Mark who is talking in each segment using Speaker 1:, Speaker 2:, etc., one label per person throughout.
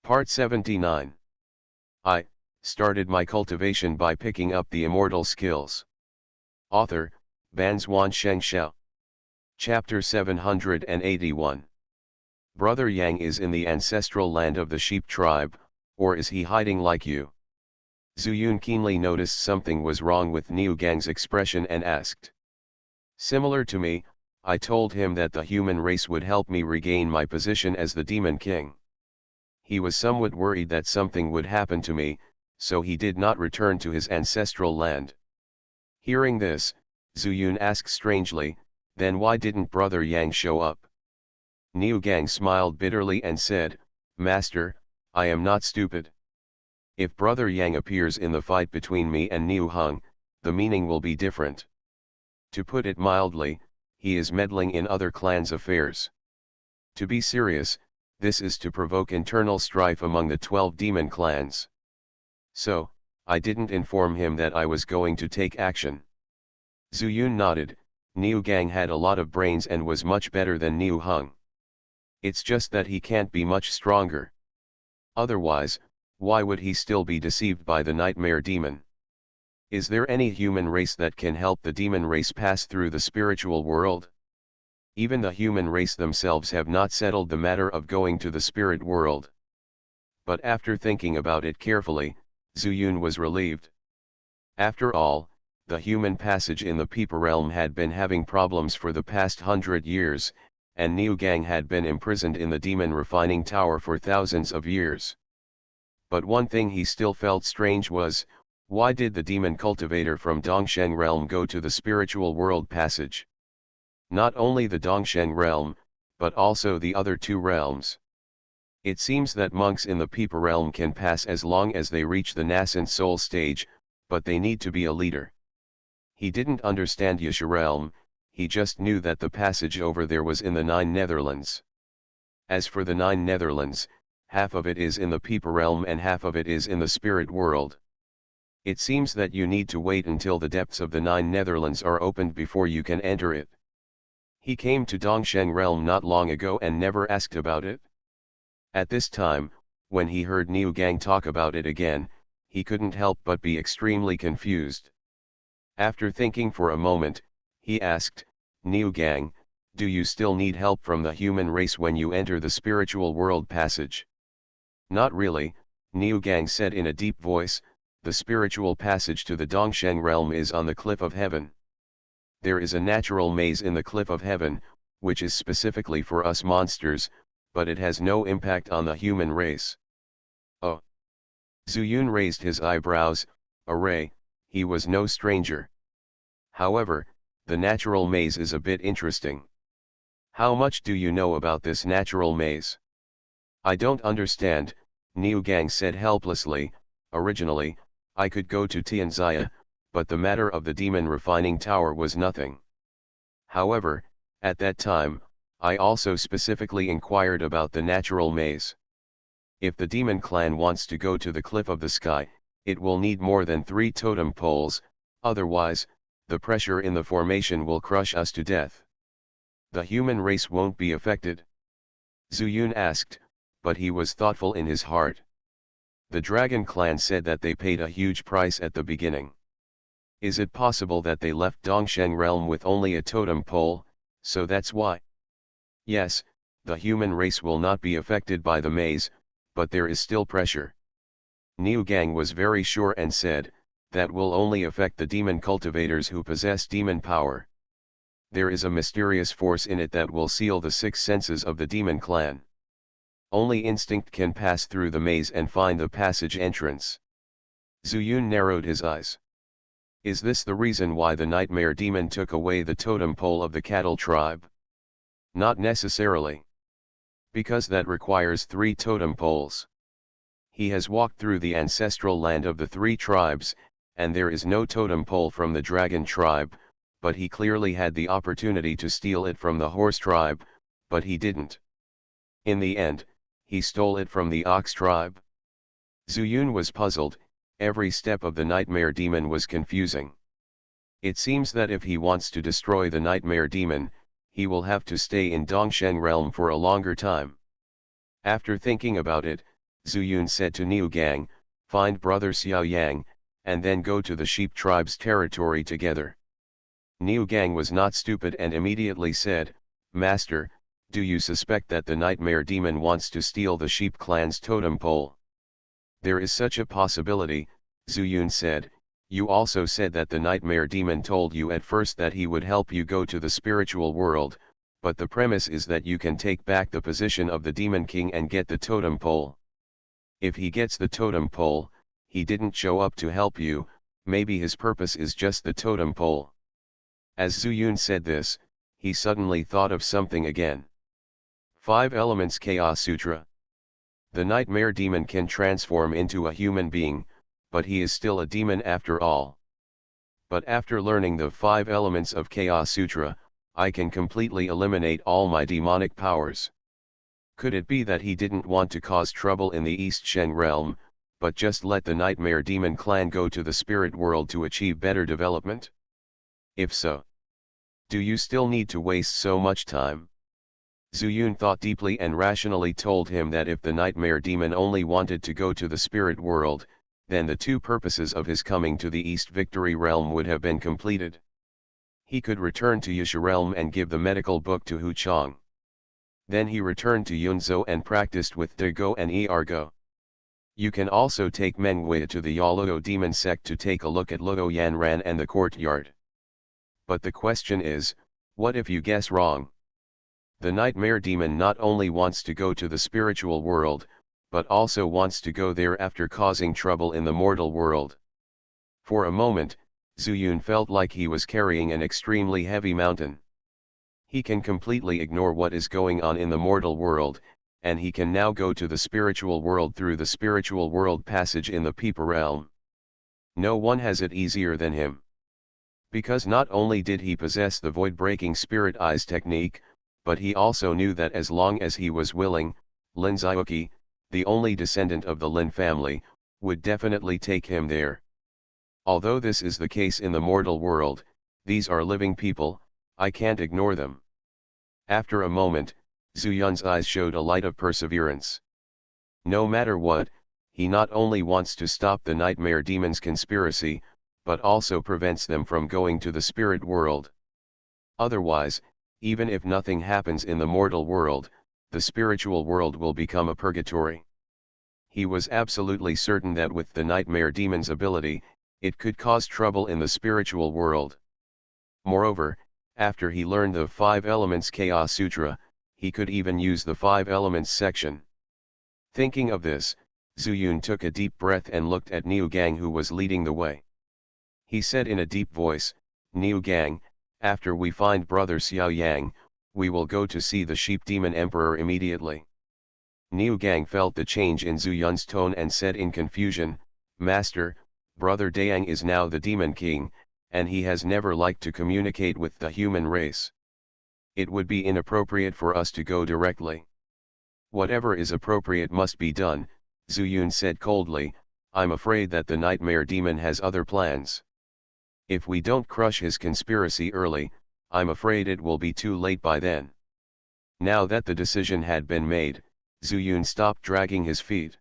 Speaker 1: Part 79. I started my cultivation by picking up the immortal skills. Author, Banzuan Xianxia. Chapter 781. Brother Yang is in the ancestral land of the sheep tribe, or is he hiding like you? Zuyun keenly noticed something was wrong with Niu Gang's expression and asked. Similar to me, I told him that the human race would help me regain my position as the demon king. He was somewhat worried that something would happen to me, so he did not return to his ancestral land. Hearing this, Zuyun asked strangely, then why didn't Brother Yang show up? Niu Gang smiled bitterly and said, Master, I am not stupid. If Brother Yang appears in the fight between me and Niu Hung, the meaning will be different. To put it mildly, he is meddling in other clans' affairs. To be serious, this is to provoke internal strife among the 12 demon clans. So, I didn't inform him that I was going to take action. Zuyun nodded. Niu Gang had a lot of brains and was much better than Niu Hung. It's just that he can't be much stronger. Otherwise, why would he still be deceived by the nightmare demon? Is there any human race that can help the demon race pass through the spiritual world? Even the human race themselves have not settled the matter of going to the spirit world. But after thinking about it carefully, Zuyun was relieved. After all, the human passage in the Peeper realm had been having problems for the past 100 years, and Niu Gang had been imprisoned in the demon refining tower for thousands of years. But one thing he still felt strange was, why did the demon cultivator from Dongsheng realm go to the spiritual world passage? Not only the Dongsheng realm, but also the other two realms. It seems that monks in the Peeper realm can pass as long as they reach the nascent soul stage, but they need to be a leader. He didn't understand Yasha realm, he just knew that the passage over there was in the 9 Netherlands. As for the 9 Netherlands, half of it is in the Peeper realm and half of it is in the spirit world. It seems that you need to wait until the depths of the 9 Netherlands are opened before you can enter it. He came to Dongsheng realm not long ago and never asked about it. At this time, when he heard Niu Gang talk about it again, he couldn't help but be extremely confused. After thinking for a moment, he asked, Niu Gang, do you still need help from the human race when you enter the spiritual world passage? Not really, Niu Gang said in a deep voice, the spiritual passage to the Dongsheng realm is on the cliff of heaven. There is a natural maze in the cliff of heaven, which is specifically for us monsters, but it has no impact on the human race. Oh. Zuyun raised his eyebrows. Array, he was no stranger. However, the natural maze is a bit interesting. How much do you know about this natural maze? I don't understand, Niu Gang said helplessly. Originally, I could go to Xianxia, but the matter of the demon refining tower was nothing. However, at that time, I also specifically inquired about the natural maze. If the demon clan wants to go to the cliff of the sky, it will need more than 3 totem poles, otherwise, the pressure in the formation will crush us to death. The human race won't be affected? Zuyun asked, but he was thoughtful in his heart. The dragon clan said that they paid a huge price at the beginning. Is it possible that they left Dongsheng realm with only a totem pole, so that's why? Yes, the human race will not be affected by the maze, but there is still pressure. Niu Gang was very sure and said, that will only affect the demon cultivators who possess demon power. There is a mysterious force in it that will seal the 6 senses of the demon clan. Only instinct can pass through the maze and find the passage entrance. Zuyun narrowed his eyes. Is this the reason why the nightmare demon took away the totem pole of the cattle tribe? Not necessarily. Because that requires 3 totem poles. He has walked through the ancestral land of the 3 tribes, and there is no totem pole from the dragon tribe, but he clearly had the opportunity to steal it from the horse tribe, but he didn't. In the end, he stole it from the ox tribe. Zuyun was puzzled. Every step of the nightmare demon was confusing. It seems that if he wants to destroy the nightmare demon, he will have to stay in Dongsheng realm for a longer time. After thinking about it, Zuyun said to Niu Gang, find brother Xiaoyang, and then go to the sheep tribe's territory together. Niu Gang was not stupid and immediately said, Master, do you suspect that the nightmare demon wants to steal the sheep clan's totem pole? There is such a possibility, Zuyun said. You also said that the nightmare demon told you at first that he would help you go to the spiritual world, but the premise is that you can take back the position of the demon king and get the totem pole. If he gets the totem pole, he didn't show up to help you, maybe his purpose is just the totem pole. As Zuyun said this, he suddenly thought of something again. 5 Elements Chaos Sutra. The nightmare demon can transform into a human being, but he is still a demon after all. But after learning the 5 elements of Chaos Sutra, I can completely eliminate all my demonic powers. Could it be that he didn't want to cause trouble in the East Shen realm, but just let the nightmare demon clan go to the spirit world to achieve better development? If so, do you still need to waste so much time? Zuyun thought deeply and rationally told him that if the nightmare demon only wanted to go to the spirit world, then the 2 purposes of his coming to the East Victory realm would have been completed. He could return to Yusha realm and give the medical book to Hu Chang. Then he returned to Yunzhou and practiced with De Go and Ergo. You can also take Meng Wei to the Yaluo demon sect to take a look at Luo Yanran and the courtyard. But the question is, what if you guess wrong? The nightmare demon not only wants to go to the spiritual world, but also wants to go there after causing trouble in the mortal world. For a moment, Zuyun felt like he was carrying an extremely heavy mountain. He can completely ignore what is going on in the mortal world, and he can now go to the spiritual world through the spiritual world passage in the Peepa realm. No one has it easier than him. Because not only did he possess the void-breaking spirit eyes technique, but he also knew that as long as he was willing, Lin Xiaoqi, the only descendant of the Lin family, would definitely take him there. Although this is the case in the mortal world, these are living people, I can't ignore them. After a moment, Zuyun's eyes showed a light of perseverance. No matter what, he not only wants to stop the nightmare demon's conspiracy, but also prevents them from going to the spirit world. Otherwise, even if nothing happens in the mortal world, the spiritual world will become a purgatory. He was absolutely certain that with the nightmare demon's ability, it could cause trouble in the spiritual world. Moreover, after he learned the 5 Elements Chaos Sutra, he could even use the 5 Elements section. Thinking of this, Zuyun took a deep breath and looked at Niu Gang, who was leading the way. He said in a deep voice, Niu Gang, after we find brother Xiaoyang, we will go to see the sheep demon emperor immediately. Niu Gang felt the change in Zuyun's tone and said in confusion, Master, brother Dayang is now the demon king, and he has never liked to communicate with the human race. It would be inappropriate for us to go directly. Whatever is appropriate must be done, Zuyun said coldly. I'm afraid that the nightmare demon has other plans. If we don't crush his conspiracy early, I'm afraid it will be too late by then. Now that the decision had been made, Zuyun stopped dragging his feet.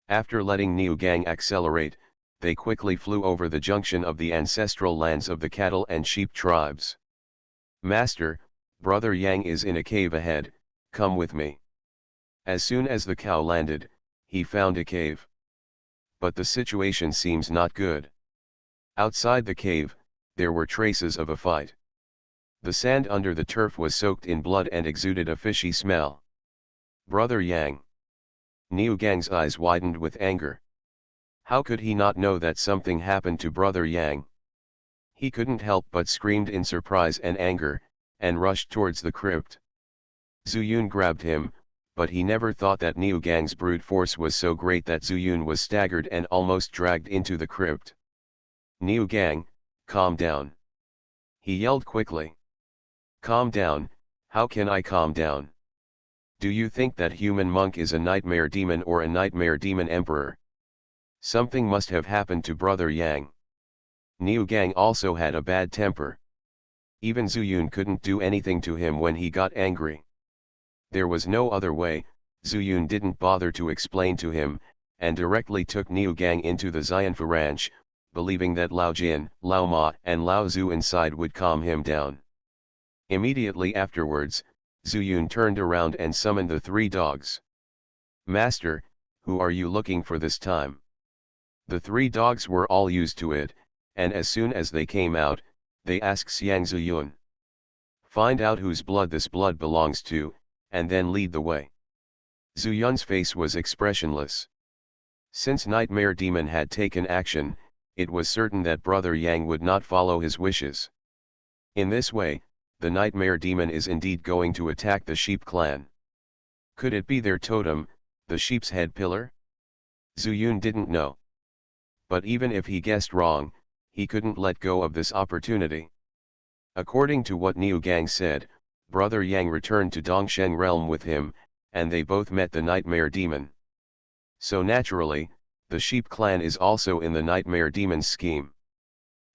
Speaker 1: After letting Niu Gang accelerate, they quickly flew over the junction of the ancestral lands of the cattle and sheep tribes. Master, brother Yang is in a cave ahead, come with me. As soon as the cow landed, he found a cave. But the situation seems not good. Outside the cave, there were traces of a fight. The sand under the turf was soaked in blood and exuded a fishy smell. Brother Yang. Niu Gang's eyes widened with anger. How could he not know that something happened to brother Yang? He couldn't help but screamed in surprise and anger, and rushed towards the crypt. Zuyun grabbed him, but he never thought that Niu Gang's brute force was so great that Zuyun was staggered and almost dragged into the crypt. Niu Gang, calm down. He yelled quickly. Calm down, how can I calm down? Do you think that human monk is a nightmare demon or a nightmare demon emperor? Something must have happened to brother Yang. Niu Gang also had a bad temper. Even Zuyun couldn't do anything to him when he got angry. There was no other way, Zuyun didn't bother to explain to him, and directly took Niu Gang into the Xianxia ranch, believing that Lao Jin, Lao Ma and Lao Zu inside would calm him down. Immediately afterwards, Zuyun turned around and summoned the three dogs. "Master, who are you looking for this time?" The three dogs were all used to it, and as soon as they came out, they asked Xianxia, "Find out whose blood this blood belongs to, and then lead the way." Zuyun's face was expressionless. Since Nightmare Demon had taken action, it was certain that Brother Yang would not follow his wishes. In this way, the Nightmare Demon is indeed going to attack the Sheep clan. Could it be their totem, the sheep's head pillar? Zuyun didn't know. But even if he guessed wrong, he couldn't let go of this opportunity. According to what Niu Gang said, Brother Yang returned to Dongsheng realm with him, and they both met the Nightmare Demon. So naturally, the Sheep clan is also in the Nightmare Demon's scheme.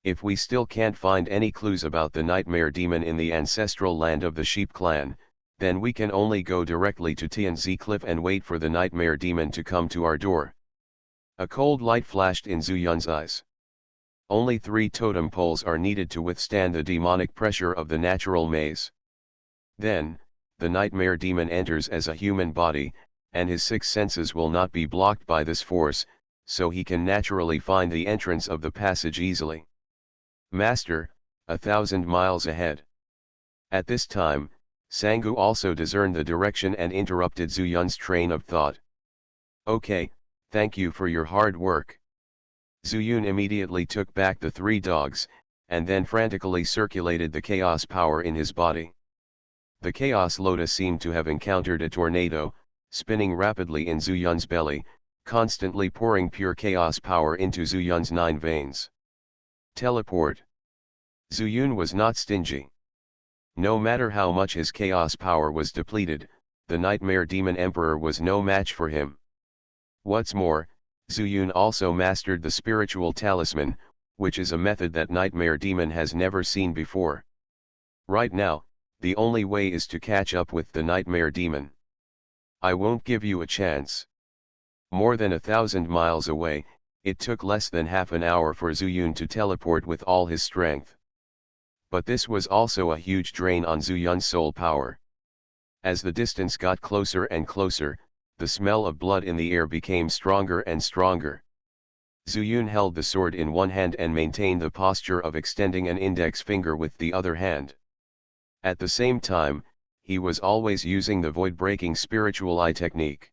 Speaker 1: If we still can't find any clues about the Nightmare Demon in the ancestral land of the Sheep clan, then we can only go directly to Tianzi Cliff and wait for the Nightmare Demon to come to our door. A cold light flashed in Zuyun's eyes. Only 3 totem poles are needed to withstand the demonic pressure of the natural maze. Then, the Nightmare Demon enters as a human body, and his 6 senses will not be blocked by this force, so he can naturally find the entrance of the passage easily. "Master, 1,000 miles ahead." At this time, Sangu also discerned the direction and interrupted Zuyun's train of thought. "Okay, thank you for your hard work." Zuyun immediately took back the 3 dogs, and then frantically circulated the chaos power in his body. The chaos lotus seemed to have encountered a tornado, spinning rapidly in Zuyun's belly, constantly pouring pure chaos power into Zuyun's 9 veins. Teleport. Zuyun was not stingy. No matter how much his chaos power was depleted, the Nightmare Demon Emperor was no match for him. What's more, Zuyun also mastered the spiritual talisman, which is a method that Nightmare Demon has never seen before. Right now, the only way is to catch up with the Nightmare Demon. "I won't give you a chance." More than 1,000 miles away, it took less than half an hour for Zuyun to teleport with all his strength. But this was also a huge drain on Zuyun's soul power. As the distance got closer and closer, the smell of blood in the air became stronger and stronger. Zuyun held the sword in one hand and maintained the posture of extending an index finger with the other hand. At the same time, he was always using the void-breaking spiritual eye technique.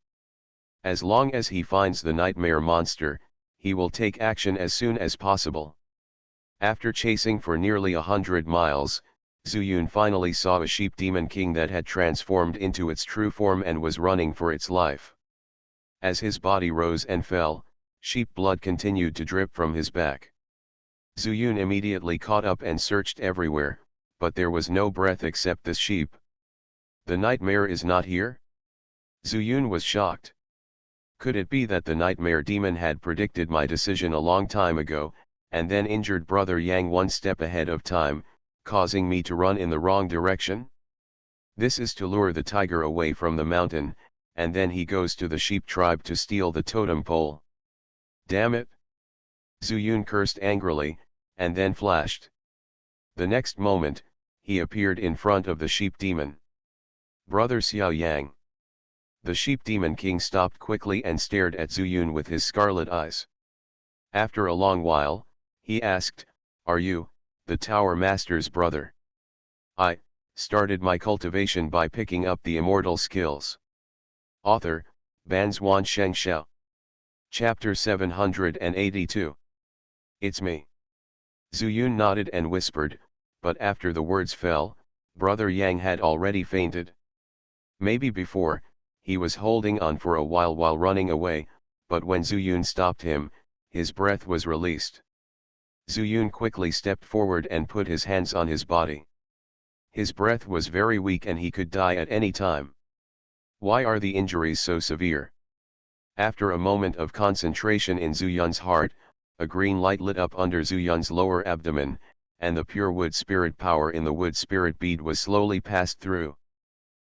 Speaker 1: As long as he finds the nightmare monster, he will take action as soon as possible. After chasing for nearly 100 miles, Zuyun finally saw a sheep demon king that had transformed into its true form and was running for its life. As his body rose and fell, sheep blood continued to drip from his back. Zuyun immediately caught up and searched everywhere, but there was no breath except this sheep. "The nightmare is not here?" Zuyun was shocked. Could it be that the nightmare demon had predicted my decision a long time ago, and then injured Brother Yang one step ahead of time, causing me to run in the wrong direction? This is to lure the tiger away from the mountain, and then he goes to the sheep tribe to steal the totem pole. Damn it! Zuyun cursed angrily, and then flashed. The next moment, he appeared in front of the sheep demon. "Brother Xiao Yang." The sheep demon king stopped quickly and stared at Zuyun with his scarlet eyes. After a long while, he asked, "Are you, the Tower Master's brother?" "I started my cultivation by picking up the immortal skills." Author, Banzuan Xianxia. Chapter 782. "It's me." Zuyun nodded and whispered, but after the words fell, Brother Yang had already fainted. Maybe before, he was holding on for a while running away, but when Zuyun stopped him, his breath was released. Zuyun quickly stepped forward and put his hands on his body. His breath was very weak and he could die at any time. Why are the injuries so severe? After a moment of concentration in Zuyun's heart, a green light lit up under Zuyun's lower abdomen, and the pure wood spirit power in the wood spirit bead was slowly passed through.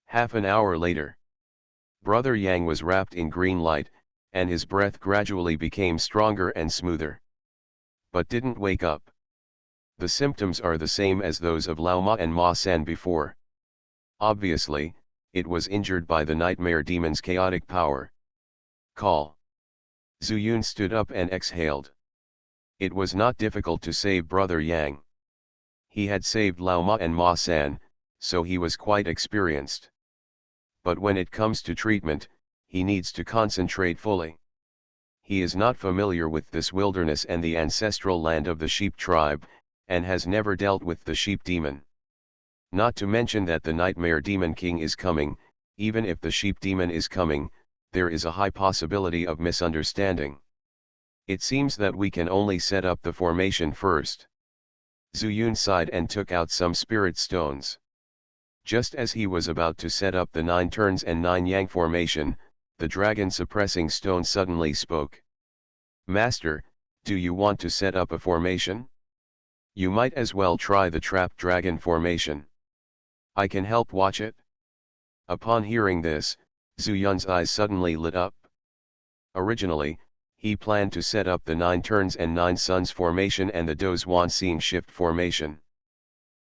Speaker 1: Half an hour later, Brother Yang was wrapped in green light, and his breath gradually became stronger and smoother. But didn't wake up. The symptoms are the same as those of Lao Ma and Ma San before. Obviously, it was injured by the nightmare demon's chaotic power. Call. Zhu Yun stood up and exhaled. It was not difficult to save Brother Yang. He had saved Lao Ma and Ma San, so he was quite experienced. But when it comes to treatment, he needs to concentrate fully. He is not familiar with this wilderness and the ancestral land of the sheep tribe, and has never dealt with the sheep demon. Not to mention that the nightmare demon king is coming. Even if the sheep demon is coming, there is a high possibility of misunderstanding. It seems that we can only set up the formation first. Zhu Yun sighed and took out some spirit stones. Just as he was about to set up the 9 turns and 9 yang formation, the dragon suppressing stone suddenly spoke. Master, do you want to set up a formation? You might as well try the trap dragon formation. I can help watch it. Upon hearing this, Zhu Yun's eyes suddenly lit up. Originally, he planned to set up the 9 turns and 9 suns formation and the Dou Zhuan Xing shift formation.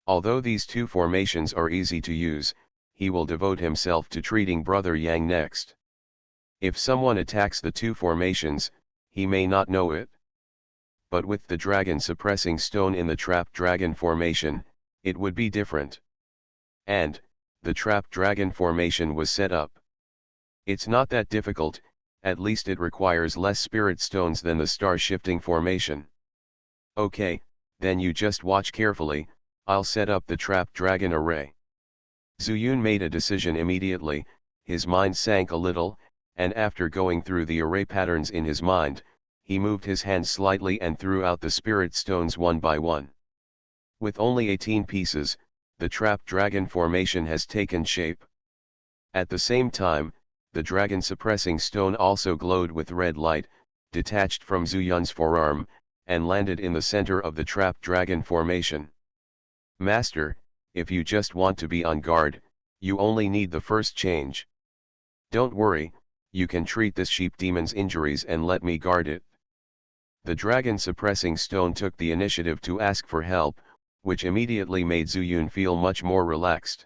Speaker 1: Although these two formations are easy to use, he will devote himself to treating Brother Yang next. If someone attacks the two formations, he may not know it. But with the dragon suppressing stone in the trap dragon formation, it would be different. And, the trap dragon formation was set up. It's not that difficult, at least it requires less spirit stones than the star shifting formation. Okay, then you just watch carefully, I'll set up the trap dragon array. Zhu Yun made a decision immediately. His mind sank a little, and after going through the array patterns in his mind, he moved his hand slightly and threw out the spirit stones one by one. With only 18 pieces, the trap dragon formation has taken shape. At the same time, the dragon suppressing stone also glowed with red light, detached from Zhu Yun's forearm, and landed in the center of the trap dragon formation. Master, if you just want to be on guard, you only need the first change. Don't worry, you can treat this sheep demon's injuries and let me guard it. The dragon suppressing stone took the initiative to ask for help, which immediately made Zhu Yun feel much more relaxed.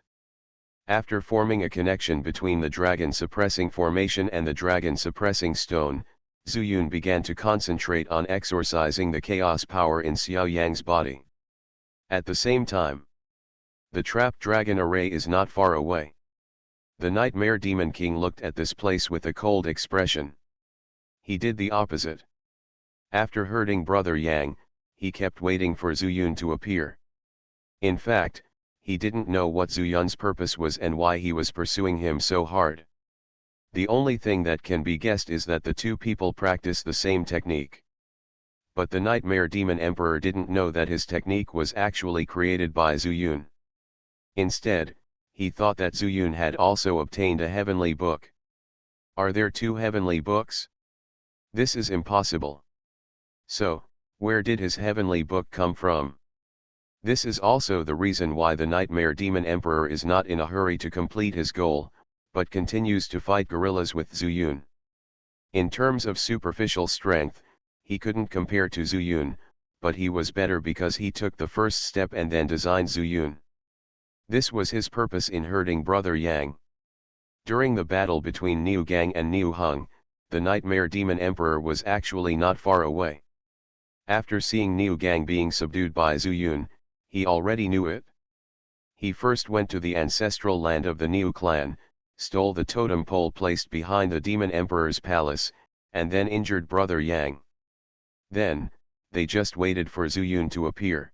Speaker 1: After forming a connection between the dragon suppressing formation and the dragon suppressing stone, Zhu Yun began to concentrate on exorcising the chaos power in Xiao Yang's body. At the same time, the trap dragon array is not far away. The nightmare demon king looked at this place with a cold expression. He did the opposite. After hurting Brother Yang, he kept waiting for Zhu Yun to appear. In fact, he didn't know what Zhu Yun's purpose was and why he was pursuing him so hard. The only thing that can be guessed is that the two people practice the same technique. But the nightmare demon emperor didn't know that his technique was actually created by Zhu Yun. Instead, he thought that Zhu Yun had also obtained a heavenly book. Are there two heavenly books? This is impossible. So, where did his heavenly book come from? This is also the reason why the nightmare demon emperor is not in a hurry to complete his goal, but continues to fight guerrillas with Zhu Yun. In terms of superficial strength, he couldn't compare to Zhu Yun, but he was better because he took the first step and then designed Zhu Yun. This was his purpose in hurting Brother Yang. During the battle between Niu Gang and Niu Hung, the nightmare demon emperor was actually not far away. After seeing Niu Gang being subdued by Zhu Yun, he already knew it. He first went to the ancestral land of the Niu clan, stole the totem pole placed behind the demon emperor's palace, and then injured Brother Yang. Then, they just waited for Zhu Yun to appear.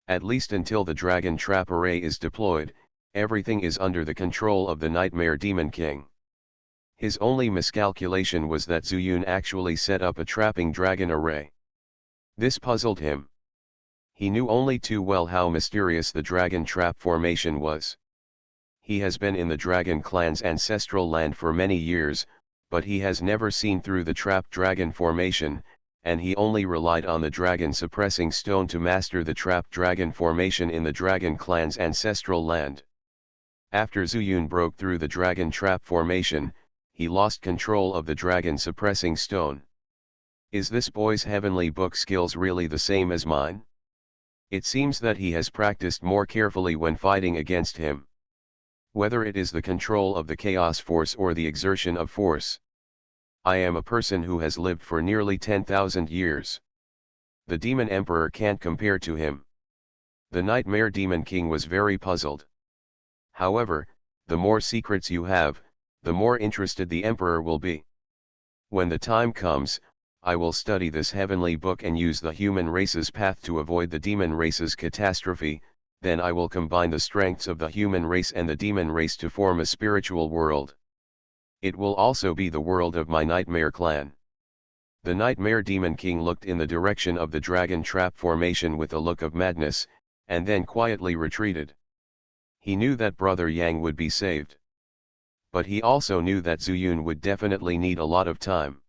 Speaker 1: At least until the dragon trap array is deployed, everything is under the control of the nightmare demon king. His only miscalculation was that Zhu Yun actually set up a trapping dragon array. This puzzled him. He knew only too well how mysterious the dragon trap formation was. He has been in the dragon clan's ancestral land for many years, but he has never seen through the trap dragon formation, and he only relied on the dragon suppressing stone to master the trap dragon formation in the dragon clan's ancestral land. After Zhu Yun broke through the dragon trap formation, he lost control of the dragon suppressing stone. Is this boy's heavenly book skills really the same as mine? It seems that he has practiced more carefully when fighting against him. Whether it is the control of the chaos force or the exertion of force. I am a person who has lived for nearly 10,000 years. The demon emperor can't compare to him. The nightmare demon king was very puzzled. However, the more secrets you have, the more interested the emperor will be. When the time comes, I will study this heavenly book and use the human race's path to avoid the demon race's catastrophe. Then I will combine the strengths of the human race and the demon race to form a spiritual world. It will also be the world of my nightmare clan. The nightmare demon king looked in the direction of the dragon trap formation with a look of madness, and then quietly retreated. He knew that Brother Yang would be saved. But he also knew that Zuyun would definitely need a lot of time.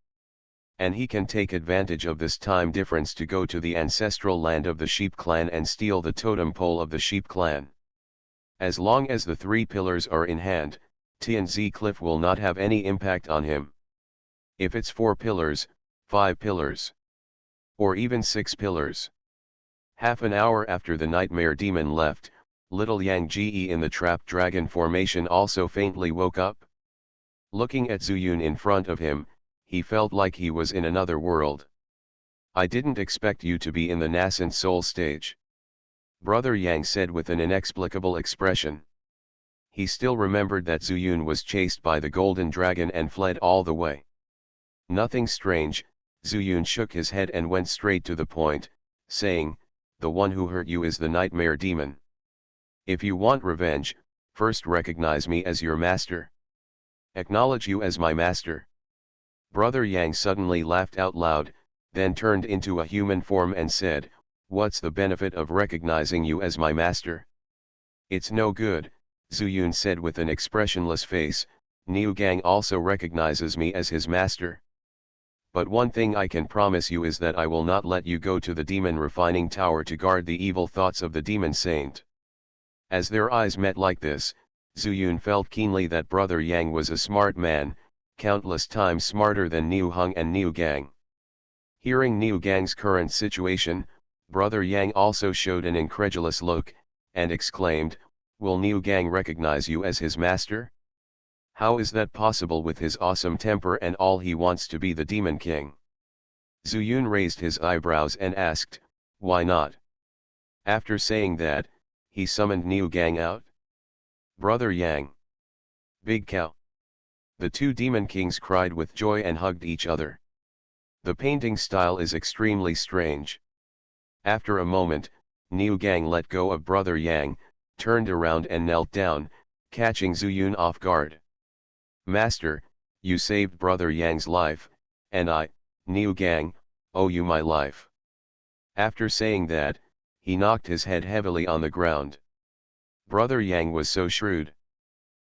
Speaker 1: And he can take advantage of this time difference to go to the ancestral land of the sheep clan and steal the totem pole of the sheep clan. As long as the 3 pillars are in hand, Tianzi Cliff will not have any impact on him. If it's 4 pillars, 5 pillars, or even 6 pillars. Half an hour after the nightmare demon left, little Yang Ji in the trap dragon formation also faintly woke up. Looking at Zuyun in front of him, he felt like he was in another world. I didn't expect you to be in the nascent soul stage. Brother Yang said with an inexplicable expression. He still remembered that Zuyun was chased by the golden dragon and fled all the way. Nothing strange, Zuyun shook his head and went straight to the point, saying, "The one who hurt you is the nightmare demon. If you want revenge, first recognize me as your master. Acknowledge you as my master." Brother Yang suddenly laughed out loud, then turned into a human form and said, "What's the benefit of recognizing you as my master?" "It's no good," Zuyun said with an expressionless face. "Niu Gang also recognizes me as his master. But one thing I can promise you is that I will not let you go to the demon refining tower to guard the evil thoughts of the demon saint." As their eyes met like this, Zuyun felt keenly that Brother Yang was a smart man, countless times smarter than Niu Hung and Niu Gang. Hearing Niu Gang's current situation, Brother Yang also showed an incredulous look, and exclaimed, "Will Niu Gang recognize you as his master? How is that possible with his awesome temper and all he wants to be the Demon King?" Zuyun raised his eyebrows and asked, "Why not?" After saying that, he summoned Niu Gang out. "Brother Yang! Big cow!" The 2 demon kings cried with joy and hugged each other. The painting style is extremely strange. After a moment, Niu Gang let go of Brother Yang, turned around and knelt down, catching Zuyun off guard. "Master, you saved Brother Yang's life, and I, Niu Gang, owe you my life." After saying that, he knocked his head heavily on the ground. Brother Yang was so shrewd.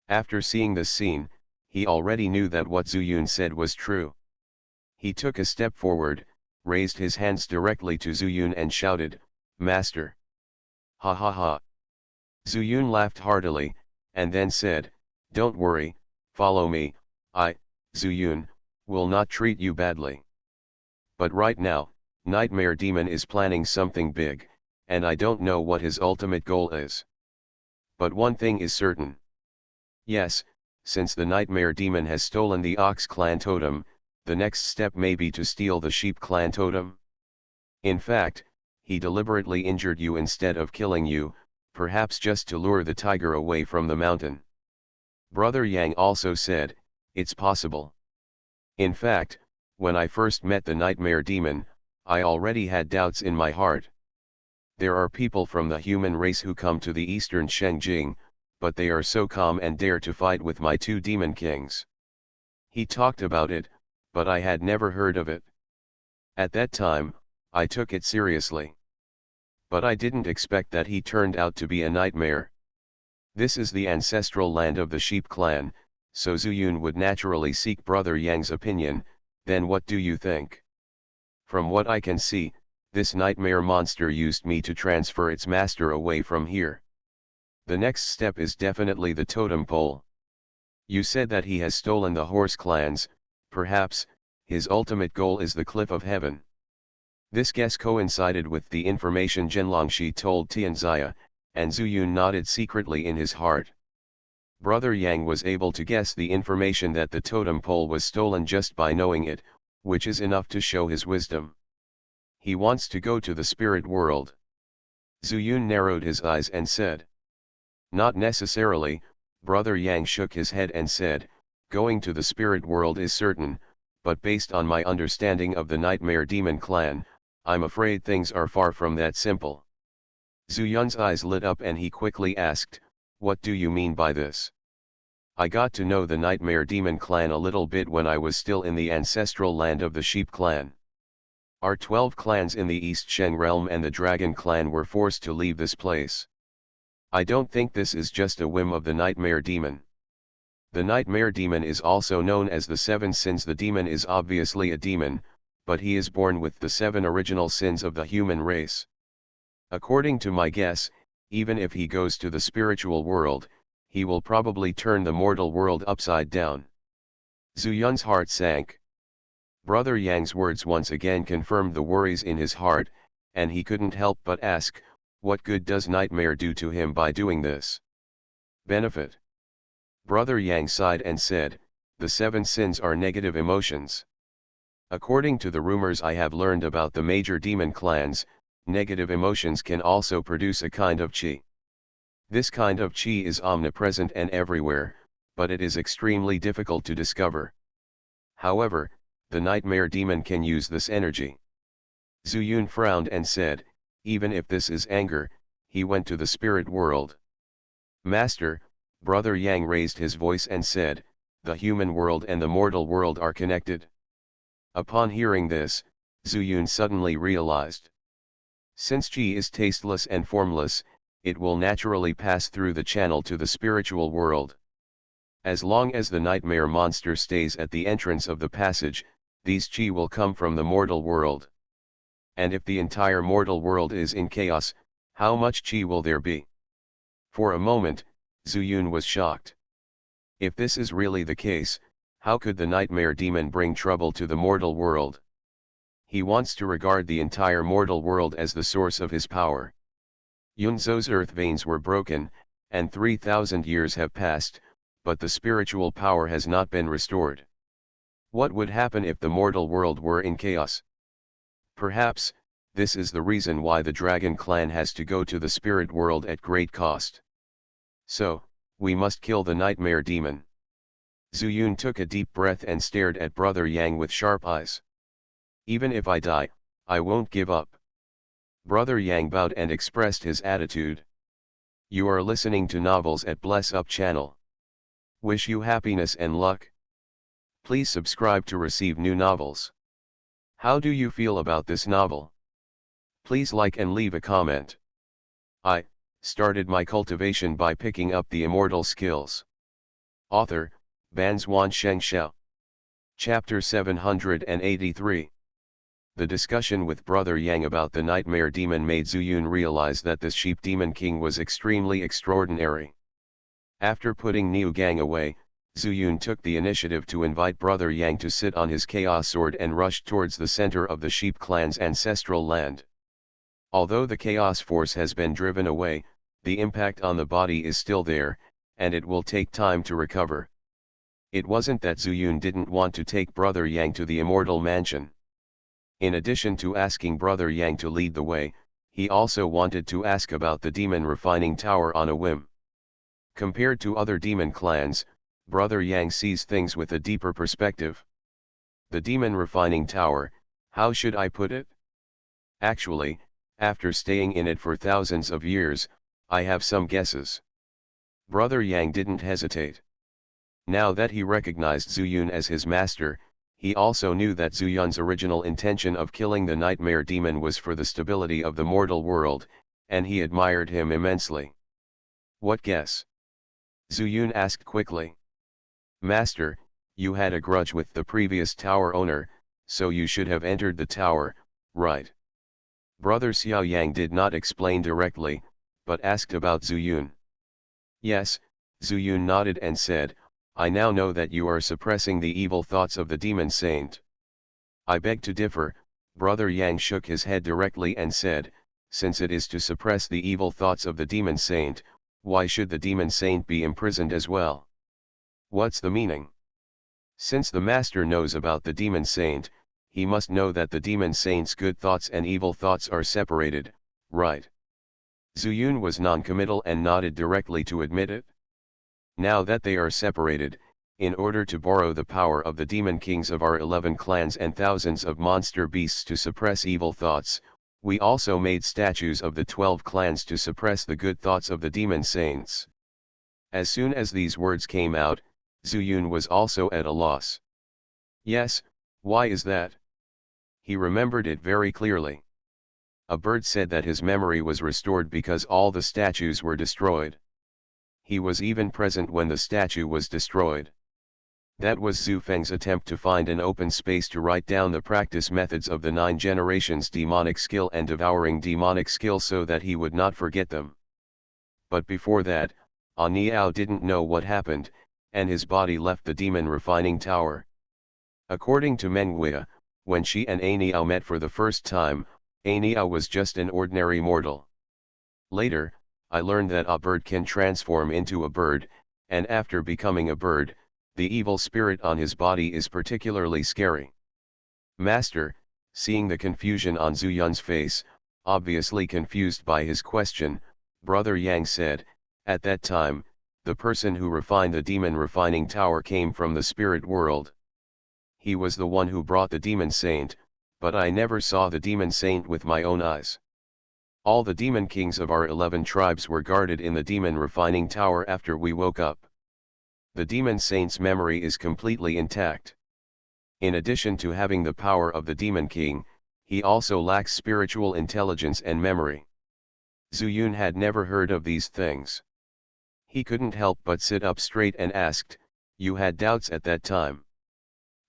Speaker 1: After seeing this scene, he already knew that what Zuyun said was true. He took a step forward, raised his hands directly to Zuyun and shouted, "Master!" "Ha ha ha!" Zuyun laughed heartily, and then said, "Don't worry, follow me, I, Zuyun, will not treat you badly. But right now, Nightmare Demon is planning something big, and I don't know what his ultimate goal is. But one thing is certain. Yes, since the Nightmare Demon has stolen the Ox Clan totem, the next step may be to steal the Sheep Clan totem. In fact, he deliberately injured you instead of killing you, perhaps just to lure the tiger away from the mountain." Brother Yang also said, "It's possible. In fact, when I first met the Nightmare Demon, I already had doubts in my heart. There are people from the human race who come to the eastern Shengjing, but they are so calm and dare to fight with my 2 demon kings." He talked about it, but I had never heard of it. At that time, I took it seriously. But I didn't expect that he turned out to be a nightmare. This is the ancestral land of the Sheep Clan, so Zuyun would naturally seek Brother Yang's opinion. Then what do you think? From what I can see, this nightmare monster used me to transfer its master away from here. The next step is definitely the totem pole. You said that he has stolen the horse clans, perhaps, his ultimate goal is the cliff of heaven. This guess coincided with the information Xianxia told Xianxia, and Zuyun nodded secretly in his heart. Brother Yang was able to guess the information that the totem pole was stolen just by knowing it, which is enough to show his wisdom. He wants to go to the spirit world. Zuyun narrowed his eyes and said. Not necessarily. Brother Yang shook his head and said, going to the spirit world is certain, but based on my understanding of the Nightmare Demon clan, I'm afraid things are far from that simple. Zuyun's eyes lit up and he quickly asked, what do you mean by this? I got to know the Nightmare Demon clan a little bit when I was still in the ancestral land of the Sheep clan. Our 12 clans in the East Shen realm and the Dragon clan were forced to leave this place. I don't think this is just a whim of the Nightmare Demon. The Nightmare Demon is also known as the Seven Sins. The demon is obviously a demon, but he is born with the 7 original sins of the human race. According to my guess, even if he goes to the spiritual world, he will probably turn the mortal world upside down. Zuyun's heart sank. Brother Yang's words once again confirmed the worries in his heart, and he couldn't help but ask, what good does Nightmare do to him by doing this? Benefit. Brother Yang sighed and said, the 7 sins are negative emotions. According to the rumors I have learned about the major demon clans, negative emotions can also produce a kind of qi. This kind of qi is omnipresent and everywhere, but it is extremely difficult to discover. However, the Nightmare Demon can use this energy. Zuyun frowned and said, even if this is anger, he went to the spirit world. Master, Brother Yang raised his voice and said, the human world and the mortal world are connected. Upon hearing this, Zuyun suddenly realized. Since qi is tasteless and formless, it will naturally pass through the channel to the spiritual world. As long as the nightmare monster stays at the entrance of the passage, these qi will come from the mortal world. And if the entire mortal world is in chaos, how much qi will there be? For a moment, Zuyun was shocked. If this is really the case, how could the Nightmare Demon bring trouble to the mortal world? He wants to regard the entire mortal world as the source of his power. Yunzou's earth veins were broken, and 3,000 years have passed, but the spiritual power has not been restored. What would happen if the mortal world were in chaos? Perhaps, this is the reason why the Dragon clan has to go to the spirit world at great cost. So, we must kill the Nightmare Demon. Zuyun took a deep breath and stared at Brother Yang with sharp eyes. Even if I die, I won't give up. Brother Yang bowed and expressed his attitude. You are listening to novels at Bless Up channel. Wish you happiness and luck. Please subscribe to receive new novels. How do you feel about this novel? Please like and leave a comment. I started my cultivation by picking up the immortal skills. Author, Banzuan Xianxia. Chapter 783. The discussion with Brother Yang about the Nightmare Demon made Zuyun realize that this Sheep Demon King was extremely extraordinary. After putting Niu Gang away, Zuyun took the initiative to invite Brother Yang to sit on his Chaos Sword and rushed towards the center of the Sheep clan's ancestral land. Although the Chaos Force has been driven away, the impact on the body is still there, and it will take time to recover. It wasn't that Zuyun didn't want to take Brother Yang to the Immortal Mansion. In addition to asking Brother Yang to lead the way, he also wanted to ask about the Demon Refining Tower on a whim. Compared to other demon clans, Brother Yang sees things with a deeper perspective. The Demon Refining Tower, how should I put it? Actually, after staying in it for thousands of years, I have some guesses. Brother Yang didn't hesitate. Now that he recognized Zuyun as his master, he also knew that Zuyun's original intention of killing the Nightmare Demon was for the stability of the mortal world, and he admired him immensely. What guess? Zuyun asked quickly. Master, you had a grudge with the previous tower owner, so you should have entered the tower, right? Brother Xiaoyang did not explain directly, but asked about Zuyun. Yes, Zuyun nodded and said, I now know that you are suppressing the evil thoughts of the demon saint. I beg to differ. Brother Yang shook his head directly and said, since it is to suppress the evil thoughts of the demon saint, why should the demon saint be imprisoned as well? What's the meaning? Since the master knows about the demon saint, he must know that the demon saint's good thoughts and evil thoughts are separated, right? Zuyun was non-committal and nodded directly to admit it. Now that they are separated, in order to borrow the power of the demon kings of our 11 clans and thousands of monster beasts to suppress evil thoughts, we also made statues of the 12 clans to suppress the good thoughts of the demon saints. As soon as these words came out, Zuyun was also at a loss. Yes, why is that? He remembered it very clearly. A bird said that his memory was restored because all the statues were destroyed. He was even present when the statue was destroyed. That was Zhu Feng's attempt to find an open space to write down the practice methods of the 9 generations demonic skill and devouring demonic skill so that he would not forget them. But before that, Niao didn't know what happened, and his body left the demon refining tower. According to Menguia, when she and Niao met for the first time, Niao was just an ordinary mortal. Later, I learned that a bird can transform into a bird, and after becoming a bird, the evil spirit on his body is particularly scary. Master, seeing the confusion on Zuyun's face, obviously confused by his question, Brother Yang said, at that time, the person who refined the demon refining tower came from the spirit world. He was the one who brought the demon saint, but I never saw the demon saint with my own eyes. All the demon kings of our 11 tribes were guarded in the demon refining tower after we woke up. The demon saint's memory is completely intact. In addition to having the power of the demon king, he also lacks spiritual intelligence and memory. Zuyun had never heard of these things. He couldn't help but sit up straight and asked, you had doubts at that time?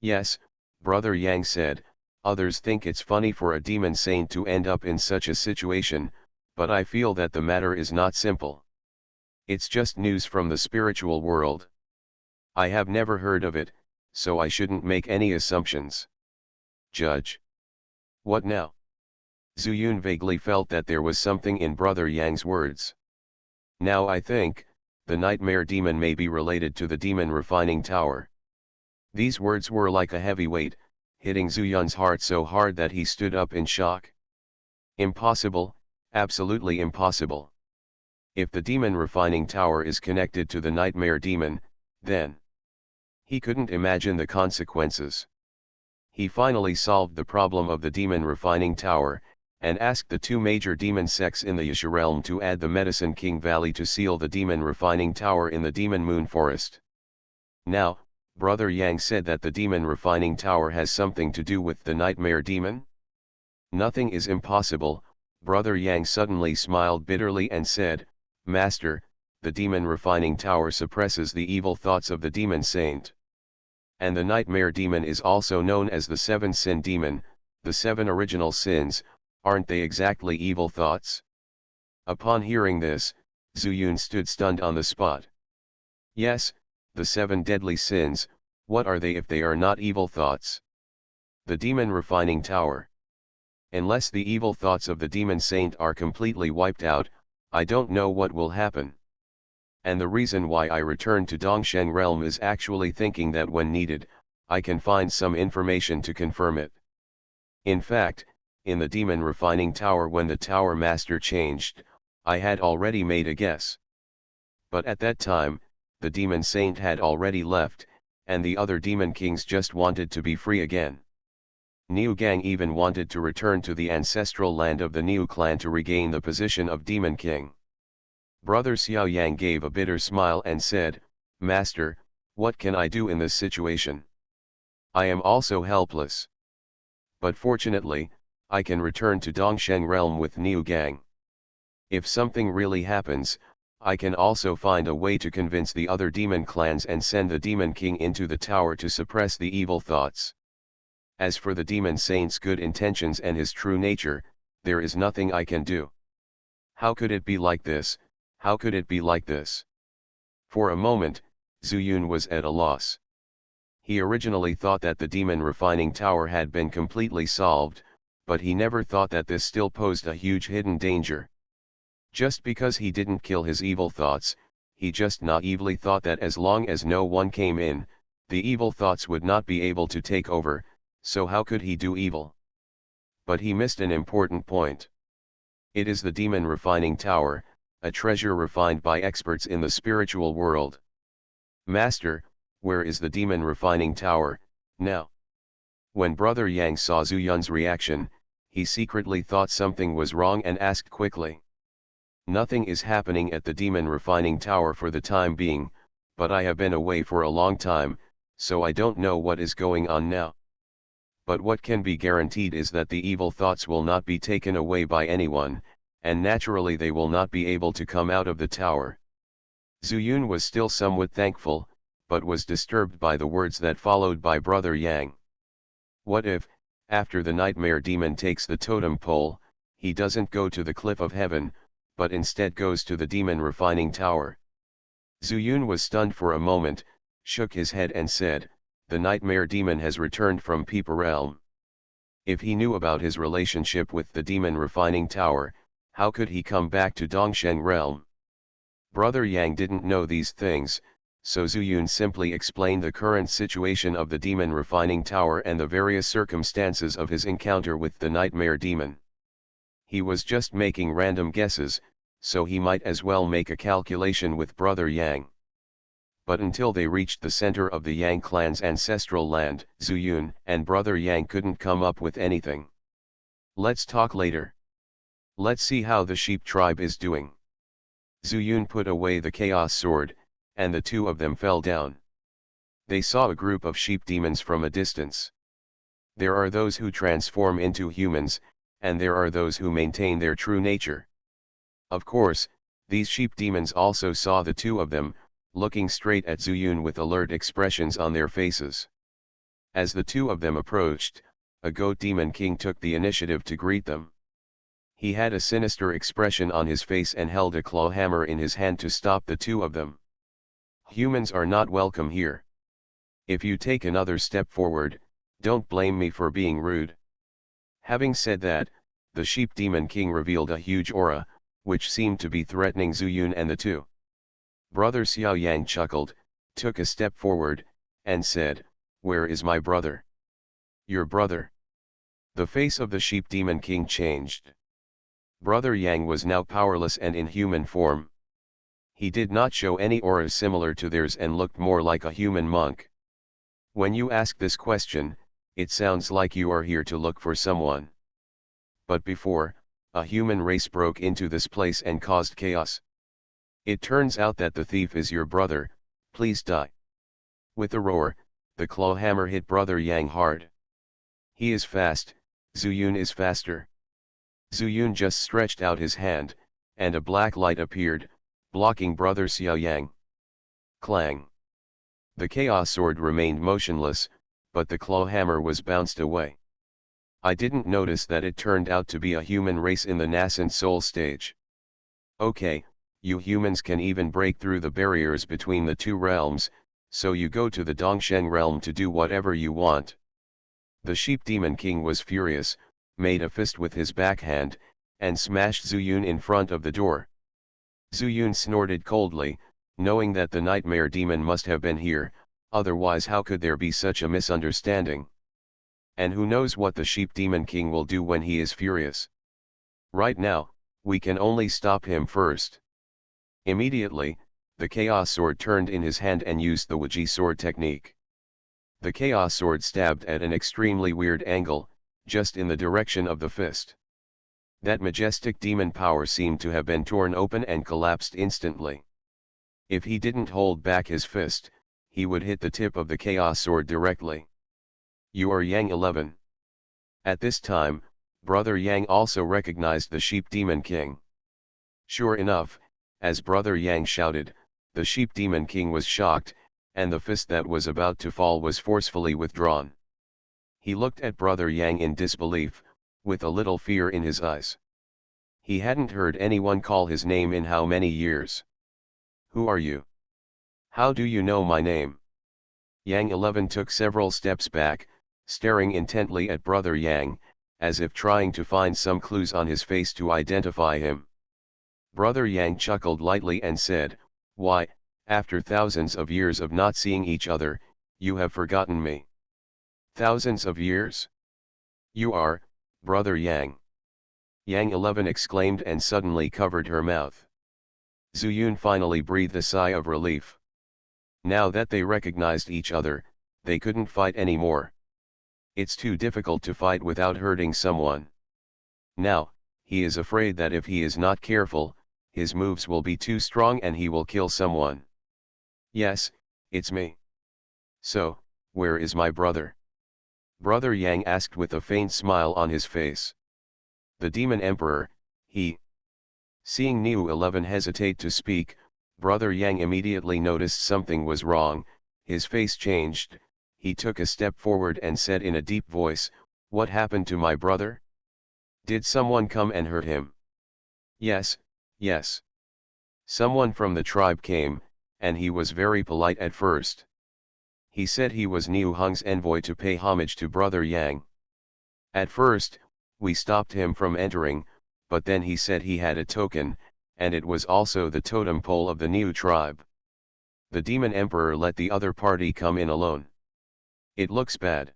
Speaker 1: Yes, Brother Yang said, others think it's funny for a demon saint to end up in such a situation, but I feel that the matter is not simple. It's just news from the spiritual world. I have never heard of it, so I shouldn't make any assumptions. Judge. What now? Zuyun vaguely felt that there was something in Brother Yang's words. Now I think, the nightmare demon may be related to the demon refining tower. These words were like a heavy weight, hitting Zuyun's heart so hard that he stood up in shock. Impossible, absolutely impossible. If the demon refining tower is connected to the nightmare demon, then he couldn't imagine the consequences. He finally solved the problem of the demon refining tower, and asked the 2 major demon sects in the Yasha realm to add the Medicine King Valley to seal the demon refining tower in the Demon Moon Forest. Now, Brother Yang said that the demon refining tower has something to do with the nightmare demon? Nothing is impossible. Brother Yang suddenly smiled bitterly and said, Master, the demon refining tower suppresses the evil thoughts of the demon saint. And the nightmare demon is also known as the 7 sin demon, the 7 original sins, aren't they exactly evil thoughts? Upon hearing this, Zuyun stood stunned on the spot. Yes, the 7 deadly sins, what are they if they are not evil thoughts? The demon refining tower. Unless the evil thoughts of the demon saint are completely wiped out, I don't know what will happen. And the reason why I returned to Dongsheng realm is actually thinking that when needed, I can find some information to confirm it. In fact, in the demon refining tower when the tower master changed, I had already made a guess. But at that time, the demon saint had already left, and the other demon kings just wanted to be free again. Niu Gang even wanted to return to the ancestral land of the Niu clan to regain the position of demon king. Brother Xiao Yang gave a bitter smile and said, Master, what can I do in this situation? I am also helpless. But fortunately, I can return to Dongsheng realm with Niu Gang. If something really happens, I can also find a way to convince the other demon clans and send the demon king into the tower to suppress the evil thoughts. As for the demon saint's good intentions and his true nature, there is nothing I can do. How could it be like this? How could it be like this? For a moment, Zuyun was at a loss. He originally thought that the demon refining tower had been completely solved, but he never thought that this still posed a huge hidden danger. Just because he didn't kill his evil thoughts, he just naively thought that as long as no one came in, the evil thoughts would not be able to take over, so how could he do evil? But he missed an important point. It is the demon refining tower, a treasure refined by experts in the spiritual world. Master, where is the demon refining tower, now? When Brother Yang saw Zuyun's reaction, he secretly thought something was wrong and asked quickly. Nothing is happening at the demon refining tower for the time being, but I have been away for a long time, so I don't know what is going on now. But what can be guaranteed is that the evil thoughts will not be taken away by anyone, and naturally they will not be able to come out of the tower. Zuyun was still somewhat thankful, but was disturbed by the words that followed by Brother Yang. What if, after the nightmare demon takes the totem pole, he doesn't go to the cliff of heaven, but instead goes to the demon refining tower? Zuyun was stunned for a moment, shook his head and said, the nightmare demon has returned from Peeper Realm. If he knew about his relationship with the demon refining tower, how could he come back to Dongsheng Realm? Brother Yang didn't know these things, so Zuyun simply explained the current situation of the demon refining tower and the various circumstances of his encounter with the nightmare demon. He was just making random guesses, so he might as well make a calculation with Brother Yang. But until they reached the center of the Yang clan's ancestral land, Zuyun and Brother Yang couldn't come up with anything. Let's talk later. Let's see how the sheep tribe is doing. Zuyun put away the chaos sword, and the two of them fell down. They saw a group of sheep demons from a distance. There are those who transform into humans, and there are those who maintain their true nature. Of course, these sheep demons also saw the two of them, looking straight at Zuyun with alert expressions on their faces. As the two of them approached, a goat demon king took the initiative to greet them. He had a sinister expression on his face and held a claw hammer in his hand to stop the two of them. Humans are not welcome here. If you take another step forward, don't blame me for being rude. Having said that, the sheep demon king revealed a huge aura, which seemed to be threatening Zuyun and the two. Brother Xiao Yang chuckled, took a step forward, and said, "Where is my brother?" "Your brother?" The face of the sheep demon king changed. Brother Yang was now powerless and in human form. He did not show any auras similar to theirs and looked more like a human monk. When you ask this question, it sounds like you are here to look for someone. But before, a human race broke into this place and caused chaos. It turns out that the thief is your brother, please die. With a roar, the claw hammer hit Brother Yang hard. He is fast, Zuyun is faster. Zuyun just stretched out his hand, and a black light appeared, blocking Brother Xiao Yang. Clang! The chaos sword remained motionless, but the claw hammer was bounced away. I didn't notice that it turned out to be a human race in the nascent soul stage. Okay, you humans can even break through the barriers between the two realms, so you go to the Dongsheng realm to do whatever you want. The sheep demon king was furious, made a fist with his backhand, and smashed Zuyun in front of the door. Zuyun snorted coldly, knowing that the nightmare demon must have been here, otherwise how could there be such a misunderstanding? And who knows what the sheep demon king will do when he is furious? Right now, we can only stop him first. Immediately, the chaos sword turned in his hand and used the Wuji sword technique. The chaos sword stabbed at an extremely weird angle, just in the direction of the fist. That majestic demon power seemed to have been torn open and collapsed instantly. If he didn't hold back his fist, he would hit the tip of the chaos sword directly. You are Yang 11. At this time, Brother Yang also recognized the sheep demon king. Sure enough, as Brother Yang shouted, the sheep demon king was shocked, and the fist that was about to fall was forcefully withdrawn. He looked at Brother Yang in disbelief, with a little fear in his eyes. He hadn't heard anyone call his name in how many years? Who are you? How do you know my name? Yang 11 took several steps back, staring intently at Brother Yang, as if trying to find some clues on his face to identify him. Brother Yang chuckled lightly and said, "Why, after thousands of years of not seeing each other, you have forgotten me." "Thousands of years? You are, Brother Yang." Yang 11 exclaimed and suddenly covered her mouth. Zuyun finally breathed a sigh of relief. Now that they recognized each other, they couldn't fight anymore. It's too difficult to fight without hurting someone. Now, he is afraid that if he is not careful, his moves will be too strong and he will kill someone. "Yes, it's me. So, where is my brother?" Brother Yang asked with a faint smile on his face. "The Demon Emperor, he..." Seeing Niu 11 hesitate to speak, Brother Yang immediately noticed something was wrong. His face changed, he took a step forward and said in a deep voice, "What happened to my brother? Did someone come and hurt him?" "Yes, yes. Someone from the tribe came, and he was very polite at first. He said he was Niu Hong's envoy to pay homage to Brother Yang. At first, we stopped him from entering, but then he said he had a token, and it was also the totem pole of the Niu tribe. The Demon Emperor let the other party come in alone. It looks bad."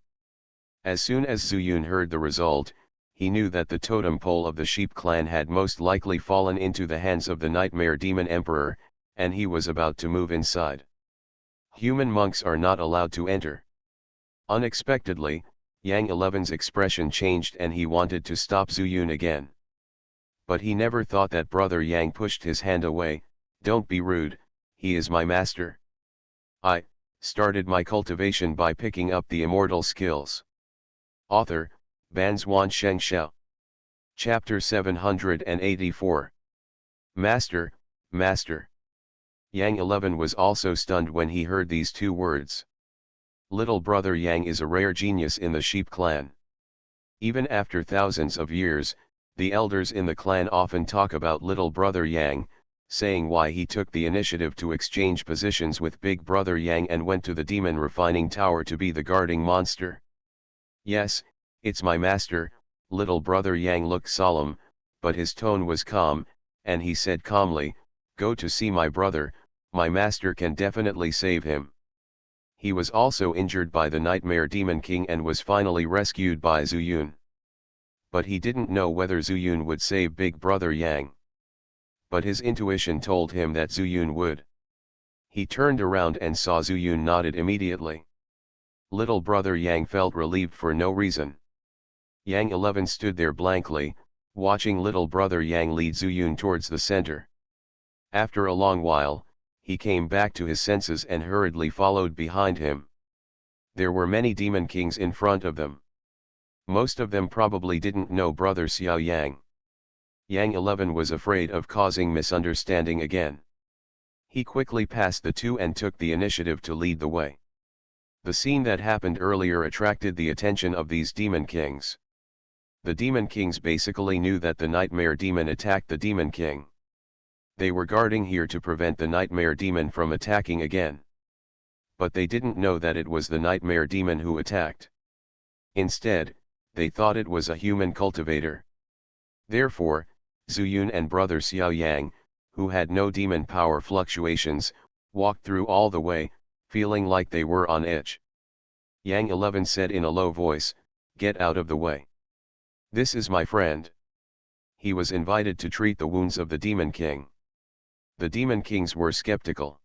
Speaker 1: As soon as Zuyun heard the result, he knew that the totem pole of the Sheep clan had most likely fallen into the hands of the Nightmare Demon Emperor, and he was about to move inside. Human monks are not allowed to enter. Unexpectedly, Yang 11's expression changed and he wanted to stop Zuyun again. But he never thought that Brother Yang pushed his hand away. "Don't be rude, he is my master. I started my cultivation by picking up the immortal skills." Author, Banzuan Xianxia. Chapter 784. Master, Master. Yang 11 was also stunned when he heard these two words. Little Brother Yang is a rare genius in the Sheep clan. Even after thousands of years, the elders in the clan often talk about Little Brother Yang, saying why he took the initiative to exchange positions with Big Brother Yang and went to the demon refining tower to be the guarding monster. "Yes, it's my master." Little Brother Yang looked solemn, but his tone was calm, and he said calmly, "Go to see my brother, my master can definitely save him." He was also injured by the Nightmare Demon King and was finally rescued by Zuyun. But he didn't know whether Zuyun would save Big Brother Yang. But his intuition told him that Zuyun would. He turned around and saw Zuyun nodded immediately. Little Brother Yang felt relieved for no reason. Yang 11 stood there blankly, watching Little Brother Yang lead Zuyun towards the center. After a long while, he came back to his senses and hurriedly followed behind him. There were many demon kings in front of them. Most of them probably didn't know Brother Xiao Yang. Yang 11 was afraid of causing misunderstanding again. He quickly passed the two and took the initiative to lead the way. The scene that happened earlier attracted the attention of these demon kings. The demon kings basically knew that the Nightmare Demon attacked the Demon King. They were guarding here to prevent the Nightmare Demon from attacking again. But they didn't know that it was the Nightmare Demon who attacked. Instead, they thought it was a human cultivator. Therefore, Zuyun and Brother Xiao Yang, who had no demon power fluctuations, walked through all the way, feeling like they were on edge. Yang 11 said in a low voice, "Get out of the way. This is my friend." He was invited to treat the wounds of the Demon King. The Demon Kings were skeptical.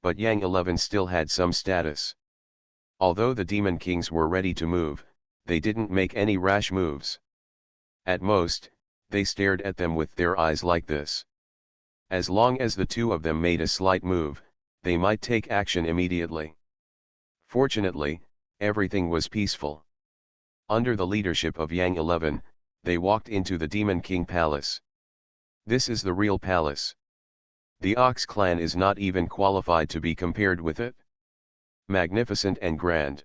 Speaker 1: But Yang 11 still had some status. Although the Demon Kings were ready to move, they didn't make any rash moves. At most, they stared at them with their eyes like this. As long as the two of them made a slight move, they might take action immediately. Fortunately, everything was peaceful. Under the leadership of Yang 11, they walked into the Demon King Palace. This is the real palace. The Ox clan is not even qualified to be compared with it. Magnificent and grand.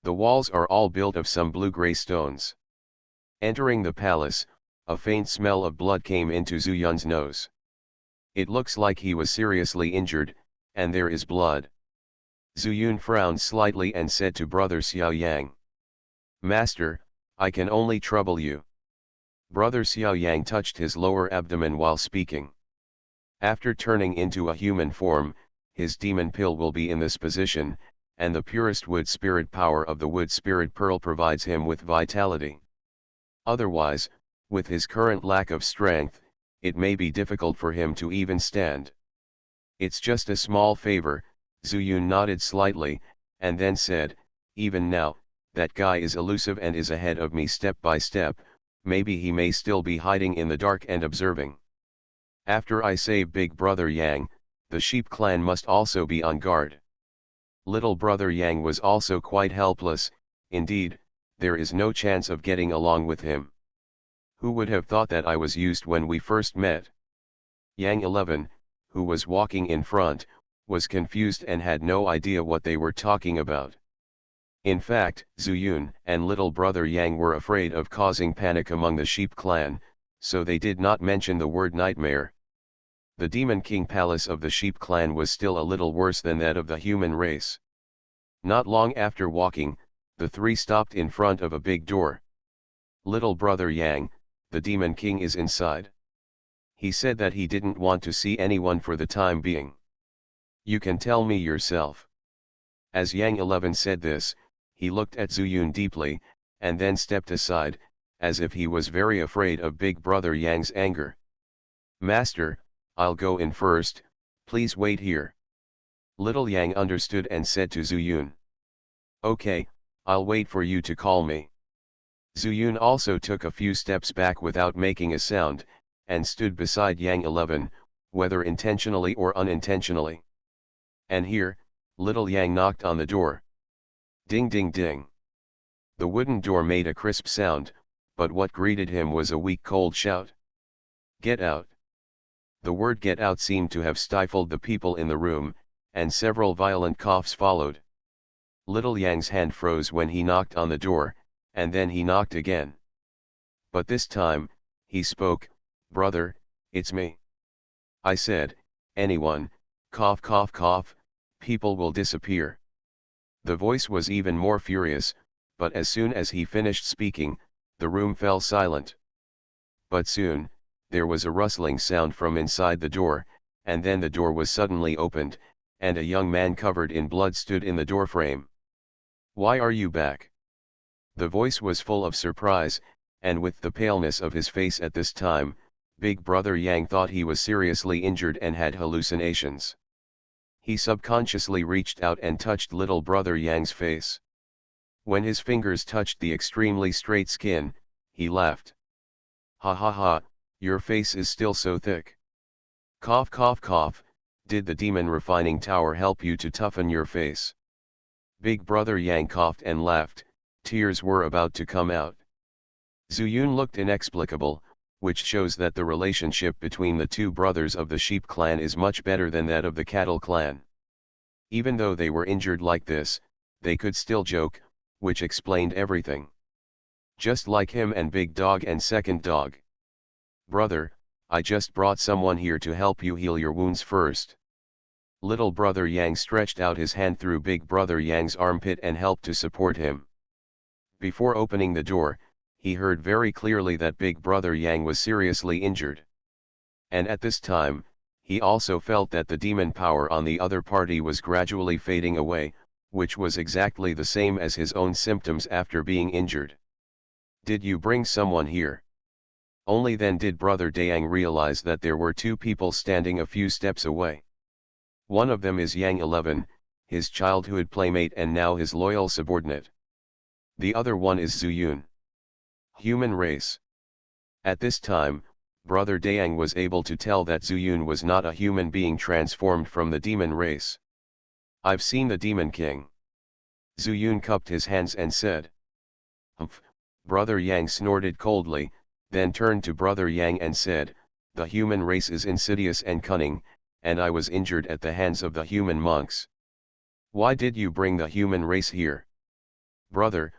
Speaker 1: The walls are all built of some blue-gray stones. Entering the palace, a faint smell of blood came into Zuyun's nose. It looks like he was seriously injured, and there is blood. Zuyun frowned slightly and said to Brother Xiaoyang, Master, I can only trouble you. Brother Xiaoyang touched his lower abdomen while speaking. After turning into a human form, his demon pill will be in this position, and the purest wood spirit power of the wood spirit pearl provides him with vitality. Otherwise, with his current lack of strength, it may be difficult for him to even stand. It's just a small favor. Zuyun nodded slightly, and then said, even now, that guy is elusive and is ahead of me step by step, maybe he may still be hiding in the dark and observing. After I save Big Brother Yang, the sheep clan must also be on guard. Little Brother Yang was also quite helpless, indeed, there is no chance of getting along with him. Who would have thought that I was used when we first met? Yang 11, who was walking in front, was confused and had no idea what they were talking about. In fact, Zuyun and little brother Yang were afraid of causing panic among the sheep clan, so they did not mention the word nightmare. The Demon King Palace of the sheep clan was still a little worse than that of the human race. Not long after walking, the three stopped in front of a big door. Little brother Yang, the Demon King, is inside. He said that he didn't want to see anyone for the time being. You can tell me yourself. As Yang 11 said this, he looked at Zuyun deeply, and then stepped aside, as if he was very afraid of Big Brother Yang's anger. Master, I'll go in first, please wait here. Little Yang understood and said to Zuyun. Okay, I'll wait for you to call me. Zuyun also took a few steps back without making a sound, and stood beside Yang 11, whether intentionally or unintentionally. And here, little Yang knocked on the door. Ding ding ding. The wooden door made a crisp sound, but what greeted him was a weak cold shout. Get out. The word get out seemed to have stifled the people in the room, and several violent coughs followed. Little Yang's hand froze when he knocked on the door, and then he knocked again. But this time, he spoke, Brother, it's me. I said, anyone, cough cough cough, people will disappear. The voice was even more furious, but as soon as he finished speaking, the room fell silent. But soon, there was a rustling sound from inside the door, and then the door was suddenly opened, and a young man covered in blood stood in the doorframe. Why are you back? The voice was full of surprise, and with the paleness of his face at this time, Big Brother Yang thought he was seriously injured and had hallucinations. He subconsciously reached out and touched little brother Yang's face. When his fingers touched the extremely straight skin, he laughed. Ha ha ha, your face is still so thick. Cough cough cough, did the demon refining tower help you to toughen your face? Big Brother Yang coughed and laughed, tears were about to come out. Zuyun looked inexplicable, which shows that the relationship between the two brothers of the sheep clan is much better than that of the cattle clan. Even though they were injured like this, they could still joke, which explained everything. Just like him and Big Dog and Second Dog. Brother, I just brought someone here to help you heal your wounds first. Little brother Yang stretched out his hand through Big Brother Yang's armpit and helped to support him. Before opening the door, he heard very clearly that Big Brother Yang was seriously injured. And at this time, he also felt that the demon power on the other party was gradually fading away, which was exactly the same as his own symptoms after being injured. Did you bring someone here? Only then did Brother Dayang realize that there were two people standing a few steps away. One of them is Yang 11, his childhood playmate and now his loyal subordinate. The other one is Zuyun. Human race. At this time, Brother Dayang was able to tell that Zuyun was not a human being transformed from the demon race. I've seen the Demon King. Zuyun cupped his hands and said. Humph. Brother Yang snorted coldly, then turned to Brother Yang and said, the human race is insidious and cunning, and I was injured at the hands of the human monks. Why did you bring the human race here? Brother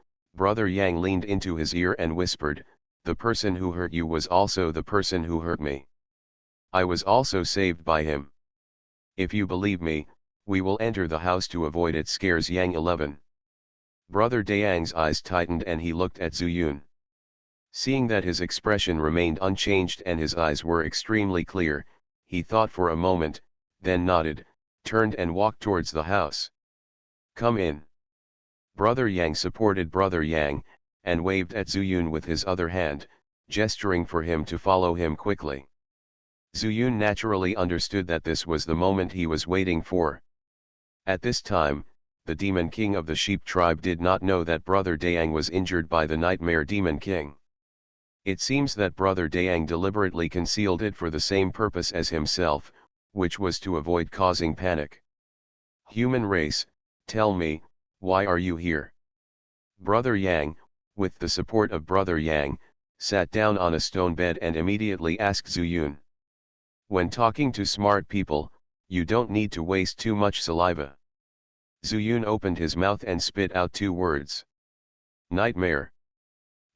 Speaker 1: Yang leaned into his ear and whispered, the person who hurt you was also the person who hurt me. I was also saved by him. If you believe me, We will enter the house to avoid it scares Yang 11. Brother Dayang's eyes tightened and he looked at Zuyun. Seeing that his expression remained unchanged and his eyes were extremely clear, he thought for a moment, then nodded, turned and walked towards the house. Come in. Brother Yang supported Brother Yang, and waved at Zuyun with his other hand, gesturing for him to follow him quickly. Zuyun naturally understood that this was the moment he was waiting for. At this time, the Demon King of the Sheep tribe did not know that Brother Dayang was injured by the Nightmare Demon King. It seems that Brother Dayang deliberately concealed it for the same purpose as himself, which was to avoid causing panic. Human race, tell me, why are you here? Brother Yang, with the support of Brother Yang, sat down on a stone bed and immediately asked Zuyun. When talking to smart people, you don't need to waste too much saliva. Zuyun opened his mouth and spit out 2 words. Nightmare.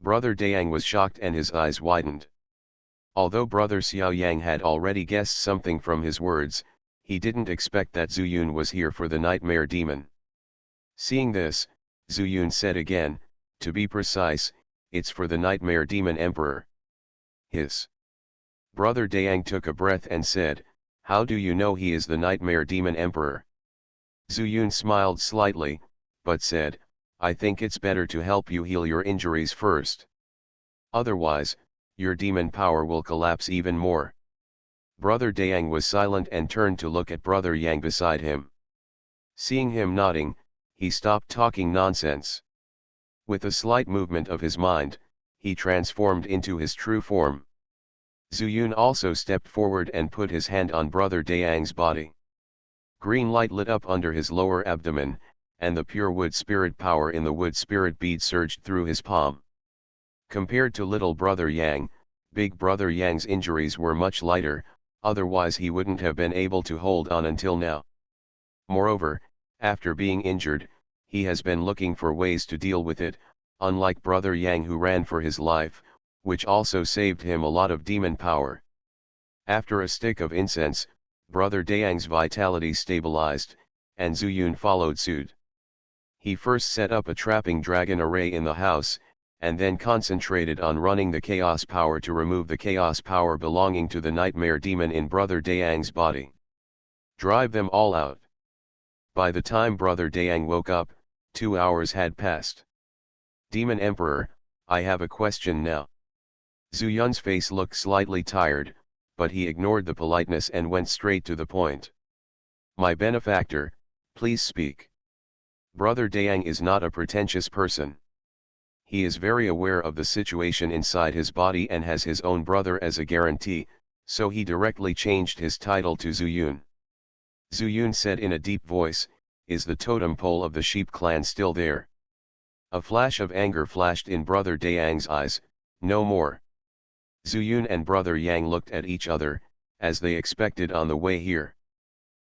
Speaker 1: Brother Dayang was shocked and his eyes widened. Although Brother Xiaoyang had already guessed something from his words, he didn't expect that Zuyun was here for the Nightmare Demon. Seeing this, Zuyun said again, to be precise, it's for the Nightmare Demon Emperor. His. Brother Dayang took a breath and said, how do you know he is the Nightmare Demon Emperor? Zuyun smiled slightly, but said, I think it's better to help you heal your injuries first. Otherwise, your demon power will collapse even more. Brother Dayang was silent and turned to look at Brother Yang beside him. Seeing him nodding, he stopped talking nonsense. With a slight movement of his mind, he transformed into his true form. Zuyun also stepped forward and put his hand on Brother Dayang's body. Green light lit up under his lower abdomen, and the pure wood spirit power in the wood spirit bead surged through his palm. Compared to little Brother Yang, Big Brother Yang's injuries were much lighter, otherwise he wouldn't have been able to hold on until now. Moreover, after being injured, he has been looking for ways to deal with it, unlike Brother Yang who ran for his life, which also saved him a lot of demon power. After a stick of incense, Brother Dayang's vitality stabilized, and Zuyun followed suit. He first set up a trapping dragon array in the house, and then concentrated on running the chaos power to remove the chaos power belonging to the nightmare demon in Brother Dayang's body. Drive them all out. By the time Brother Dayang woke up, 2 hours had passed. Demon Emperor, I have a question now. Zuyun's face looked slightly tired, but he ignored the politeness and went straight to the point. My benefactor, please speak. Brother Dayang is not a pretentious person. He is very aware of the situation inside his body and has his own brother as a guarantee, so he directly changed his title to Zuyun. Zuyun said in a deep voice, is the totem pole of the sheep clan still there? A flash of anger flashed in Brother Dayang's eyes, no more. Zuyun and Brother Yang looked at each other, as they expected on the way here.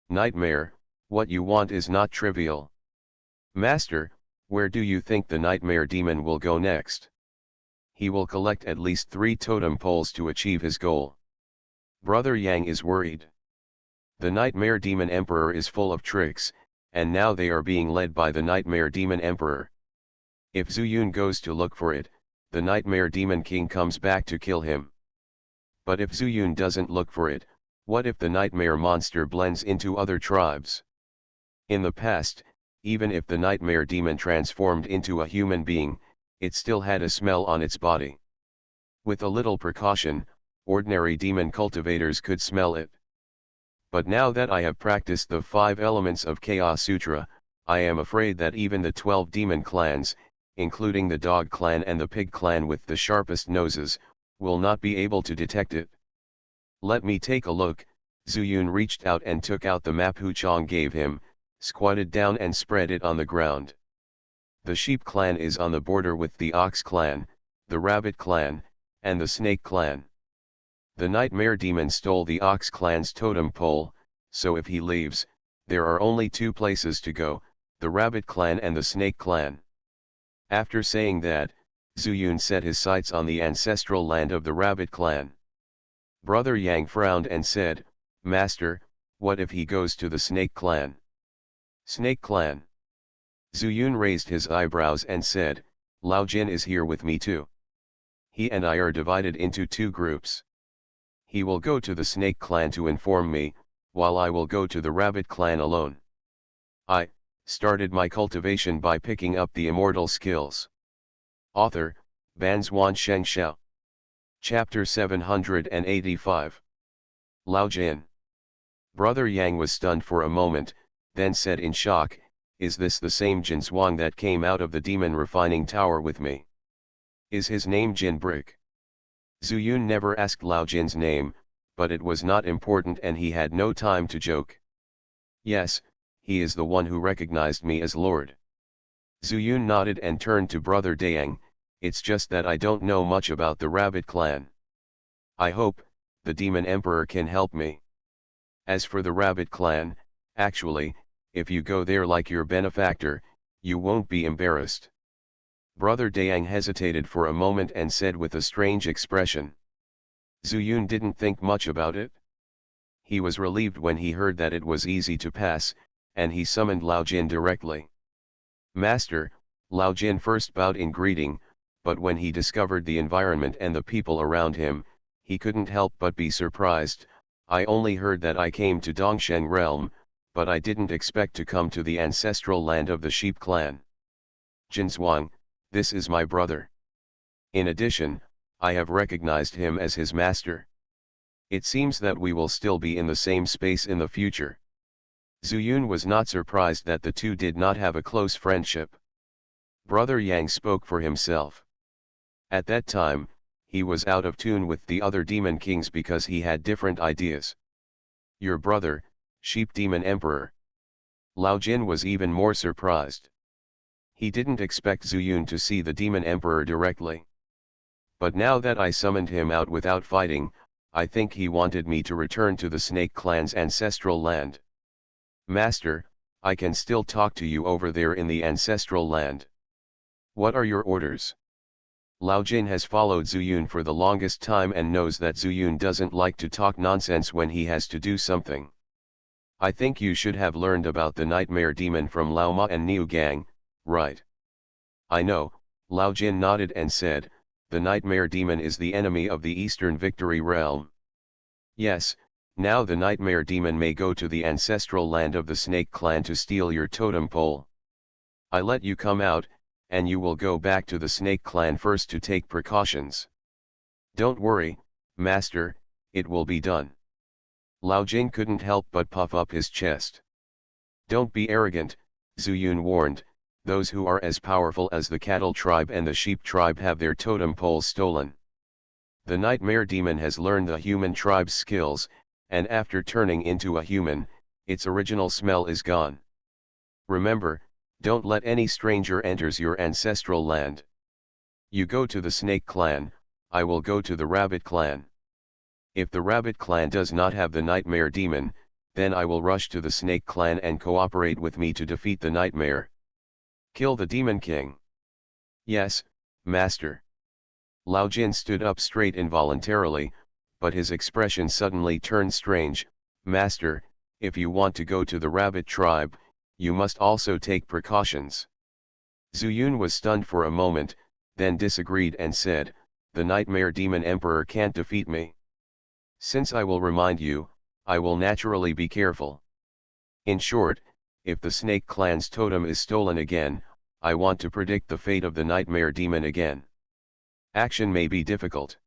Speaker 1: Nightmare, what you want is not trivial. Master, where do you think the nightmare demon will go next? He will collect at least 3 totem poles to achieve his goal. Brother Yang is worried. The nightmare demon emperor is full of tricks, and now they are being led by the nightmare demon emperor. If Zuyun goes to look for it, the nightmare demon king comes back to kill him. But if Zuyun doesn't look for it, what if the nightmare monster blends into other tribes? In the past, even if the nightmare demon transformed into a human being, it still had a smell on its body. With a little precaution, ordinary demon cultivators could smell it. But now that I have practiced the 5 elements of Chaos Sutra, I am afraid that even the 12 demon clans, including the dog clan and the pig clan with the sharpest noses, will not be able to detect it. Let me take a look. Zuyun reached out and took out the map Hu Chong gave him, squatted down and spread it on the ground. The sheep clan is on the border with the ox clan, the rabbit clan, and the snake clan. The nightmare demon stole the ox clan's totem pole, so if he leaves, there are only 2 places to go, the rabbit clan and the snake clan. After saying that, Zuyun set his sights on the ancestral land of the rabbit clan. Brother Yang frowned and said, Master, what if he goes to the snake clan? Snake Clan. Zuyun raised his eyebrows and said, Lao Jin is here with me too. He and I are divided into two groups. He will go to the Snake Clan to inform me, while I will go to the Rabbit Clan alone. I started my cultivation by picking up the immortal skills. Author, Banzuan Xianxia. Chapter 785. Lao Jin. Brother Yang was stunned for a moment, then said in shock, Is this the same Jin Zhuang that came out of the demon refining tower with me? Is his name Jin Brick? Zuyun never asked Lao Jin's name, but it was not important and he had no time to joke. Yes, he is the one who recognized me as Lord. Zuyun nodded and turned to Brother Dayang, It's just that I don't know much about the Rabbit Clan. I hope, the Demon Emperor can help me. As for the Rabbit Clan, actually, if you go there like your benefactor, you won't be embarrassed. Brother Dayang hesitated for a moment and said with a strange expression. Zuyun didn't think much about it. He was relieved when he heard that it was easy to pass, and he summoned Lao Jin directly. Master, Lao Jin first bowed in greeting, but when he discovered the environment and the people around him, he couldn't help but be surprised. I only heard that I came to Dongsheng realm, but I didn't expect to come to the ancestral land of the Sheep clan. Jin Zhuang, this is my brother. In addition, I have recognized him as his master. It seems that we will still be in the same space in the future. Zuyun was not surprised that the two did not have a close friendship. Brother Yang spoke for himself. At that time, he was out of tune with the other demon kings because he had different ideas. Your brother, Sheep Demon Emperor. Lao Jin was even more surprised. He didn't expect Zuyun to see the Demon Emperor directly. But now that I summoned him out without fighting, I think he wanted me to return to the Snake Clan's ancestral land. Master, I can still talk to you over there in the ancestral land. What are your orders? Lao Jin has followed Zuyun for the longest time and knows that Zuyun doesn't like to talk nonsense when he has to do something. I think you should have learned about the Nightmare Demon from Lao Ma and Niu Gang, right? I know, Lao Jin nodded and said, the Nightmare Demon is the enemy of the Eastern Victory Realm. Yes, now the Nightmare Demon may go to the ancestral land of the Snake Clan to steal your totem pole. I let you come out, and you will go back to the Snake Clan first to take precautions. Don't worry, Master, it will be done. Lao Jin couldn't help but puff up his chest. Don't be arrogant, Zuyun warned, those who are as powerful as the Cattle Tribe and the Sheep Tribe have their totem poles stolen. The Nightmare Demon has learned the human tribe's skills, and after turning into a human, its original smell is gone. Remember, don't let any stranger enters your ancestral land. You go to the Snake Clan, I will go to the Rabbit Clan. If the Rabbit Clan does not have the Nightmare Demon, then I will rush to the Snake Clan and cooperate with me to defeat the Nightmare. Kill the Demon King. Yes, Master. Lao Jin stood up straight involuntarily, but his expression suddenly turned strange. Master, if you want to go to the Rabbit tribe, you must also take precautions. Zuyun was stunned for a moment, then disagreed and said, the Nightmare Demon Emperor can't defeat me. Since I will remind you, I will naturally be careful. In short, if the Snake Clan's totem is stolen again, I want to predict the fate of the Nightmare Demon again. Action may be difficult.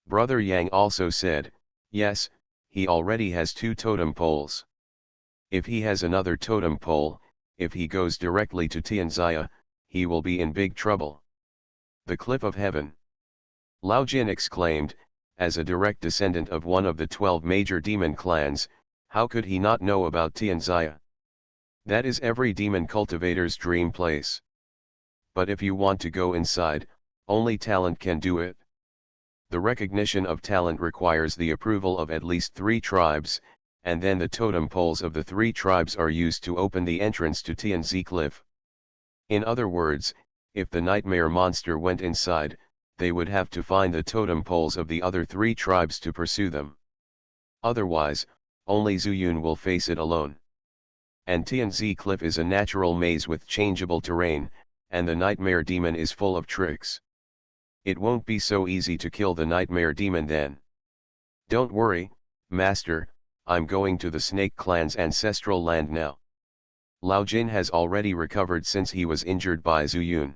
Speaker 1: Brother Yang also said, yes, he already has 2 totem poles. If he has another totem pole, if he goes directly to Xianxia, he will be in big trouble. The Cliff of Heaven. Lao Jin exclaimed, as a direct descendant of one of the 12 major demon clans, how could he not know about Xianxia? That is every demon cultivator's dream place. But if you want to go inside, only talent can do it. The recognition of talent requires the approval of at least 3 tribes, and then the totem poles of the 3 tribes are used to open the entrance to Xianxia Cliff. In other words, if the nightmare monster went inside, they would have to find the totem poles of the other 3 tribes to pursue them. Otherwise, only Zuyun will face it alone. and Tianzi Cliff is a natural maze with changeable terrain, and the Nightmare Demon is full of tricks. It won't be so easy to kill the Nightmare Demon then. Don't worry, Master, I'm going to the Snake Clan's ancestral land now. Lao Jin has already recovered since he was injured by Zhu Yun.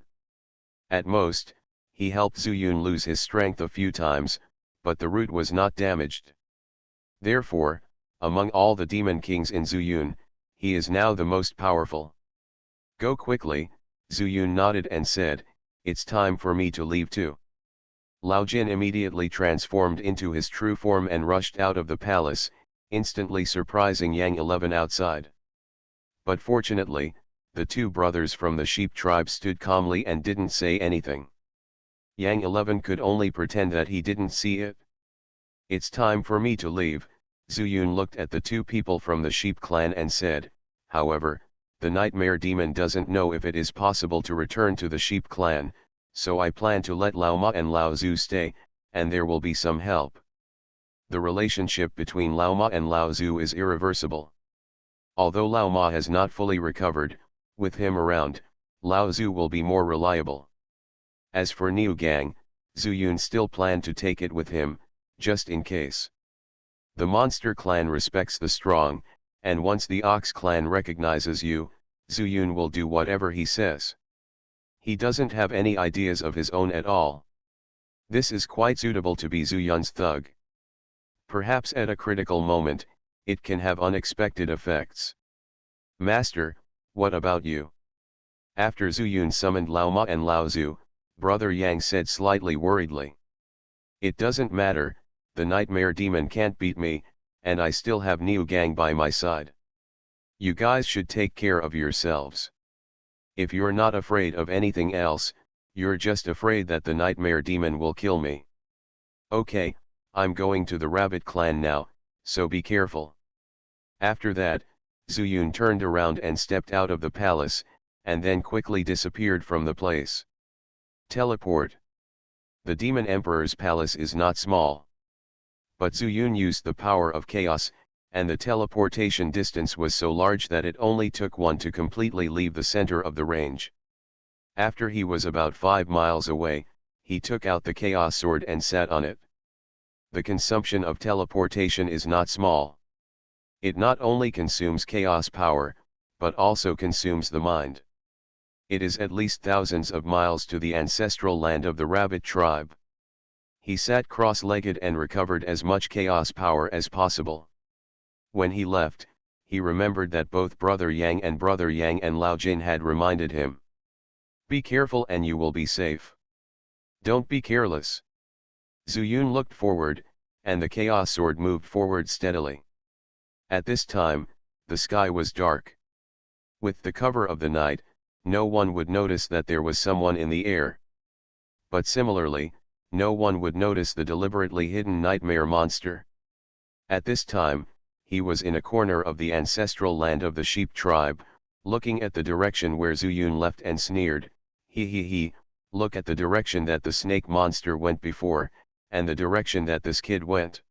Speaker 1: At most, he helped Zhu Yun lose his strength a few times, but the root was not damaged. Therefore, among all the demon kings in Zhu Yun, he is now the most powerful. Go quickly, Zhu Yun nodded and said, it's time for me to leave too. Lao Jin immediately transformed into his true form and rushed out of the palace, instantly surprising Yang 11 outside. But fortunately, the two brothers from the sheep tribe stood calmly and didn't say anything. Yang 11 could only pretend that he didn't see it. It's time for me to leave, Zhu Yun looked at the two people from the sheep clan and said, however, the Nightmare Demon doesn't know if it is possible to return to the sheep clan, so I plan to let Lao Ma and Lao Zhu stay, and there will be some help. The relationship between Lao Ma and Lao Zhu is irreversible. Although Lao Ma has not fully recovered, with him around, Lao Zhu will be more reliable. As for Niu Gang, Zhu Yun still planned to take it with him, just in case. The monster clan respects the strong, and once the ox clan recognizes you, Zhu Yun will do whatever he says. He doesn't have any ideas of his own at all. This is quite suitable to be Zhu Yun's thug. Perhaps at a critical moment, it can have unexpected effects. Master, what about you? After Zhu Yun summoned Lao Ma and Lao Zhu, Brother Yang said slightly worriedly. It doesn't matter, the Nightmare Demon can't beat me, and I still have Niu Gang by my side. You guys should take care of yourselves. If you're not afraid of anything else, you're just afraid that the Nightmare Demon will kill me. Okay, I'm going to the Rabbit Clan now, so be careful. After that, Zhu Yun turned around and stepped out of the palace, and then quickly disappeared from the place. Teleport. The Demon Emperor's palace is not small. But Zhu Yun used the power of chaos, and the teleportation distance was so large that it only took one to completely leave the center of the range. After he was about 5 miles away, he took out the chaos sword and sat on it. The consumption of teleportation is not small. It not only consumes chaos power, but also consumes the mind. It is at least thousands of miles to the ancestral land of the rabbit tribe. He sat cross-legged and recovered as much chaos power as possible. When he left, he remembered that both Brother Yang and Lao Jin had reminded him. Be careful and you will be safe. Don't be careless. Zhu Yun looked forward, and the chaos sword moved forward steadily. At this time, the sky was dark. With the cover of the night, no one would notice that there was someone in the air. But similarly, no one would notice the deliberately hidden nightmare monster. At this time, he was in a corner of the ancestral land of the sheep tribe, looking at the direction where Zhu Yun left and sneered, he, look at the direction that the snake monster went before, and the direction that this kid went.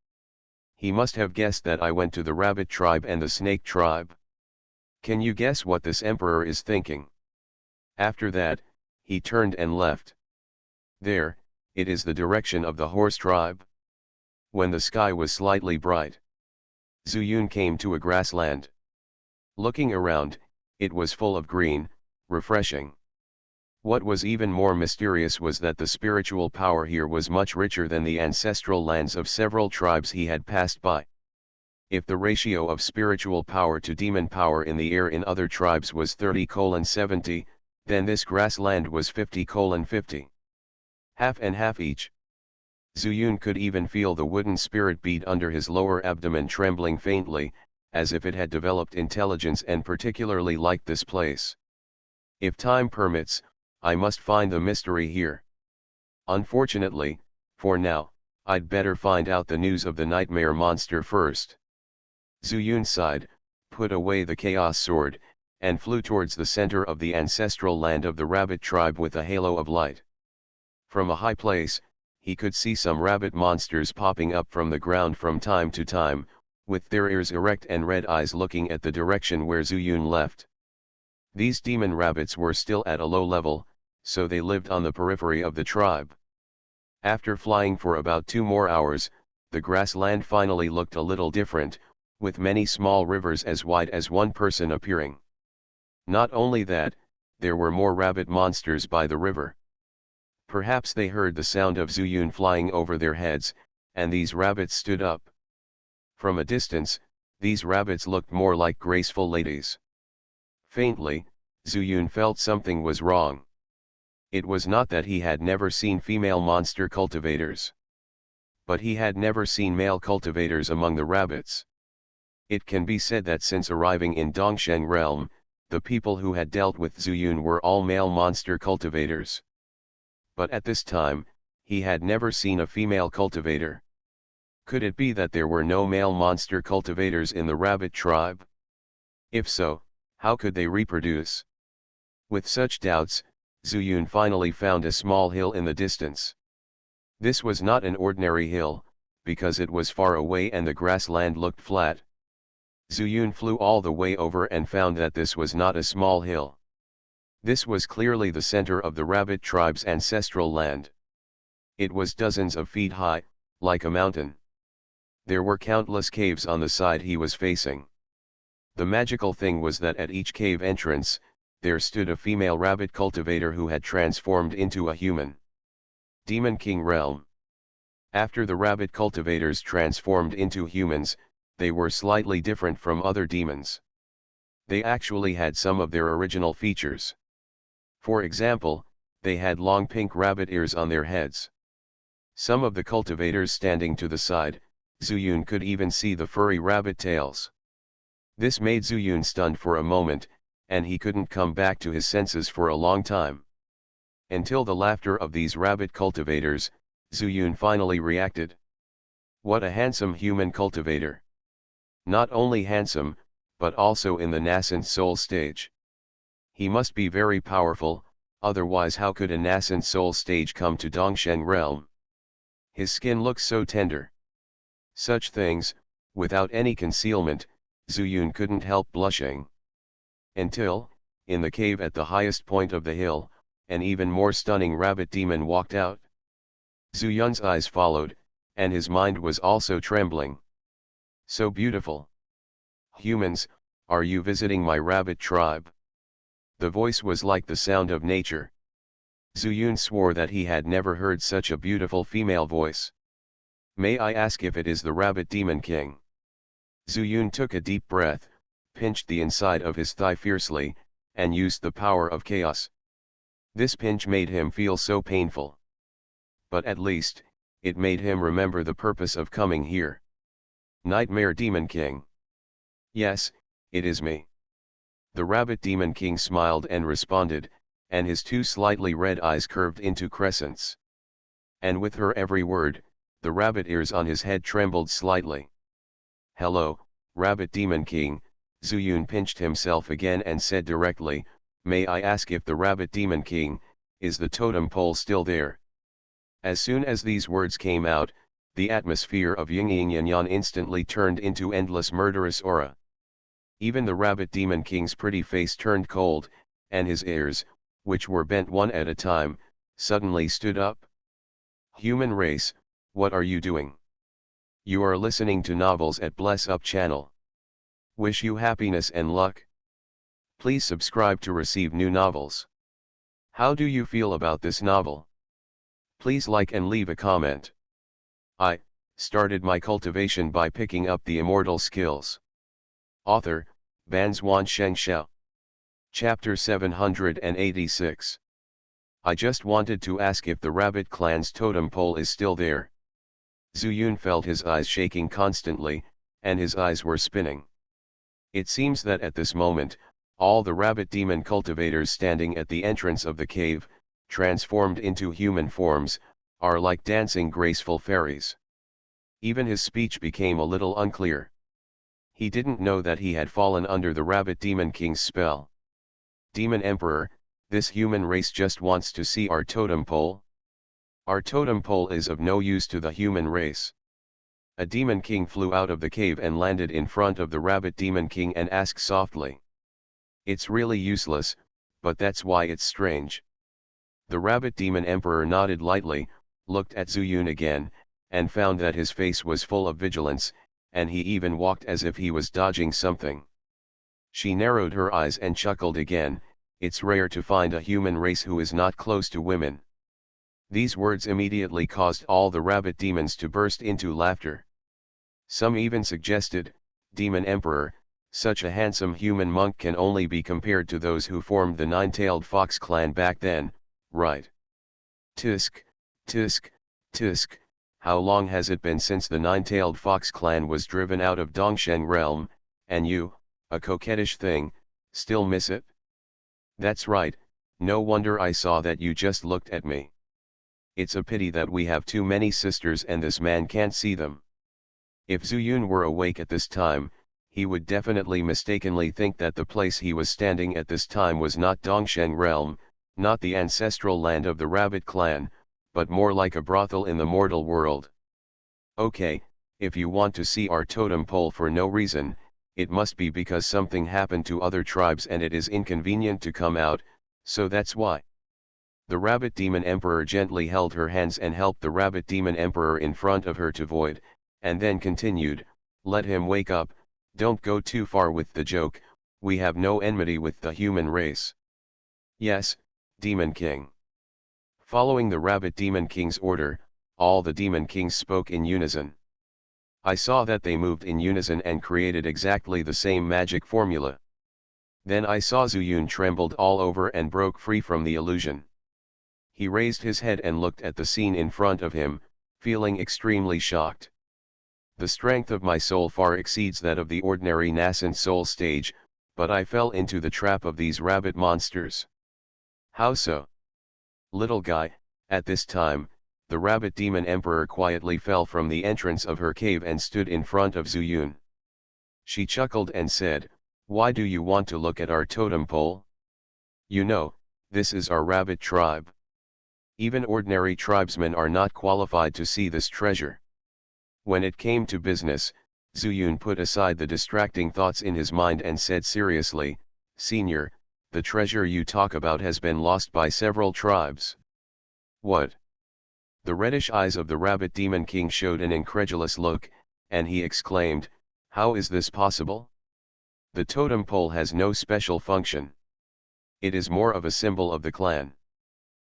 Speaker 1: He must have guessed that I went to the rabbit tribe and the snake tribe. Can you guess what this emperor is thinking? After that, he turned and left. There, it is the direction of the horse tribe. When the sky was slightly bright, Zhu Yun came to a grassland. Looking around, it was full of green, refreshing. What was even more mysterious was that the spiritual power here was much richer than the ancestral lands of several tribes he had passed by. If the ratio of spiritual power to demon power in the air in other tribes was 30:70, then this grassland was 50:50. Half and half each. Zhu Yun could even feel the wooden spirit bead under his lower abdomen trembling faintly, as if it had developed intelligence and particularly liked this place. If time permits, I must find the mystery here. Unfortunately, for now, I'd better find out the news of the nightmare monster first. Zhu Yun sighed, put away the chaos sword, and flew towards the center of the ancestral land of the rabbit tribe with a halo of light. From a high place, he could see some rabbit monsters popping up from the ground from time to time, with their ears erect and red eyes looking at the direction where Zuyun left. These demon rabbits were still at a low level, so they lived on the periphery of the tribe. After flying for about 2 more hours, the grassland finally looked a little different, with many small rivers as wide as one person appearing. Not only that, there were more rabbit monsters by the river. Perhaps they heard the sound of Zuyun flying over their heads, and these rabbits stood up. From a distance, these rabbits looked more like graceful ladies. Faintly, Zuyun felt something was wrong. It was not that he had never seen female monster cultivators. But he had never seen male cultivators among the rabbits. It can be said that since arriving in Dongsheng realm, the people who had dealt with Zuyun were all male monster cultivators. But at this time, he had never seen a female cultivator. Could it be that there were no male monster cultivators in the rabbit tribe? If so, how could they reproduce? With such doubts, Zuyun finally found a small hill in the distance. This was not an ordinary hill, because it was far away and the grassland looked flat. Zuyun flew all the way over and found that this was not a small hill. This was clearly the center of the rabbit tribe's ancestral land. It was dozens of feet high, like a mountain. There were countless caves on the side he was facing. The magical thing was that at each cave entrance, there stood a female rabbit cultivator who had transformed into a human. Demon King Realm. After the rabbit cultivators transformed into humans, they were slightly different from other demons. They actually had some of their original features. For example, they had long pink rabbit ears on their heads. Some of the cultivators standing to the side, Zuyun could even see the furry rabbit tails. This made Zuyun stunned for a moment, and he couldn't come back to his senses for a long time. Until the laughter of these rabbit cultivators, Zuyun finally reacted. What a handsome human cultivator! Not only handsome, but also in the nascent soul stage. He must be very powerful, otherwise how could a nascent soul stage come to Dongsheng realm? His skin looks so tender. Such things, without any concealment, Zuyun couldn't help blushing. Until, in the cave at the highest point of the hill, an even more stunning rabbit demon walked out. Zuyun's eyes followed, and his mind was also trembling. So beautiful. Humans, are you visiting my rabbit tribe? The voice was like the sound of nature. Zuyun swore that he had never heard such a beautiful female voice. May I ask if it is the rabbit demon king? Zuyun took a deep breath, pinched the inside of his thigh fiercely, and used the power of chaos. This pinch made him feel so painful. But at least, it made him remember the purpose of coming here. Nightmare Demon King. Yes, it is me. The Rabbit Demon King smiled and responded, and his 2 slightly red eyes curved into crescents. And with her every word, the rabbit ears on his head trembled slightly. Hello, Rabbit Demon King, Zuyun pinched himself again and said directly, may I ask if the Rabbit Demon King, is the totem pole still there? As soon as these words came out, the atmosphere of Yingyinyanyan instantly turned into endless murderous aura. Even the Rabbit Demon King's pretty face turned cold, and his ears, which were bent one at a time, suddenly stood up. Human race, what are you doing? You are listening to novels at Bless Up channel. Wish you happiness and luck. Please subscribe to receive new novels. How do you feel about this novel? Please like and leave a comment. I started my cultivation by picking up the immortal skills. Author, Banzuan Xianxia. Chapter 786. I just wanted to ask if the rabbit clan's totem pole is still there. Zuyun felt his eyes shaking constantly, and his eyes were spinning. It seems that at this moment, all the rabbit demon cultivators standing at the entrance of the cave, transformed into human forms, are like dancing graceful fairies. Even his speech became a little unclear. He didn't know that he had fallen under the Rabbit Demon King's spell. Demon Emperor, this human race just wants to see our totem pole. Our totem pole is of no use to the human race. A demon king flew out of the cave and landed in front of the rabbit demon king and asked softly. It's really useless, but that's why it's strange. The rabbit demon emperor nodded lightly, looked at Zuyun again, and found that his face was full of vigilance, and he even walked as if he was dodging something. She narrowed her eyes and chuckled again. It's rare to find a human race who is not close to women. These words immediately caused all the rabbit demons to burst into laughter. Some even suggested, Demon Emperor, such a handsome human monk can only be compared to those who formed the nine-tailed fox clan back then, right? Tisk, tisk, tisk, how long has it been since the nine-tailed fox clan was driven out of Dongsheng realm, and you, a coquettish thing, still miss it? That's right, no wonder I saw that you just looked at me. It's a pity that we have too many sisters and this man can't see them. If Zuyun were awake at this time, he would definitely mistakenly think that the place he was standing at this time was not Dongsheng realm, not the ancestral land of the rabbit clan, but more like a brothel in the mortal world. Okay, if you want to see our totem pole for no reason, it must be because something happened to other tribes and it is inconvenient to come out, so that's why. The rabbit demon emperor gently held her hands and helped the rabbit demon emperor in front of her to void, and then continued, let him wake up, don't go too far with the joke, we have no enmity with the human race. Yes, Demon King. Following the rabbit demon king's order, all the demon kings spoke in unison. I saw that they moved in unison and created exactly the same magic formula. Then I saw Zuyun trembled all over and broke free from the illusion. He raised his head and looked at the scene in front of him, feeling extremely shocked. The strength of my soul far exceeds that of the ordinary nascent soul stage, but I fell into the trap of these rabbit monsters. How so? Little guy, at this time, the rabbit demon emperor quietly fell from the entrance of her cave and stood in front of Zuyun. She chuckled and said, why do you want to look at our totem pole? You know, this is our rabbit tribe. Even ordinary tribesmen are not qualified to see this treasure. When it came to business, Zuyun put aside the distracting thoughts in his mind and said seriously, Senior, the treasure you talk about has been lost by several tribes. What? The reddish eyes of the rabbit demon king showed an incredulous look, and he exclaimed, how is this possible? The totem pole has no special function. It is more of a symbol of the clan.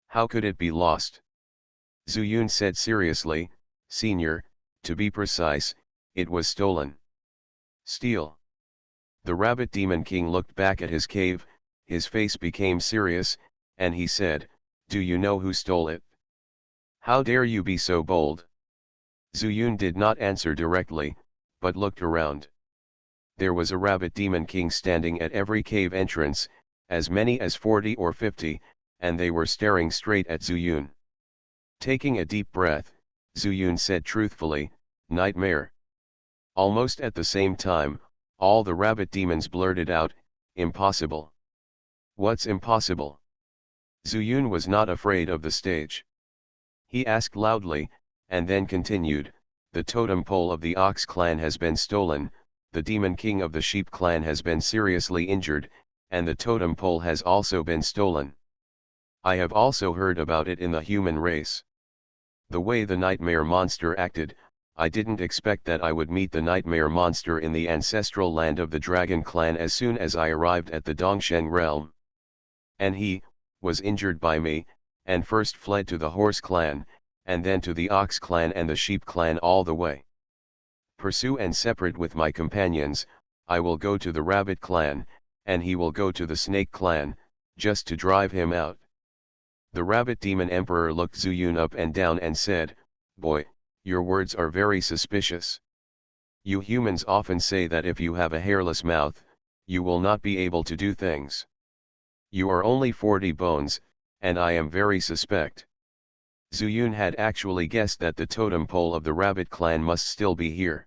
Speaker 1: How could it be lost? Zuyun said seriously, Senior, to be precise, it was stolen. Steal. The rabbit demon king looked back at his cave, his face became serious, and he said, do you know who stole it? How dare you be so bold? Zuyun did not answer directly, but looked around. There was a rabbit demon king standing at every cave entrance, as many as 40 or 50, and they were staring straight at Zuyun. Taking a deep breath, Zuyun said truthfully, nightmare. Almost at the same time, all the rabbit demons blurted out, impossible. What's impossible? Zuyun was not afraid of the stage. He asked loudly, and then continued, the totem pole of the ox clan has been stolen, the demon king of the sheep clan has been seriously injured, and the totem pole has also been stolen. I have also heard about it in the human race. The way the nightmare monster acted, I didn't expect that I would meet the nightmare monster in the ancestral land of the dragon clan as soon as I arrived at the Dongsheng realm. And he, was injured by me, and first fled to the horse clan, and then to the ox clan and the sheep clan all the way. Pursue and separate with my companions, I will go to the rabbit clan, and he will go to the snake clan, just to drive him out. The rabbit demon emperor looked Zuyun up and down and said, boy, your words are very suspicious. You humans often say that if you have a hairless mouth, you will not be able to do things. You are only 40 bones, and I am very suspect. Zuyun had actually guessed that the totem pole of the rabbit clan must still be here.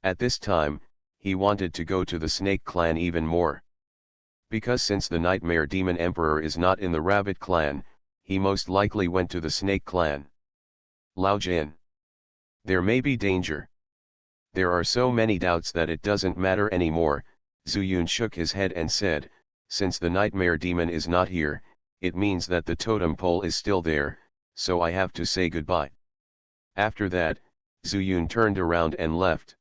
Speaker 1: At this time, he wanted to go to the snake clan even more. Because since the nightmare demon emperor is not in the rabbit clan, he most likely went to the snake clan. Lao Jin. There may be danger. There are so many doubts that it doesn't matter anymore. Zuyun shook his head and said, since the nightmare demon is not here, it means that the totem pole is still there, so I have to say goodbye. After that, Zuyun turned around and left.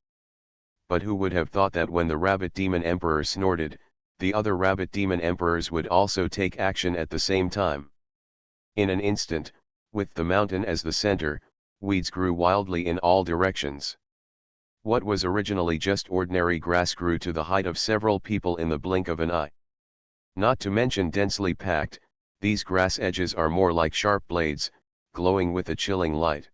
Speaker 1: But who would have thought that when the rabbit demon emperor snorted, the other rabbit demon emperors would also take action at the same time. In an instant, with the mountain as the center, weeds grew wildly in all directions. What was originally just ordinary grass grew to the height of several people in the blink of an eye. Not to mention densely packed, these grass edges are more like sharp blades, glowing with a chilling light.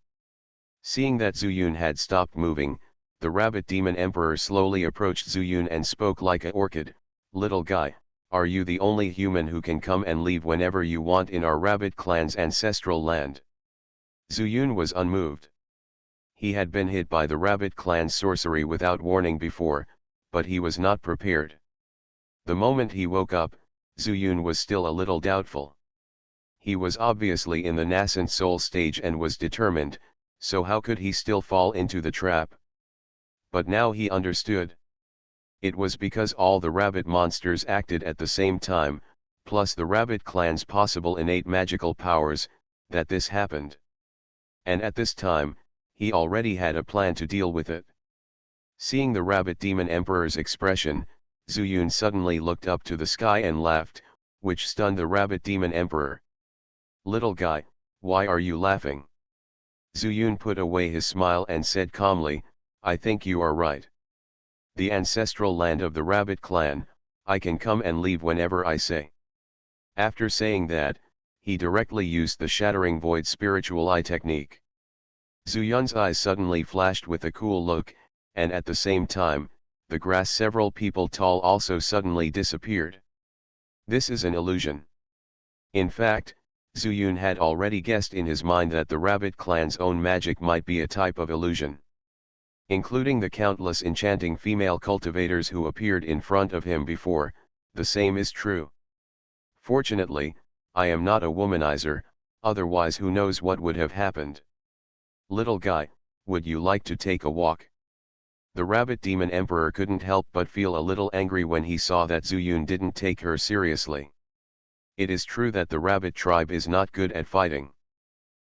Speaker 1: Seeing that Zuyun had stopped moving, the rabbit demon emperor slowly approached Zuyun and spoke like a orchid. Little guy, are you the only human who can come and leave whenever you want in our rabbit clan's ancestral land? Zuyun was unmoved. He had been hit by the rabbit clan's sorcery without warning before, but he was not prepared. The moment he woke up, Zuyun was still a little doubtful. He was obviously in the nascent soul stage and was determined, so how could he still fall into the trap? But now he understood. It was because all the rabbit monsters acted at the same time, plus the rabbit clan's possible innate magical powers, that this happened. And at this time, he already had a plan to deal with it. Seeing the rabbit demon emperor's expression, Zuyun suddenly looked up to the sky and laughed, which stunned the rabbit demon emperor. Little guy, why are you laughing? Zuyun put away his smile and said calmly, I think you are right. The ancestral land of the rabbit clan, I can come and leave whenever I say. After saying that, he directly used the shattering void spiritual eye technique. Zuyun's eyes suddenly flashed with a cool look, and at the same time, the grass several people tall also suddenly disappeared. This is an illusion. In fact, Zuyun had already guessed in his mind that the rabbit clan's own magic might be a type of illusion. Including the countless enchanting female cultivators who appeared in front of him before, the same is true. Fortunately, I am not a womanizer, otherwise who knows what would have happened. Little guy, would you like to take a walk? The rabbit demon emperor couldn't help but feel a little angry when he saw that Zuyun didn't take her seriously. It is true that the rabbit tribe is not good at fighting.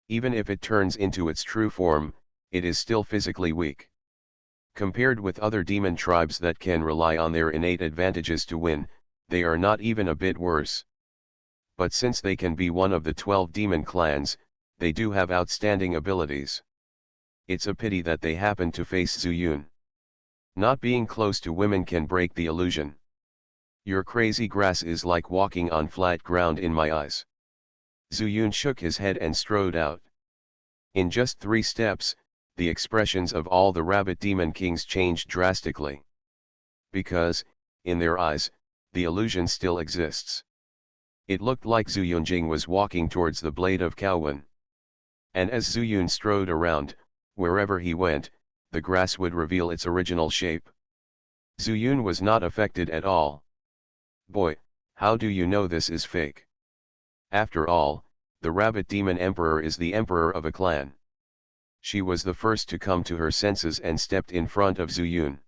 Speaker 1: Even if it turns into its true form, it is still physically weak. Compared with other demon tribes that can rely on their innate advantages to win, they are not even a bit worse. But since they can be one of the 12 demon clans, they do have outstanding abilities. It's a pity that they happen to face Zuyun. Not being close to women can break the illusion. Your crazy grass is like walking on flat ground in my eyes. Zuyun shook his head and strode out. In just 3 steps, the expressions of all the rabbit demon kings changed drastically. Because, in their eyes, the illusion still exists. It looked like Zuyunjing was walking towards the blade of Cowan. And as Zuyun strode around, wherever he went, the grass would reveal its original shape. Zuyun was not affected at all. Boy, how do you know this is fake? After all, the rabbit demon emperor is the emperor of a clan. She was the first to come to her senses and stepped in front of Zuyun.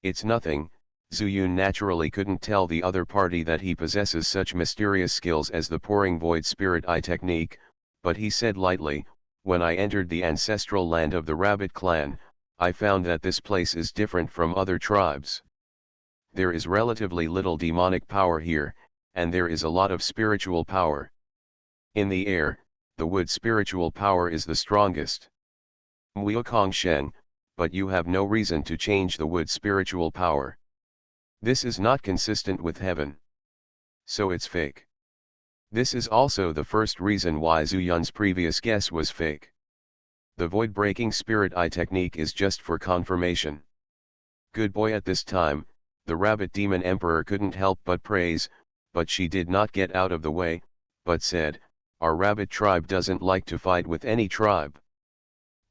Speaker 1: It's nothing. Zuyun naturally couldn't tell the other party that he possesses such mysterious skills as the pouring void spirit eye technique, but he said lightly, when I entered the ancestral land of the rabbit clan, I found that this place is different from other tribes. There is relatively little demonic power here, and there is a lot of spiritual power. In the air, the wood spiritual power is the strongest. Muokong Sheng, but you have no reason to change the wood spiritual power. This is not consistent with heaven. So it's fake. This is also the first reason why Zuyun's previous guess was fake. The void-breaking spirit eye technique is just for confirmation. Good boy. At this time, the rabbit demon emperor couldn't help but praise, but she did not get out of the way, but said, our rabbit tribe doesn't like to fight with any tribe.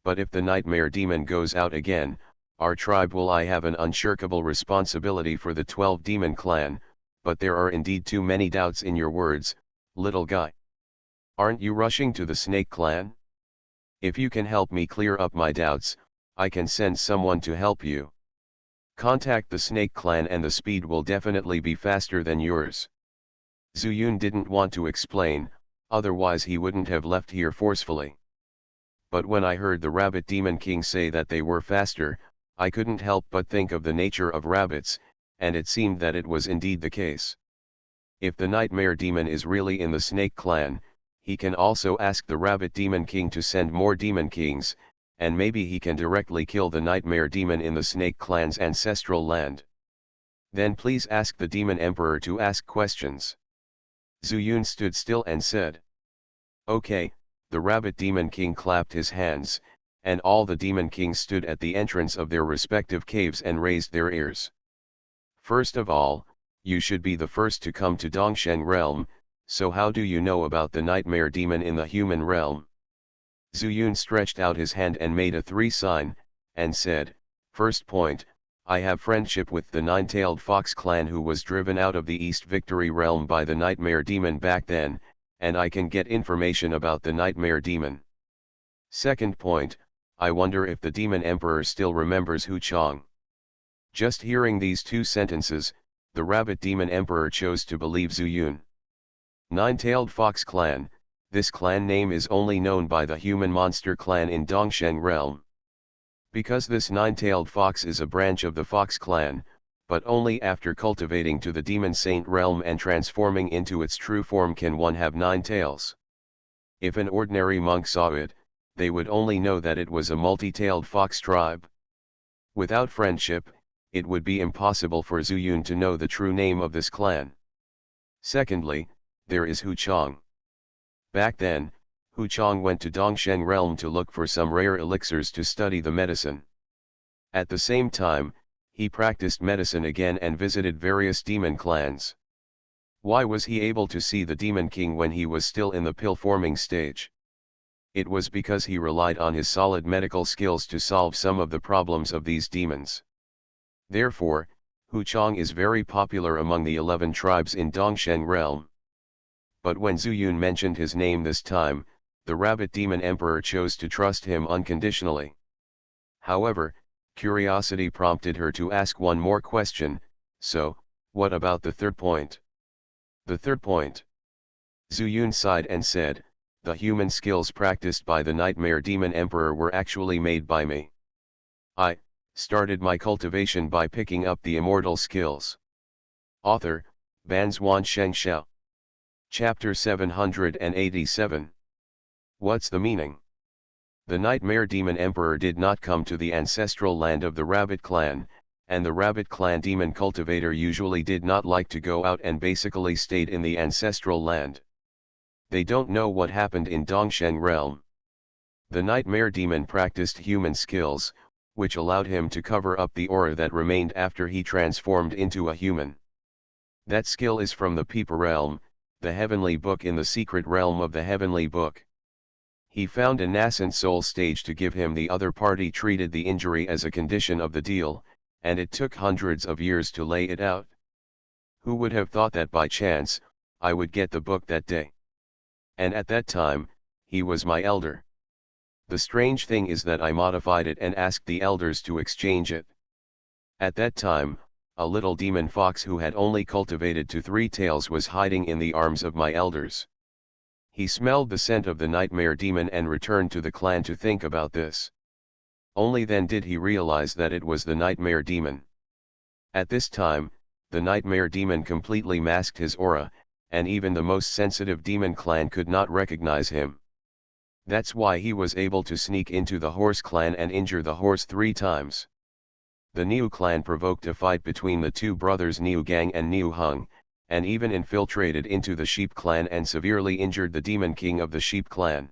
Speaker 1: But if the nightmare demon goes out again, our tribe will have an unshirkable responsibility for the 12 demon clan, but there are indeed too many doubts in your words, little guy. Aren't you rushing to the snake clan? If you can help me clear up my doubts, I can send someone to help you. Contact the Snake Clan and the speed will definitely be faster than yours. Zuyun didn't want to explain, otherwise he wouldn't have left here forcefully. But when I heard the Rabbit Demon King say that they were faster, I couldn't help but think of the nature of rabbits, and it seemed that it was indeed the case. If the Nightmare Demon is really in the Snake Clan, he can also ask the Rabbit Demon King to send more Demon Kings, and maybe he can directly kill the Nightmare Demon in the Snake Clan's ancestral land. Then please ask the Demon Emperor to ask questions. Zuyun stood still and said. Okay. The Rabbit Demon King clapped his hands, and all the Demon Kings stood at the entrance of their respective caves and raised their ears. First of all, you should be the first to come to Dongsheng realm, so how do you know about the Nightmare Demon in the human realm? Zuyun stretched out his hand and made a 3 sign, and said, First point, I have friendship with the Nine-Tailed Fox clan who was driven out of the East Victory realm by the Nightmare Demon back then, and I can get information about the Nightmare Demon. Second point, I wonder if the Demon Emperor still remembers Hu Chang. Just hearing these 2 sentences, the Rabbit Demon Emperor chose to believe Zuyun. Nine-Tailed Fox Clan, this clan name is only known by the Human Monster Clan in Dongsheng realm. Because this Nine-Tailed Fox is a branch of the Fox Clan, but only after cultivating to the Demon Saint realm and transforming into its true form can one have 9 tails. If an ordinary monk saw it, they would only know that it was a multi-tailed fox tribe. Without friendship, it would be impossible for Zuyun to know the true name of this clan. Secondly, there is Hu Chang. Back then, Hu Chang went to Dongsheng realm to look for some rare elixirs to study the medicine. At the same time, he practiced medicine again and visited various demon clans. Why was he able to see the Demon King when he was still in the pill-forming stage? It was because he relied on his solid medical skills to solve some of the problems of these demons. Therefore, Hu Chang is very popular among the 11 tribes in Dongsheng realm. But when Zuyun mentioned his name this time, the Rabbit Demon Emperor chose to trust him unconditionally. However, curiosity prompted her to ask one more question, so, what about the third point? The third point. Zuyun sighed and said, the human skills practiced by the Nightmare Demon Emperor were actually made by me. I started my cultivation by picking up the immortal skills. Author, Banzuan Xianxia. Chapter 787. What's the meaning? The Nightmare Demon Emperor did not come to the ancestral land of the Rabbit Clan, and the Rabbit Clan Demon Cultivator usually did not like to go out and basically stayed in the ancestral land. They don't know what happened in Dongsheng realm. The Nightmare Demon practiced human skills, which allowed him to cover up the aura that remained after he transformed into a human. That skill is from the Peepa realm, the heavenly book in the secret realm of the heavenly book. He found a nascent soul stage to give him. The other party treated the injury as a condition of the deal, and it took hundreds of years to lay it out. Who would have thought that by chance, I would get the book that day? And at that time, he was my elder. The strange thing is that I modified it and asked the elders to exchange it. At that time, a little demon fox who had only cultivated to 3 tails was hiding in the arms of my elders. He smelled the scent of the Nightmare Demon and returned to the clan to think about this. Only then did he realize that it was the Nightmare Demon. At this time, the Nightmare Demon completely masked his aura, and even the most sensitive demon clan could not recognize him. That's why he was able to sneak into the Horse clan and injure the horse 3 times. The Niu clan provoked a fight between the 2 brothers Niu Gang and Niu Hung, and even infiltrated into the Sheep clan and severely injured the Demon King of the Sheep clan.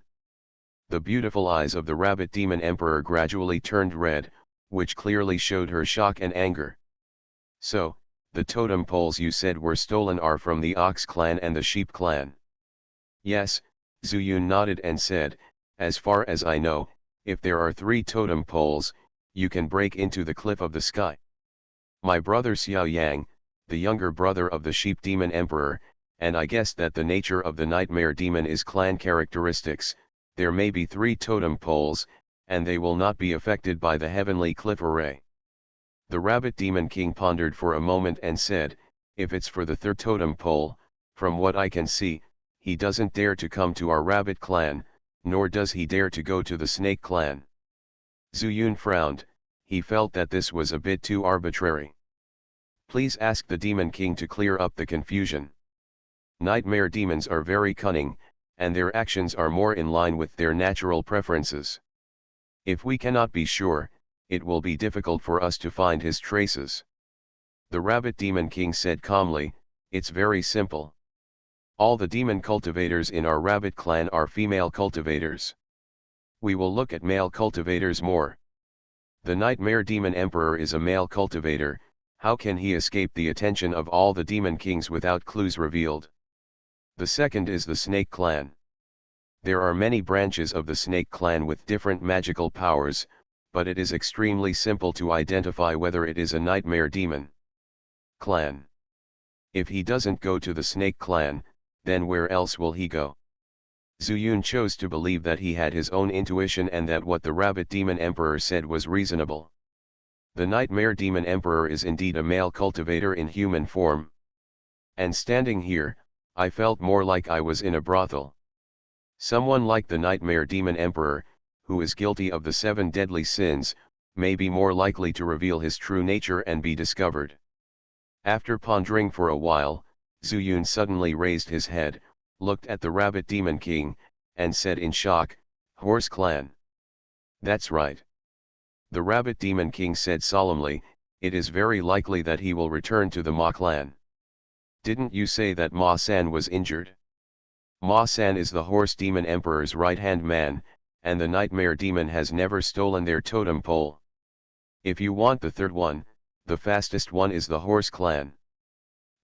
Speaker 1: The beautiful eyes of the Rabbit Demon Emperor gradually turned red, which clearly showed her shock and anger. So, the totem poles you said were stolen are from the Ox clan and the Sheep clan. Yes, Zuyun nodded and said, as far as I know, if there are 3 totem poles, you can break into the cliff of the sky. My brother Xiao Yang, the younger brother of the Sheep Demon Emperor, and I guess that the nature of the Nightmare Demon is clan characteristics, there may be 3 totem poles, and they will not be affected by the heavenly cliff array. The Rabbit Demon King pondered for a moment and said, if it's for the third totem pole, from what I can see, he doesn't dare to come to our rabbit clan, nor does he dare to go to the snake clan. Zuyun frowned, he felt that this was a bit too arbitrary. Please ask the Demon King to clear up the confusion. Nightmare demons are very cunning, and their actions are more in line with their natural preferences. If we cannot be sure, it will be difficult for us to find his traces. The Rabbit Demon King said calmly, it's very simple. All the demon cultivators in our rabbit clan are female cultivators. We will look at male cultivators more. The Nightmare Demon Emperor is a male cultivator, how can he escape the attention of all the demon kings without clues revealed? The second is the Snake Clan. There are many branches of the Snake Clan with different magical powers, but it is extremely simple to identify whether it is a Nightmare Demon Clan. If he doesn't go to the Snake Clan, then where else will he go? Zuyun chose to believe that he had his own intuition and that what the Rabbit Demon Emperor said was reasonable. The Nightmare Demon Emperor is indeed a male cultivator in human form. And standing here, I felt more like I was in a brothel. Someone like the Nightmare Demon Emperor, who is guilty of the 7 deadly sins, may be more likely to reveal his true nature and be discovered. After pondering for a while, Zuyun suddenly raised his head, looked at the Rabbit Demon King, and said in shock, Horse Clan. That's right. The Rabbit Demon King said solemnly, it is very likely that he will return to the Ma clan. Didn't you say that Ma San was injured? Ma San is the Horse Demon Emperor's right-hand man, and the Nightmare Demon has never stolen their totem pole. If you want the third one, the fastest one is the Horse Clan.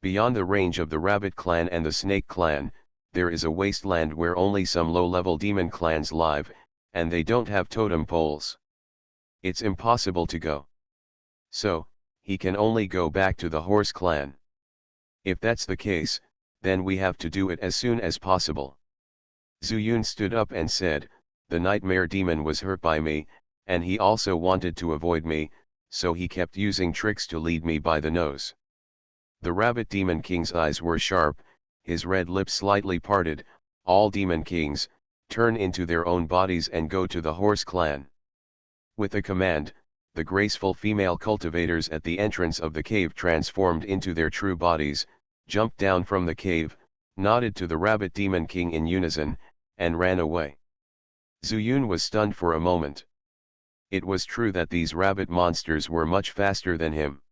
Speaker 1: Beyond the range of the Rabbit Clan and the Snake Clan, there is a wasteland where only some low-level demon clans live, and they don't have totem poles. It's impossible to go. So, he can only go back to the Horse Clan. If that's the case, then we have to do it as soon as possible. Zuyun stood up and said, the Nightmare Demon was hurt by me, and he also wanted to avoid me, so he kept using tricks to lead me by the nose. The Rabbit Demon King's eyes were sharp, his red lips slightly parted. All demon kings, turn into their own bodies and go to the Horse Clan. With a command, the graceful female cultivators at the entrance of the cave transformed into their true bodies, jumped down from the cave, nodded to the Rabbit Demon King in unison, and ran away. Zuyun was stunned for a moment. It was true that these rabbit monsters were much faster than him.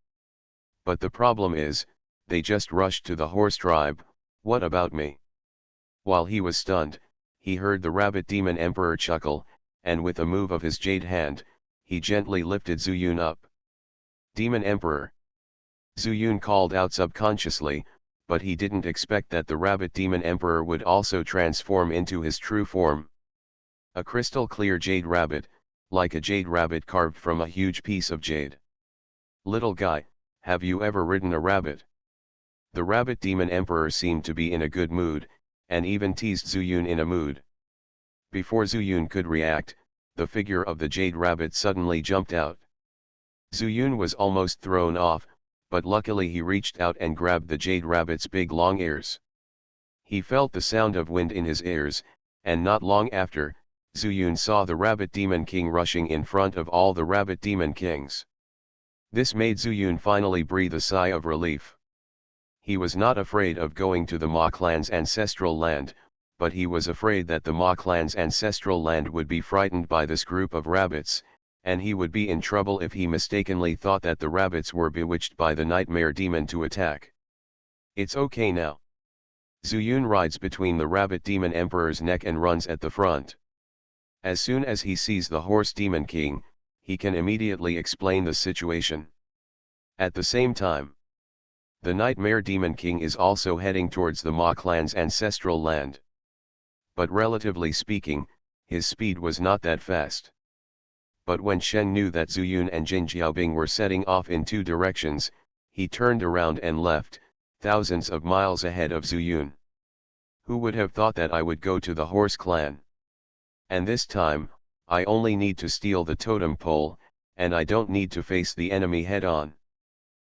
Speaker 1: But the problem is, they just rushed to the horse tribe. What about me? While he was stunned, he heard the Rabbit Demon Emperor chuckle, and with a move of his jade hand, he gently lifted Zuyun up. Demon Emperor. Zuyun called out subconsciously, but he didn't expect that the Rabbit Demon Emperor would also transform into his true form. A crystal clear jade rabbit, like a jade rabbit carved from a huge piece of jade. Little guy, have you ever ridden a rabbit? The Rabbit Demon Emperor seemed to be in a good mood, and even teased Zuyun in a mood. Before Zuyun could react, the figure of the jade rabbit suddenly jumped out. Zuyun was almost thrown off, but luckily he reached out and grabbed the jade rabbit's big long ears. He felt the sound of wind in his ears, and not long after, Zuyun saw the Rabbit Demon King rushing in front of all the Rabbit Demon Kings. This made Zuyun finally breathe a sigh of relief. He was not afraid of going to the Ma clan's ancestral land, but he was afraid that the Ma clan's ancestral land would be frightened by this group of rabbits, and he would be in trouble if he mistakenly thought that the rabbits were bewitched by the Nightmare Demon to attack. It's okay now. Zuyun rides between the Rabbit Demon Emperor's neck and runs at the front. As soon as he sees the Horse Demon King, he can immediately explain the situation. At the same time, the Nightmare Demon King is also heading towards the Ma clan's ancestral land. But relatively speaking, his speed was not that fast. But when Shen knew that Zuyun and Jin Jiaobing were setting off in 2 directions, he turned around and left, thousands of miles ahead of Zuyun. Who would have thought that I would go to the Horse Clan? And this time, I only need to steal the totem pole, and I don't need to face the enemy head-on.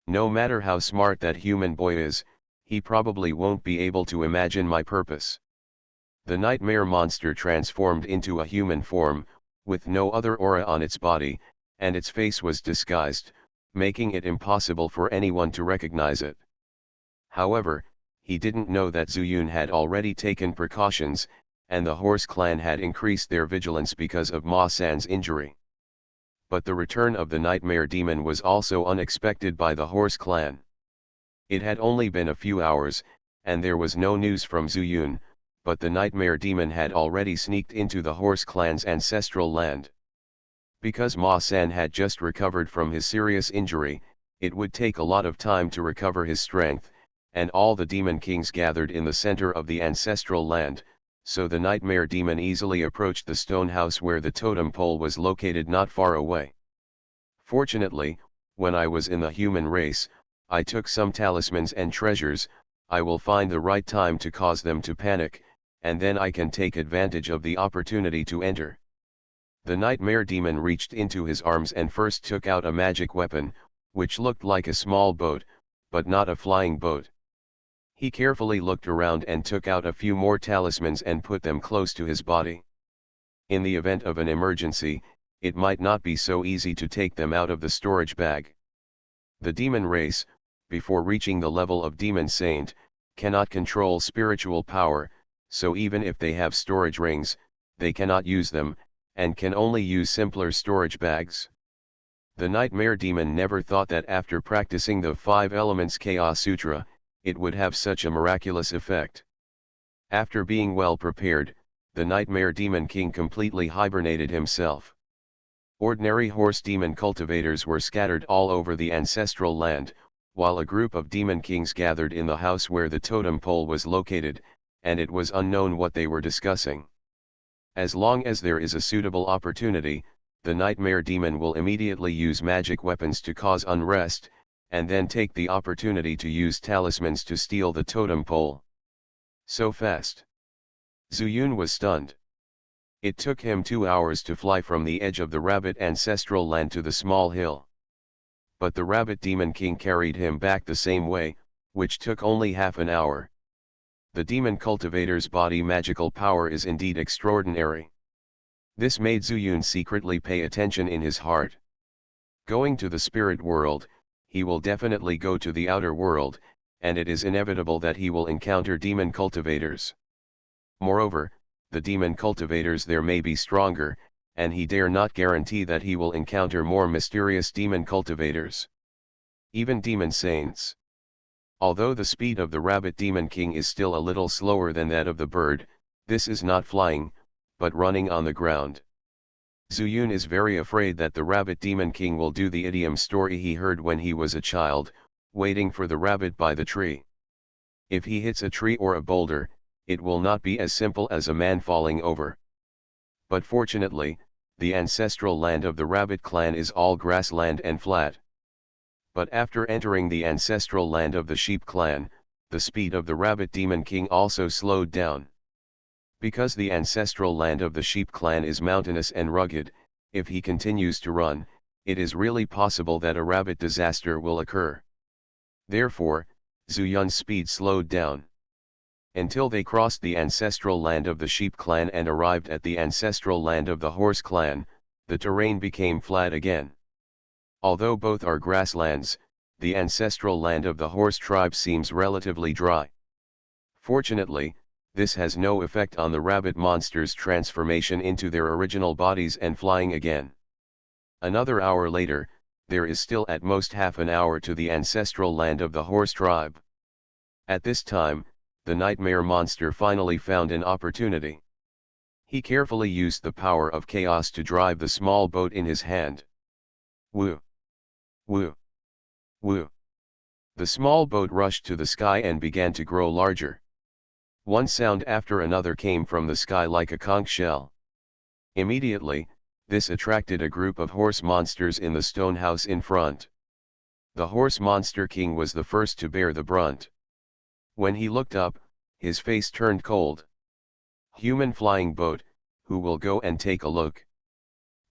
Speaker 1: No matter how smart that human boy is, he probably won't be able to imagine my purpose. The nightmare monster transformed into a human form, with no other aura on its body, and its face was disguised, making it impossible for anyone to recognize it. However, he didn't know that Zuyun had already taken precautions, and the horse clan had increased their vigilance because of Ma San's injury. But the return of the nightmare demon was also unexpected by the horse clan. It had only been a few hours, and there was no news from Zuyun, but the nightmare demon had already sneaked into the horse clan's ancestral land. Because Ma San had just recovered from his serious injury, it would take a lot of time to recover his strength, and all the demon kings gathered in the center of the ancestral land, so the nightmare demon easily approached the stone house where the totem pole was located not far away. Fortunately, when I was in the human race, I took some talismans and treasures. I will find the right time to cause them to panic, and then I can take advantage of the opportunity to enter. The nightmare demon reached into his arms and first took out a magic weapon, which looked like a small boat, but not a flying boat. He carefully looked around and took out a few more talismans and put them close to his body. In the event of an emergency, it might not be so easy to take them out of the storage bag. The demon race, before reaching the level of demon saint, cannot control spiritual power, so even if they have storage rings, they cannot use them, and can only use simpler storage bags. The nightmare demon never thought that after practicing the 5 elements Chaos Sutra, it would have such a miraculous effect. After being well prepared, the nightmare demon king completely hibernated himself. Ordinary horse demon cultivators were scattered all over the ancestral land, while a group of demon kings gathered in the house where the totem pole was located, and it was unknown what they were discussing. As long as there is a suitable opportunity, the nightmare demon will immediately use magic weapons to cause unrest, and then take the opportunity to use talismans to steal the totem pole. So fast. Zuyun was stunned. It took him 2 hours to fly from the edge of the rabbit ancestral land to the small hill. But the rabbit demon king carried him back the same way, which took only half an hour. The demon cultivator's body magical power is indeed extraordinary. This made Zuyun secretly pay attention in his heart. Going to the spirit world, he will definitely go to the outer world, and it is inevitable that he will encounter demon cultivators. Moreover, the demon cultivators there may be stronger, and he dare not guarantee that he will encounter more mysterious demon cultivators. Even demon saints. Although the speed of the rabbit demon king is still a little slower than that of the bird, this is not flying, but running on the ground. Zuyun is very afraid that the rabbit demon king will do the idiom story he heard when he was a child, waiting for the rabbit by the tree. If he hits a tree or a boulder, it will not be as simple as a man falling over. But fortunately, the ancestral land of the rabbit clan is all grassland and flat. But after entering the ancestral land of the sheep clan, the speed of the rabbit demon king also slowed down. Because the ancestral land of the sheep clan is mountainous and rugged, if he continues to run, it is really possible that a rabbit disaster will occur. Therefore, Zuyun's speed slowed down. Until they crossed the ancestral land of the sheep clan and arrived at the ancestral land of the horse clan, the terrain became flat again. Although both are grasslands, the ancestral land of the horse tribe seems relatively dry. Fortunately, this has no effect on the rabbit monster's transformation into their original bodies and flying again. Another hour later, there is still at most half an hour to the ancestral land of the horse tribe. At this time, the nightmare monster finally found an opportunity. He carefully used the power of chaos to drive the small boat in his hand. Woo! Woo! Woo! The small boat rushed to the sky and began to grow larger. One sound after another came from the sky like a conch shell. Immediately, this attracted a group of horse monsters in the stone house in front. The horse monster king was the first to bear the brunt. When he looked up, his face turned cold. Human flying boat, who will go and take a look?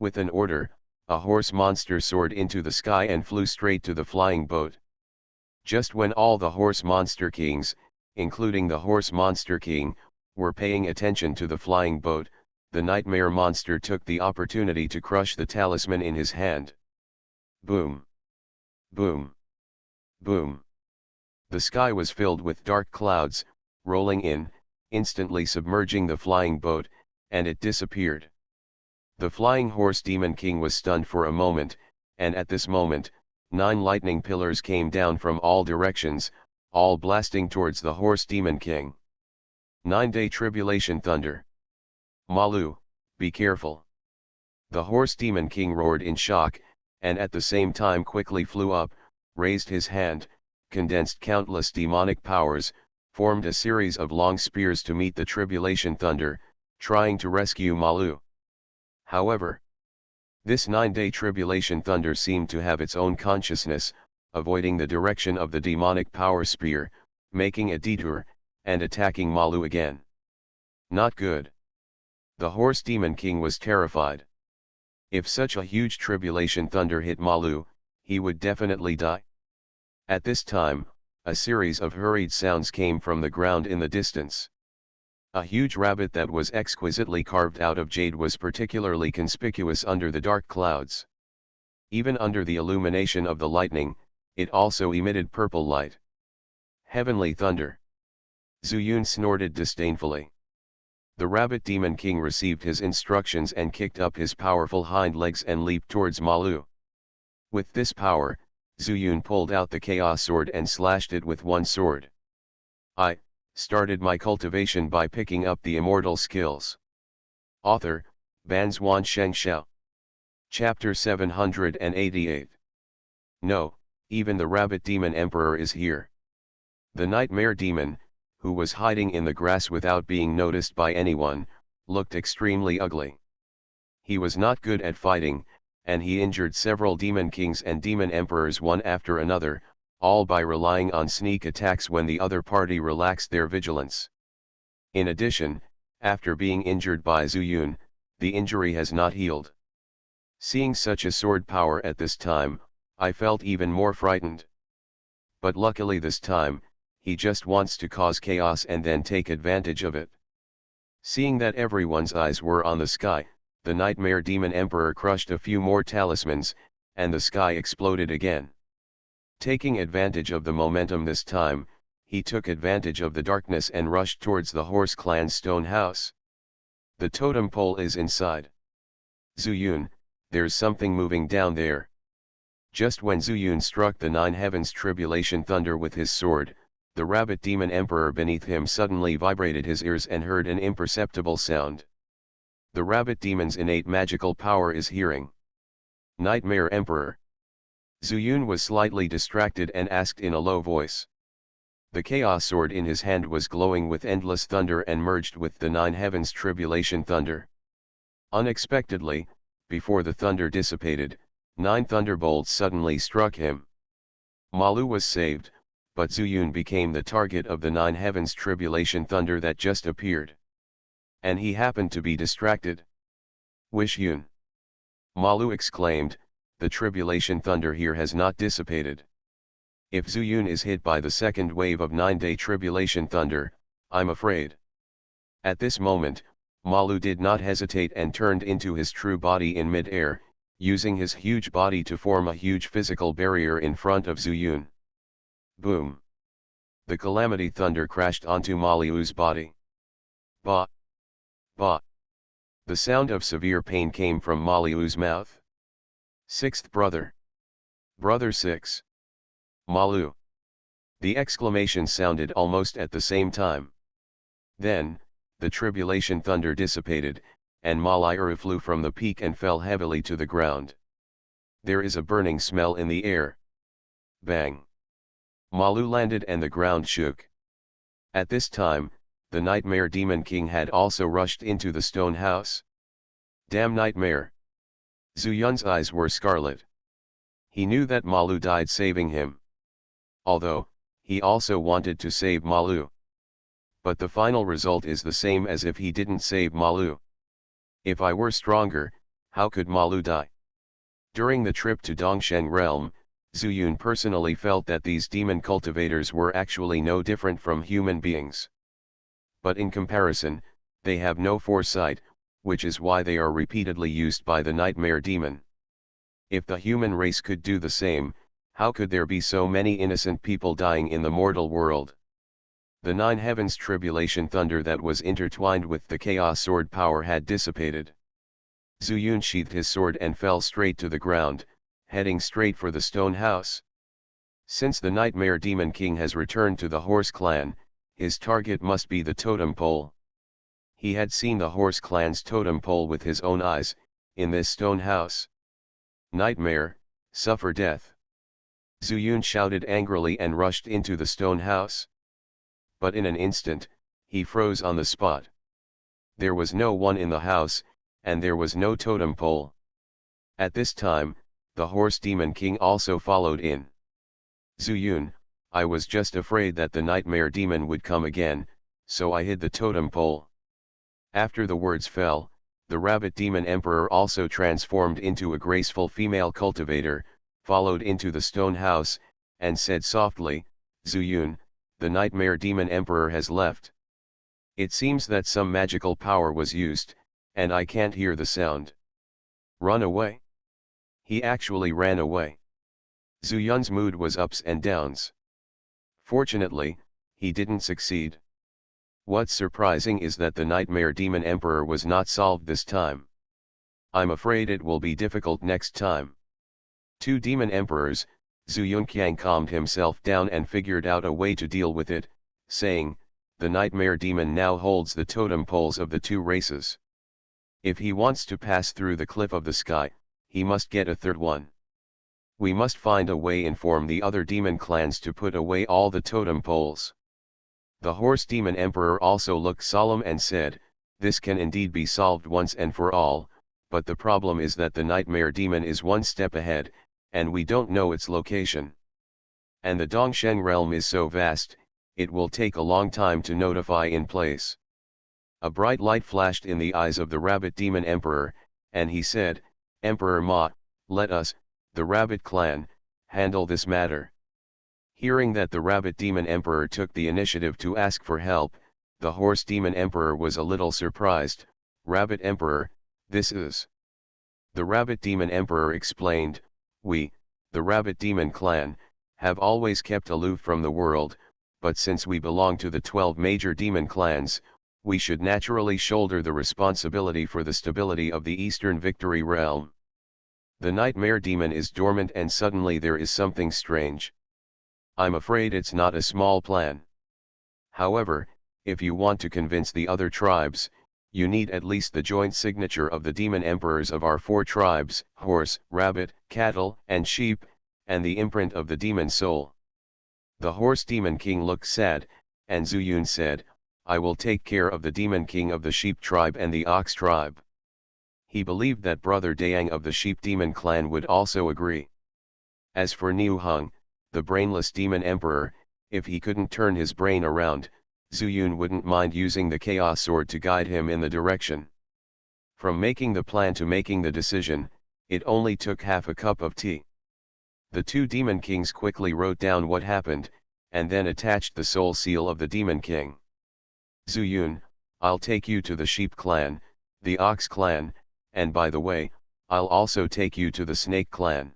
Speaker 1: With an order, a horse monster soared into the sky and flew straight to the flying boat. Just when all the horse monster kings, including the horse monster king, were paying attention to the flying boat, the nightmare monster took the opportunity to crush the talisman in his hand. Boom! Boom! Boom! The sky was filled with dark clouds, rolling in, instantly submerging the flying boat, and it disappeared. The flying horse demon king was stunned for a moment, and at this moment, 9 lightning pillars came down from all directions, all blasting towards the horse demon king. 9-day tribulation thunder. Malu, be careful. The horse demon king roared in shock, and at the same time quickly flew up, raised his hand, condensed countless demonic powers, formed a series of long spears to meet the tribulation thunder, trying to rescue Malu. However, this 9-day tribulation thunder seemed to have its own consciousness, avoiding the direction of the demonic power spear, making a detour, and attacking Malu again. Not good. The horse demon king was terrified. If such a huge tribulation thunder hit Malu, he would definitely die. At this time, a series of hurried sounds came from the ground in the distance. A huge rabbit that was exquisitely carved out of jade was particularly conspicuous under the dark clouds. Even under the illumination of the lightning, it also emitted purple light. Heavenly thunder! Zuyun snorted disdainfully. The rabbit demon king received his instructions and kicked up his powerful hind legs and leaped towards Malu. With this power, Zuyun pulled out the chaos sword and slashed it with one sword. I started my cultivation by picking up the immortal skills. Author, Banzuan Xianxia. Chapter 788. No, even the rabbit demon emperor is here. The nightmare demon, who was hiding in the grass without being noticed by anyone, looked extremely ugly. He was not good at fighting, and he injured several demon kings and demon emperors one after another, all by relying on sneak attacks when the other party relaxed their vigilance. In addition, after being injured by Zuyun, the injury has not healed. Seeing such a sword power at this time, I felt even more frightened. But luckily this time, he just wants to cause chaos and then take advantage of it. Seeing that everyone's eyes were on the sky, the nightmare demon emperor crushed a few more talismans, and the sky exploded again. Taking advantage of the momentum this time, he took advantage of the darkness and rushed towards the horse clan's stone house. The totem pole is inside. Zuyun, there's something moving down there. Just when Zuyun struck the 9 heavens tribulation thunder with his sword, the rabbit demon emperor beneath him suddenly vibrated his ears and heard an imperceptible sound. The rabbit demon's innate magical power is hearing. Nightmare emperor. Zuyun was slightly distracted and asked in a low voice. The chaos sword in his hand was glowing with endless thunder and merged with the 9 heavens tribulation thunder. Unexpectedly, before the thunder dissipated, 9 thunderbolts suddenly struck him. Malu was saved, but Zuyun became the target of the 9 heavens tribulation thunder that just appeared. And he happened to be distracted. Wish Yun! Malu exclaimed, the tribulation thunder here has not dissipated. If Zuyun is hit by the second wave of 9-day tribulation thunder, I'm afraid. At this moment, Malu did not hesitate and turned into his true body in mid-air, using his huge body to form a huge physical barrier in front of Zuyun. Boom! The calamity thunder crashed onto Malu's body. Ba! Ba! The sound of severe pain came from Malu's mouth. Sixth brother. Brother 6. Malu. The exclamation sounded almost at the same time. Then, the tribulation thunder dissipated, and Malu flew from the peak and fell heavily to the ground. There is a burning smell in the air. Bang! Malu landed and the ground shook. At this time, the nightmare demon king had also rushed into the stone house. Damn nightmare! Zuyun's eyes were scarlet. He knew that Malu died saving him. Although, he also wanted to save Malu. But the final result is the same as if he didn't save Malu. If I were stronger, How could Malu die? During the trip to Dongsheng realm, Zuyun personally felt that these demon cultivators were actually no different from human beings. But in comparison, they have no foresight, which is why they are repeatedly used by the nightmare demon. If the human race could do the same, how could there be so many innocent people dying in the mortal world? The nine heavens tribulation thunder that was intertwined with the chaos sword power had dissipated. Zuyun sheathed his sword and fell straight to the ground, heading straight for the stone house. Since the nightmare demon king has returned to the horse clan, his target must be the totem pole. He had seen the horse clan's totem pole with his own eyes, in this stone house. Nightmare, suffer death. Zuyun shouted angrily and rushed into the stone house. But in an instant, he froze on the spot. There was no one in the house, and there was no totem pole. At this time, the horse demon king also followed in. Zuyun, I was just afraid that the nightmare demon would come again, so I hid the totem pole. After the words fell, the rabbit demon emperor also transformed into a graceful female cultivator, followed into the stone house, and said softly, Zuyun, the nightmare demon emperor has left. It seems that some magical power was used, and I can't hear the sound. Run away? He actually ran away. Zuyun's mood was ups and downs. Fortunately, he didn't succeed. What's surprising is that the nightmare demon emperor was not solved this time. I'm afraid it will be difficult next time. Two demon emperors, Zuyun calmed himself down and figured out a way to deal with it, saying, the nightmare demon now holds the totem poles of the two races. If he wants to pass through the cliff of the sky, he must get a third one. We must find a way inform the other demon clans to put away all the totem poles. The horse demon emperor also looked solemn and said, this can indeed be solved once and for all, but the problem is that the nightmare demon is one step ahead, and we don't know its location. And the Dongsheng realm is so vast, it will take a long time to notify in place. A bright light flashed in the eyes of the rabbit demon emperor, and he said, Emperor Ma, let us, the rabbit clan, handle this matter. Hearing that the rabbit demon emperor took the initiative to ask for help, the horse demon emperor was a little surprised. Rabbit emperor, this is. The rabbit demon emperor explained, we, the rabbit demon clan, have always kept aloof from the world, but since we belong to the 12 major demon clans, we should naturally shoulder the responsibility for the stability of the Eastern Victory realm. The nightmare demon is dormant and suddenly there is something strange. I'm afraid it's not a small plan. However, if you want to convince the other tribes, you need at least the joint signature of the demon emperors of our 4 tribes, horse, rabbit, cattle, and sheep, and the imprint of the demon soul. The horse demon king looked sad, and Zuyun said, I will take care of the demon king of the sheep tribe and the ox tribe. He believed that brother Dayang of the sheep demon clan would also agree. As for Niu Hung, the brainless demon emperor, if he couldn't turn his brain around, Zuyun wouldn't mind using the chaos sword to guide him in the direction. From making the plan to making the decision, it only took half a cup of tea. The 2 demon kings quickly wrote down what happened, and then attached the soul seal of the demon king. Zuyun, I'll take you to the sheep clan, the ox clan, and by the way, I'll also take you to the snake clan.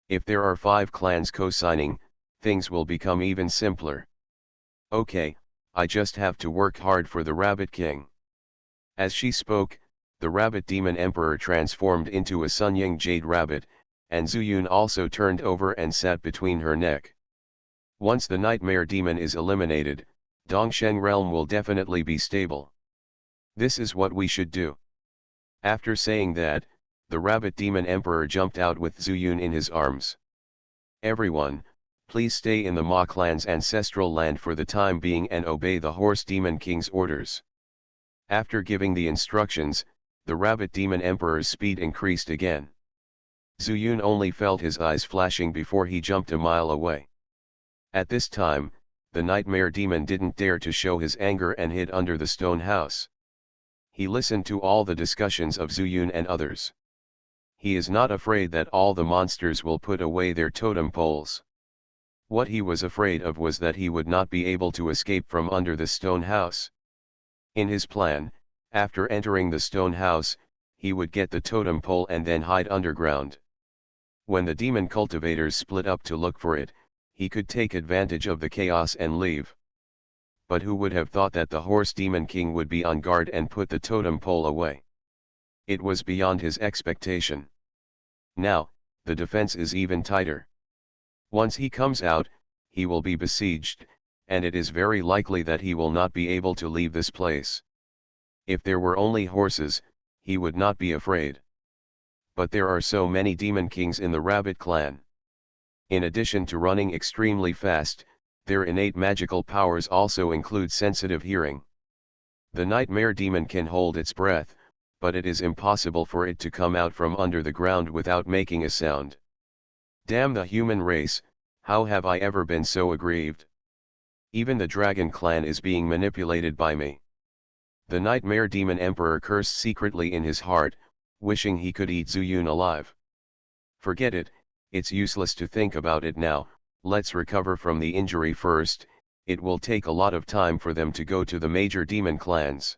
Speaker 1: If there are 5 clans co-signing, things will become even simpler. Okay, I just have to work hard for the Rabbit King. As she spoke, the Rabbit Demon Emperor transformed into a Sunying Jade Rabbit, and Zuyun also turned over and sat between her neck. Once the Nightmare Demon is eliminated, Dongsheng Realm will definitely be stable. This is what we should do. After saying that, the Rabbit Demon Emperor jumped out with Zuyun in his arms. Everyone, please stay in the Ma clan's ancestral land for the time being and obey the Horse Demon King's orders. After giving the instructions, the Rabbit Demon Emperor's speed increased again. Zuyun only felt his eyes flashing before he jumped a mile away. At this time, the Nightmare Demon didn't dare to show his anger and hid under the stone house. He listened to all the discussions of Zuyun and others. He is not afraid that all the monsters will put away their totem poles. What he was afraid of was that he would not be able to escape from under the stone house. In his plan, after entering the stone house, he would get the totem pole and then hide underground. When the demon cultivators split up to look for it, he could take advantage of the chaos and leave. But who would have thought that the horse demon king would be on guard and put the totem pole away? It was beyond his expectation. Now, the defense is even tighter. Once he comes out, he will be besieged, and it is very likely that he will not be able to leave this place. If there were only horses, he would not be afraid. But there are so many demon kings in the rabbit clan. In addition to running extremely fast, their innate magical powers also include sensitive hearing. The nightmare demon can hold its breath, but it is impossible for it to come out from under the ground without making a sound. Damn the human race, how have I ever been so aggrieved? Even the dragon clan is being manipulated by me. The nightmare demon emperor cursed secretly in his heart, wishing he could eat Zuyun alive. Forget it, it's useless to think about it now, let's recover from the injury first. It will take a lot of time for them to go to the major demon clans.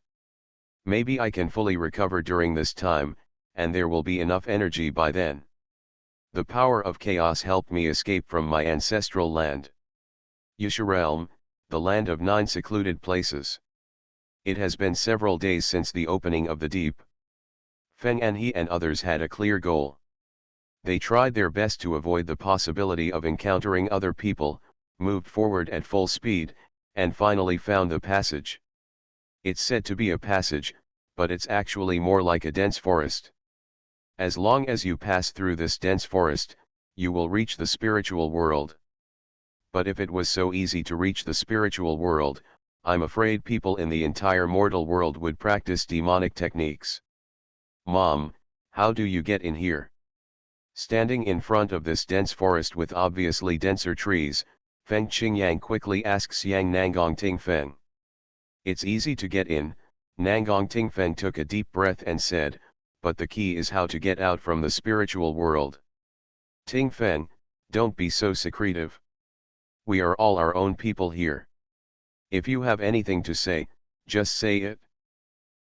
Speaker 1: Maybe I can fully recover during this time, and there will be enough energy by then. The power of chaos helped me escape from my ancestral land. Yusha realm, the land of 9 secluded places. It has been several days since the opening of the deep. Feng Anhe and others had a clear goal. They tried their best to avoid the possibility of encountering other people, moved forward at full speed, and finally found the passage. It's said to be a passage, but it's actually more like a dense forest. As long as you pass through this dense forest, you will reach the spiritual world. But if it was so easy to reach the spiritual world, I'm afraid people in the entire mortal world would practice demonic techniques. Mom, how do you get in here? Standing in front of this dense forest with obviously denser trees, Feng Qingyang quickly asks Yang Nangong Tingfeng. It's easy to get in, Nangong Tingfeng took a deep breath and said, but the key is how to get out from the spiritual world. Tingfeng, don't be so secretive. We are all our own people here. If you have anything to say, just say it.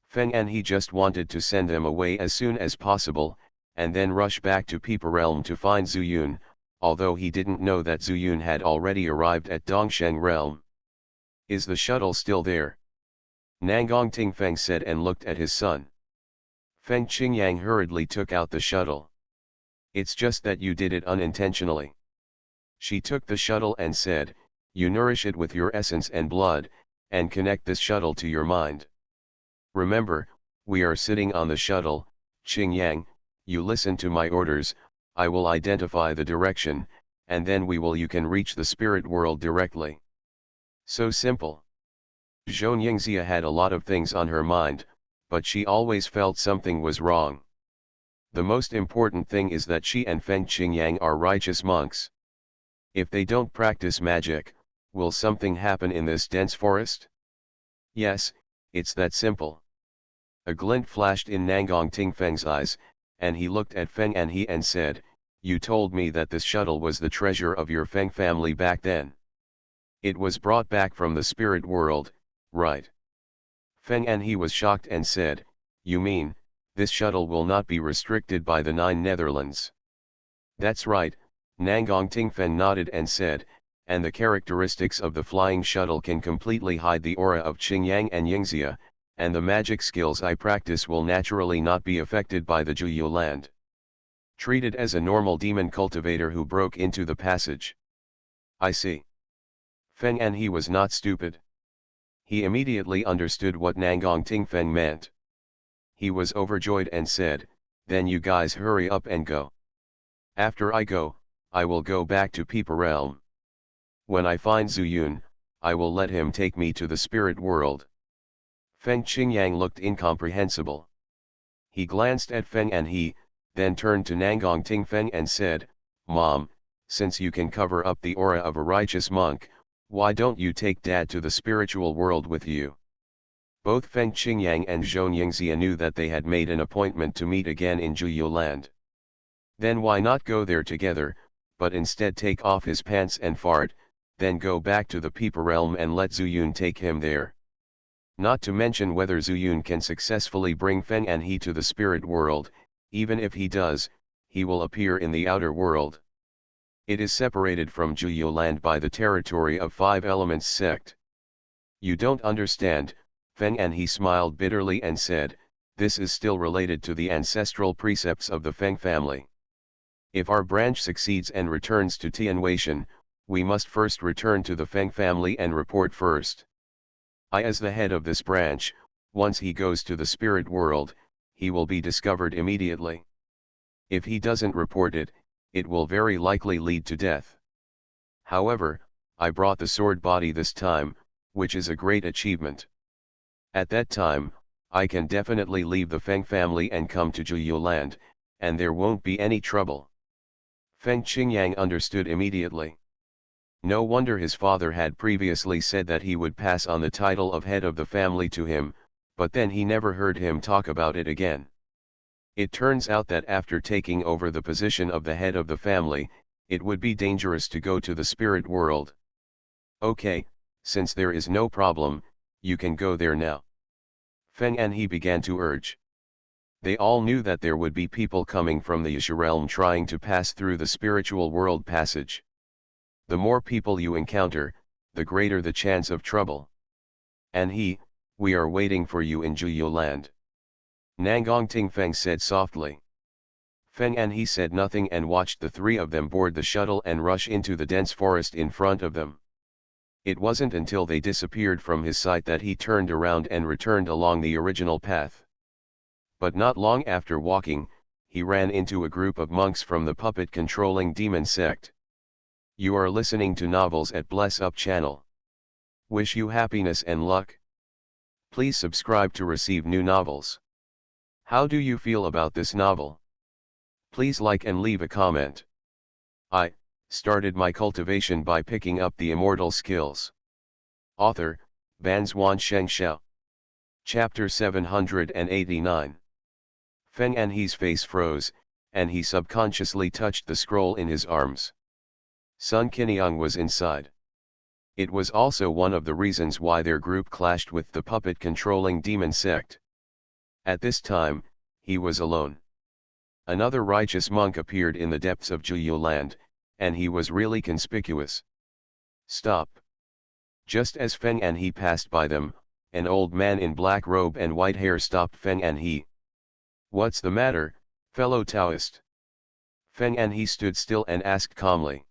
Speaker 1: Feng Anhe just wanted to send them away as soon as possible, and then rush back to Peeper Realm to find Zuyun, although he didn't know that Zuyun had already arrived at Dongsheng Realm. Is the shuttle still there? Nangong Tingfeng said and looked at his son. Feng Qingyang hurriedly took out the shuttle. It's just that you did it unintentionally. She took the shuttle and said, you nourish it with your essence and blood, and connect this shuttle to your mind. Remember, we are sitting on the shuttle, Qingyang, you listen to my orders, I will identify the direction, and then you can reach the spirit world directly. So simple. Xianxia had a lot of things on her mind, but she always felt something was wrong. The most important thing is that she and Feng Qingyang are righteous monks. If they don't practice magic, will something happen in this dense forest? Yes, it's that simple. A glint flashed in Nangong Tingfeng's eyes, and he looked at Feng Anhe and said, you told me that this shuttle was the treasure of your Feng family back then. It was brought back from the spirit world, right? Feng Anhe was shocked and said, you mean, this shuttle will not be restricted by the 9 Netherlands? That's right, Nangong Tingfeng nodded and said, and the characteristics of the flying shuttle can completely hide the aura of Qingyang and Yingxia, and the magic skills I practice will naturally not be affected by the Juyu land. Treated as a normal demon cultivator who broke into the passage. I see. Feng Anhe was not stupid. He immediately understood what Nangong Tingfeng meant. He was overjoyed and said, then you guys hurry up and go. After I go, I will go back to Peeper Realm. When I find Zuyun, I will let him take me to the spirit world. Feng Qingyang looked incomprehensible. He glanced at Feng Anhe, then turned to Nangong Tingfeng and said, Mom, since you can cover up the aura of a righteous monk, why don't you take Dad to the spiritual world with you? Both Feng Qingyang and Xianxia knew that they had made an appointment to meet again in Juyu land. Then why not go there together, but instead take off his pants and fart, then go back to the Peeper realm and let Zuyun take him there. Not to mention whether Zuyun can successfully bring Feng and he to the spirit world. Even if he does, he will appear in the outer world. It is separated from Juyo land by the territory of Five Elements sect. You don't understand, Feng and he smiled bitterly and said, this is still related to the ancestral precepts of the Feng family. If our branch succeeds and returns to Tianweishan, we must first return to the Feng family and report first. As the head of this branch, once he goes to the spirit world, he will be discovered immediately. If he doesn't report it, it will very likely lead to death. However, I brought the sword body this time, which is a great achievement. At that time, I can definitely leave the Feng family and come to Juyo land, and there won't be any trouble. Feng Qingyang understood immediately. No wonder his father had previously said that he would pass on the title of head of the family to him, but then he never heard him talk about it again. It turns out that after taking over the position of the head of the family, it would be dangerous to go to the spirit world. Okay, since there is no problem, you can go there now. Feng and he began to urge. They all knew that there would be people coming from the Yasha realm trying to pass through the spiritual world passage. The more people you encounter, the greater the chance of trouble. And we are waiting for you in Juyo land. Nangong Tingfeng said softly. Feng and he said nothing and watched the three of them board the shuttle and rush into the dense forest in front of them. It wasn't until they disappeared from his sight that he turned around and returned along the original path. But not long after walking, he ran into a group of monks from the puppet-controlling demon sect. You are listening to Novels at Bless Up channel. Wish you happiness and luck. Please subscribe to receive new novels. How do you feel about this novel? Please like and leave a comment. I started my cultivation by picking up the immortal skills. Author, Banzuan Xianxia. Chapter 789. Feng and he's face froze, and he subconsciously touched the scroll in his arms. Sun Qiniang was inside. It was also one of the reasons why their group clashed with the puppet-controlling demon sect. At this time, he was alone. Another righteous monk appeared in the depths of Juyo land, and he was really conspicuous. Stop. Just as Feng and he passed by them, an old man in black robe and white hair stopped Feng and he. What's the matter, fellow Taoist? Feng and he stood still and asked calmly.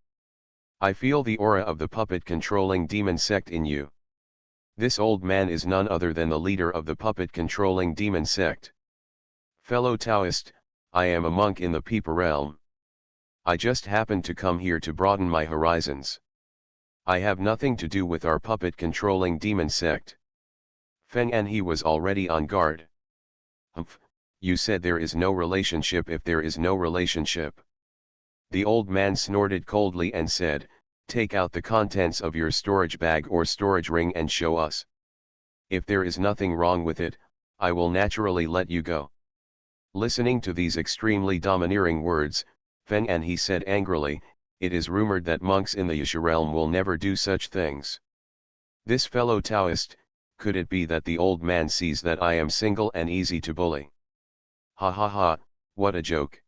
Speaker 1: I feel the aura of the puppet-controlling demon sect in you. This old man is none other than the leader of the puppet-controlling demon sect. Fellow Taoist, I am a monk in the Peeper realm. I just happened to come here to broaden my horizons. I have nothing to do with our puppet-controlling demon sect. Feng and he was already on guard. Humph, you said there is no relationship if there is no relationship. The old man snorted coldly and said, take out the contents of your storage bag or storage ring and show us. If there is nothing wrong with it, I will naturally let you go. Listening to these extremely domineering words, Feng and he said angrily, it is rumored that monks in the Yasha realm will never do such things. This fellow Taoist, could it be that the old man sees that I am single and easy to bully? Ha ha ha, what a joke.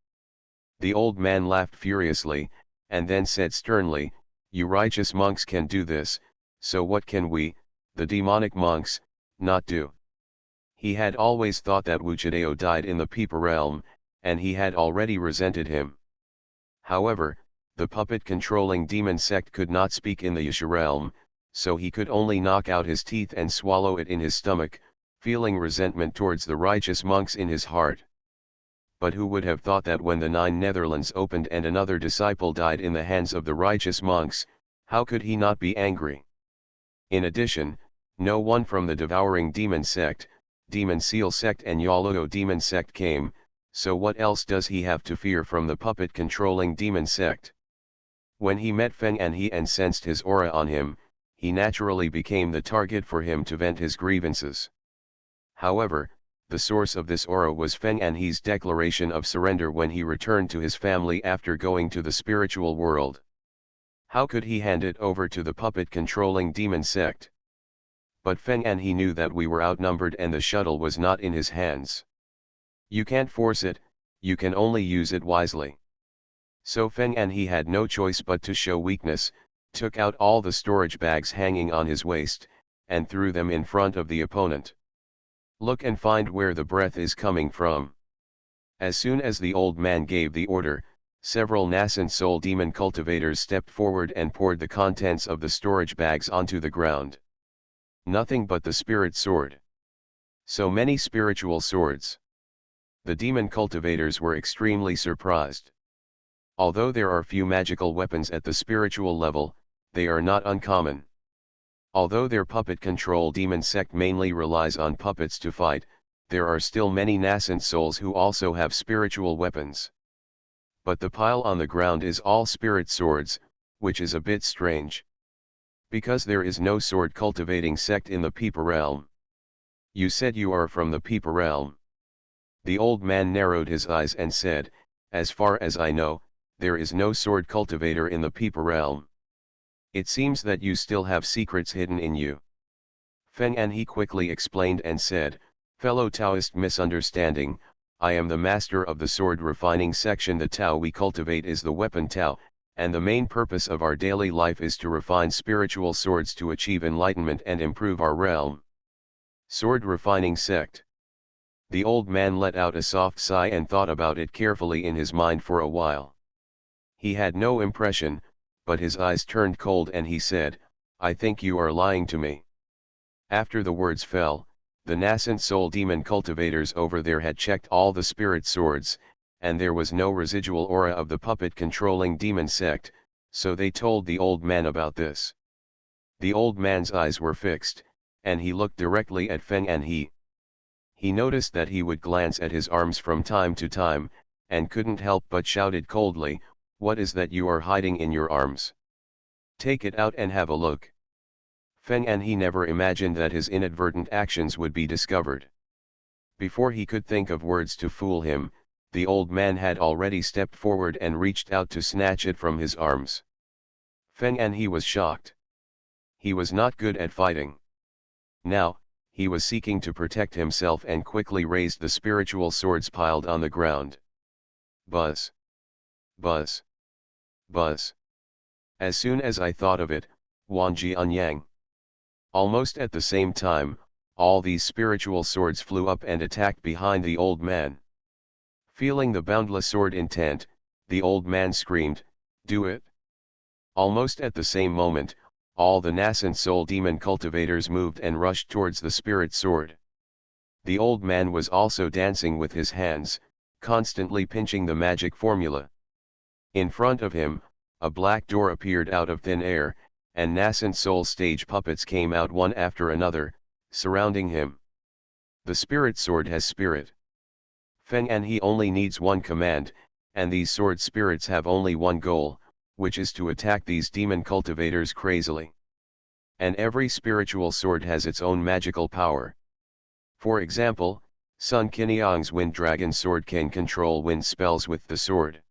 Speaker 1: The old man laughed furiously, and then said sternly, you righteous monks can do this, so what can we, the demonic monks, not do? He had always thought that Wu Chideo died in the Peeper realm, and he had already resented him. However, the puppet-controlling demon sect could not speak in the Yasha realm, so he could only knock out his teeth and swallow it in his stomach, feeling resentment towards the righteous monks in his heart. But who would have thought that when the 9 Netherlands opened and another disciple died in the hands of the righteous monks, how could he not be angry? In addition, no one from the devouring demon sect, demon seal sect and Yaluo demon sect came, so what else does he have to fear from the puppet-controlling demon sect? When he met Feng and he and sensed his aura on him, he naturally became the target for him to vent his grievances. However, The source of this aura was Feng Anhe's declaration of surrender when he returned to his family after going to the spiritual world. How could he hand it over to the puppet-controlling demon sect? But Feng Anhe knew that we were outnumbered and the shuttle was not in his hands. You can't force it, you can only use it wisely. So Feng Anhe had no choice but to show weakness, took out all the storage bags hanging on his waist, and threw them in front of the opponent. Look and find where the breath is coming from. As soon as the old man gave the order, several nascent soul demon cultivators stepped forward and poured the contents of the storage bags onto the ground. Nothing but the spirit sword. So many spiritual swords. The demon cultivators were extremely surprised. Although there are few magical weapons at the spiritual level, they are not uncommon. Although their puppet control demon sect mainly relies on puppets to fight, there are still many nascent souls who also have spiritual weapons. But the pile on the ground is all spirit swords, which is a bit strange. Because there is no sword cultivating sect in the Peepa realm. You said you are from the Peepa realm. The old man narrowed his eyes and said, as far as I know, there is no sword cultivator in the Peepa realm. It seems that you still have secrets hidden in you. Feng Anhe quickly explained and said, fellow Taoist misunderstanding, I am the master of the sword refining section. The Tao we cultivate is the weapon Tao, and the main purpose of our daily life is to refine spiritual swords to achieve enlightenment and improve our realm. Sword refining sect. The old man let out a soft sigh and thought about it carefully in his mind for a while. He had no impression, but his eyes turned cold and he said, I think you are lying to me. After the words fell, the nascent soul demon cultivators over there had checked all the spirit swords, and there was no residual aura of the puppet-controlling demon sect, so they told the old man about this. The old man's eyes were fixed, and he looked directly at Feng Anhe. He noticed that he would glance at his arms from time to time, and couldn't help but shouted coldly, what is that you are hiding in your arms? Take it out and have a look. Feng Anhe never imagined that his inadvertent actions would be discovered. Before he could think of words to fool him, the old man had already stepped forward and reached out to snatch it from his arms. Feng Anhe was shocked. He was not good at fighting. Now, he was seeking to protect himself and quickly raised the spiritual swords piled on the ground. Buzz. Buzz. Buzz. As soon as I thought of it, Wan Jianyang. Almost at the same time, all these spiritual swords flew up and attacked behind the old man. Feeling the boundless sword intent, the old man screamed, do it! Almost at the same moment, all the nascent soul demon cultivators moved and rushed towards the spirit sword. The old man was also dancing with his hands, constantly pinching the magic formula. In front of him, a black door appeared out of thin air, and nascent soul stage puppets came out one after another, surrounding him. The spirit sword has spirit. Feng Anhe only needs one command, and these sword spirits have only one goal, which is to attack these demon cultivators crazily. And every spiritual sword has its own magical power. For example, Sun Qinyang's wind dragon sword can control wind spells with the sword.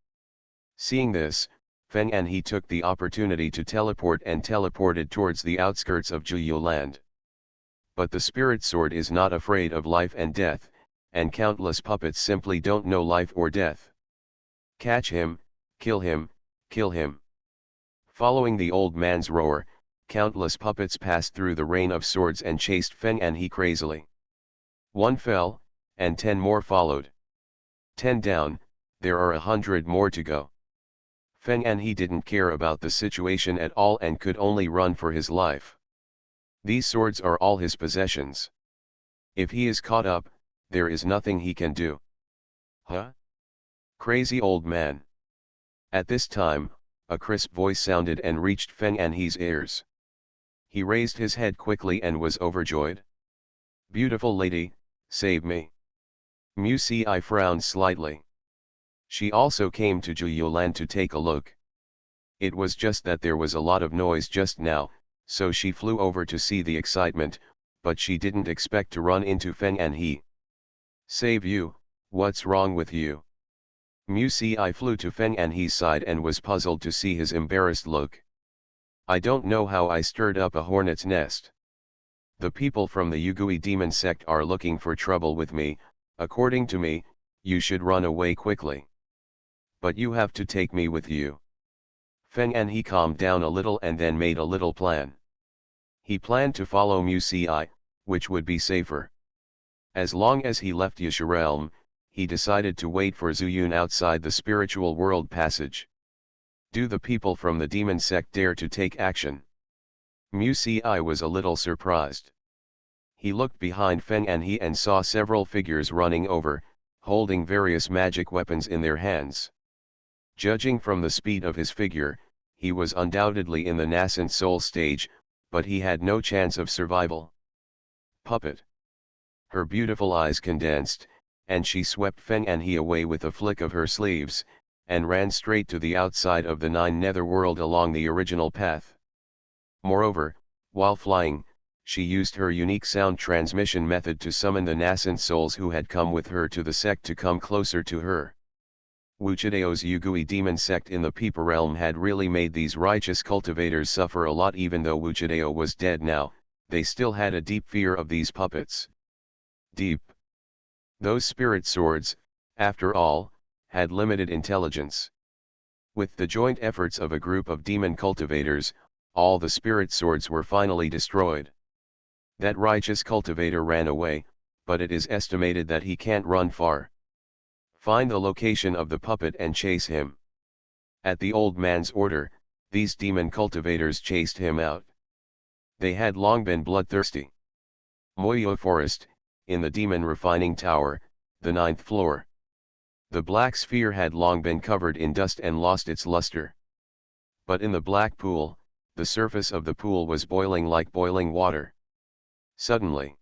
Speaker 1: Seeing this, Feng Anhe took the opportunity to teleport and teleported towards the outskirts of Juyu land. But the spirit sword is not afraid of life and death, and countless puppets simply don't know life or death. Catch him, kill him, kill him. Following the old man's roar, countless puppets passed through the rain of swords and chased Feng Anhe crazily. One fell, and 10 more followed. 10 down, there are 100 more to go. Feng Anhe didn't care about the situation at all and could only run for his life. These swords are all his possessions. If he is caught up, there is nothing he can do. Huh? Crazy old man. At this time, a crisp voice sounded and reached Feng Anhe's ears. He raised his head quickly and was overjoyed. Beautiful lady, save me. Mu Si frowned slightly. She also came to Juyu land to take a look. It was just that there was a lot of noise just now, so she flew over to see the excitement, but she didn't expect to run into Feng Anhe. Save you, what's wrong with you? Mu Si flew to Feng Anhe's side and was puzzled to see his embarrassed look. I don't know how I stirred up a hornet's nest. The people from the Yugui demon sect are looking for trouble with me. According to me, you should run away quickly. But you have to take me with you. Feng Anhe calmed down a little and then made a little plan. He planned to follow Mu Si, which would be safer. As long as he left Yasha realm, he decided to wait for Zuyun outside the spiritual world passage. Do the people from the demon sect dare to take action? Mu Si was a little surprised. He looked behind Feng Anhe and saw several figures running over, holding various magic weapons in their hands. Judging from the speed of his figure, he was undoubtedly in the nascent soul stage, but he had no chance of survival. Puppet. Her beautiful eyes condensed, and she swept Feng Anhe away with a flick of her sleeves, and ran straight to the outside of the Nine Netherworld along the original path. Moreover, while flying, she used her unique sound transmission method to summon the nascent souls who had come with her to the sect to come closer to her. Wuchideo's Yugui demon sect in the Peeper realm had really made these righteous cultivators suffer a lot. Even though Wuchideo was dead now, they still had a deep fear of these puppets. Deep. Those spirit swords, after all, had limited intelligence. With the joint efforts of a group of demon cultivators, all the spirit swords were finally destroyed. That righteous cultivator ran away, but it is estimated that he can't run far. Find the location of the puppet and chase him. At the old man's order, these demon cultivators chased him out. They had long been bloodthirsty. Moyo Forest, in the demon refining tower, the 9th floor. The black sphere had long been covered in dust and lost its luster. But in the black pool, the surface of the pool was boiling like boiling water. Suddenly,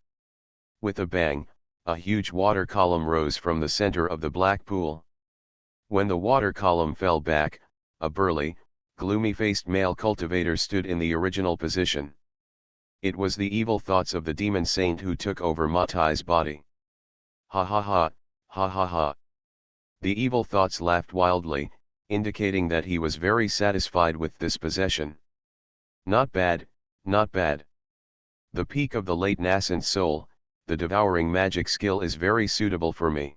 Speaker 1: with a bang, a huge water column rose from the center of the black pool. When the water column fell back, a burly, gloomy-faced male cultivator stood in the original position. It was the evil thoughts of the demon saint who took over Matai's body. Ha ha ha, ha ha ha. The evil thoughts laughed wildly, indicating that he was very satisfied with this possession. Not bad, not bad. The peak of the late nascent soul, the devouring magic skill is very suitable for me.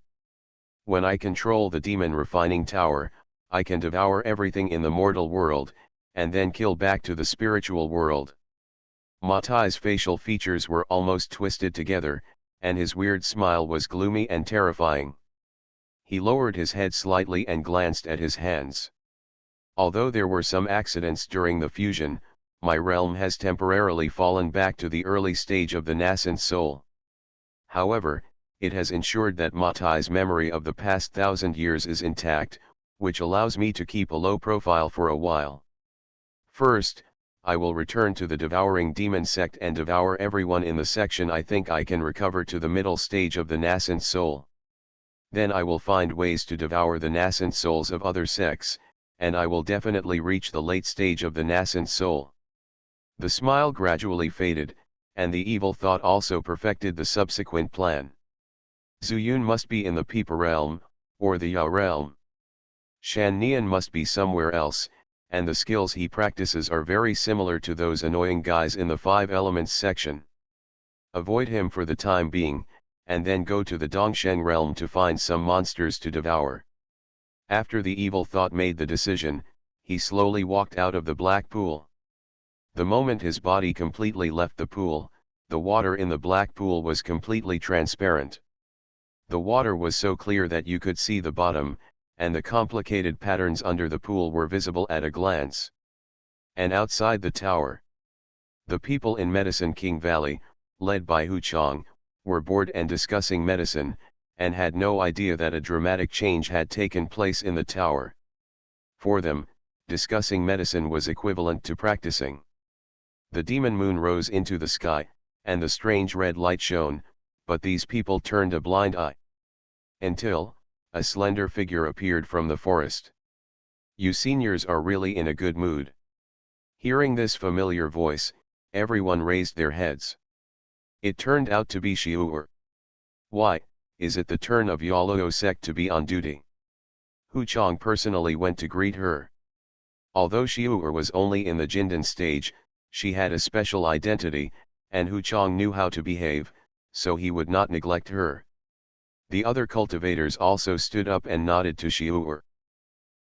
Speaker 1: When I control the demon refining tower, I can devour everything in the mortal world, and then kill back to the spiritual world. Matai's facial features were almost twisted together, and his weird smile was gloomy and terrifying. He lowered his head slightly and glanced at his hands. Although there were some accidents during the fusion, my realm has temporarily fallen back to the early stage of the nascent soul. However, it has ensured that Matai's memory of the past 1,000 years is intact, which allows me to keep a low profile for a while. First, I will return to the devouring demon sect and devour everyone in the section I think I can recover to the middle stage of the nascent soul. Then I will find ways to devour the nascent souls of other sects, and I will definitely reach the late stage of the nascent soul. The smile gradually faded, and the evil thought also perfected the subsequent plan. Zuyun must be in the Peeper realm, or the Ya realm. Shan Nian must be somewhere else, and the skills he practices are very similar to those annoying guys in the 5 elements section. Avoid him for the time being, and then go to the Dongsheng realm to find some monsters to devour. After the evil thought made the decision, he slowly walked out of the black pool. The moment his body completely left the pool, the water in the black pool was completely transparent. The water was so clear that you could see the bottom, and the complicated patterns under the pool were visible at a glance. And outside the tower, the people in Medicine King Valley, led by Hu Chang, were bored and discussing medicine, and had no idea that a dramatic change had taken place in the tower. For them, discussing medicine was equivalent to practicing. The demon moon rose into the sky, and the strange red light shone, but these people turned a blind eye. Until, a slender figure appeared from the forest. You seniors are really in a good mood. Hearing this familiar voice, everyone raised their heads. It turned out to be Xiu'er. Why, is it the turn of Yaluo sect to be on duty? Hu Chang personally went to greet her. Although Xiu'er was only in the Jindan stage, she had a special identity, and Hu Chang knew how to behave, so he would not neglect her. The other cultivators also stood up and nodded to Xiu'er.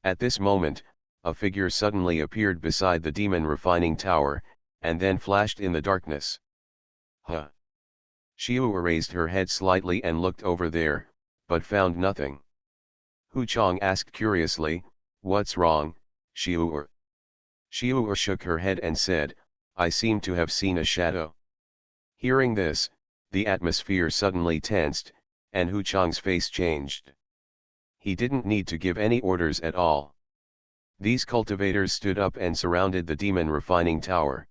Speaker 1: At this moment, a figure suddenly appeared beside the demon refining tower, and then flashed in the darkness. Huh! Xiu'er raised her head slightly and looked over there, but found nothing. Hu Chang asked curiously, "What's wrong, Xiu'er?" Xiu'er shook her head and said, "I seem to have seen a shadow." Hearing this, the atmosphere suddenly tensed, and Hu Chang's face changed. He didn't need to give any orders at all. These cultivators stood up and surrounded the demon refining tower.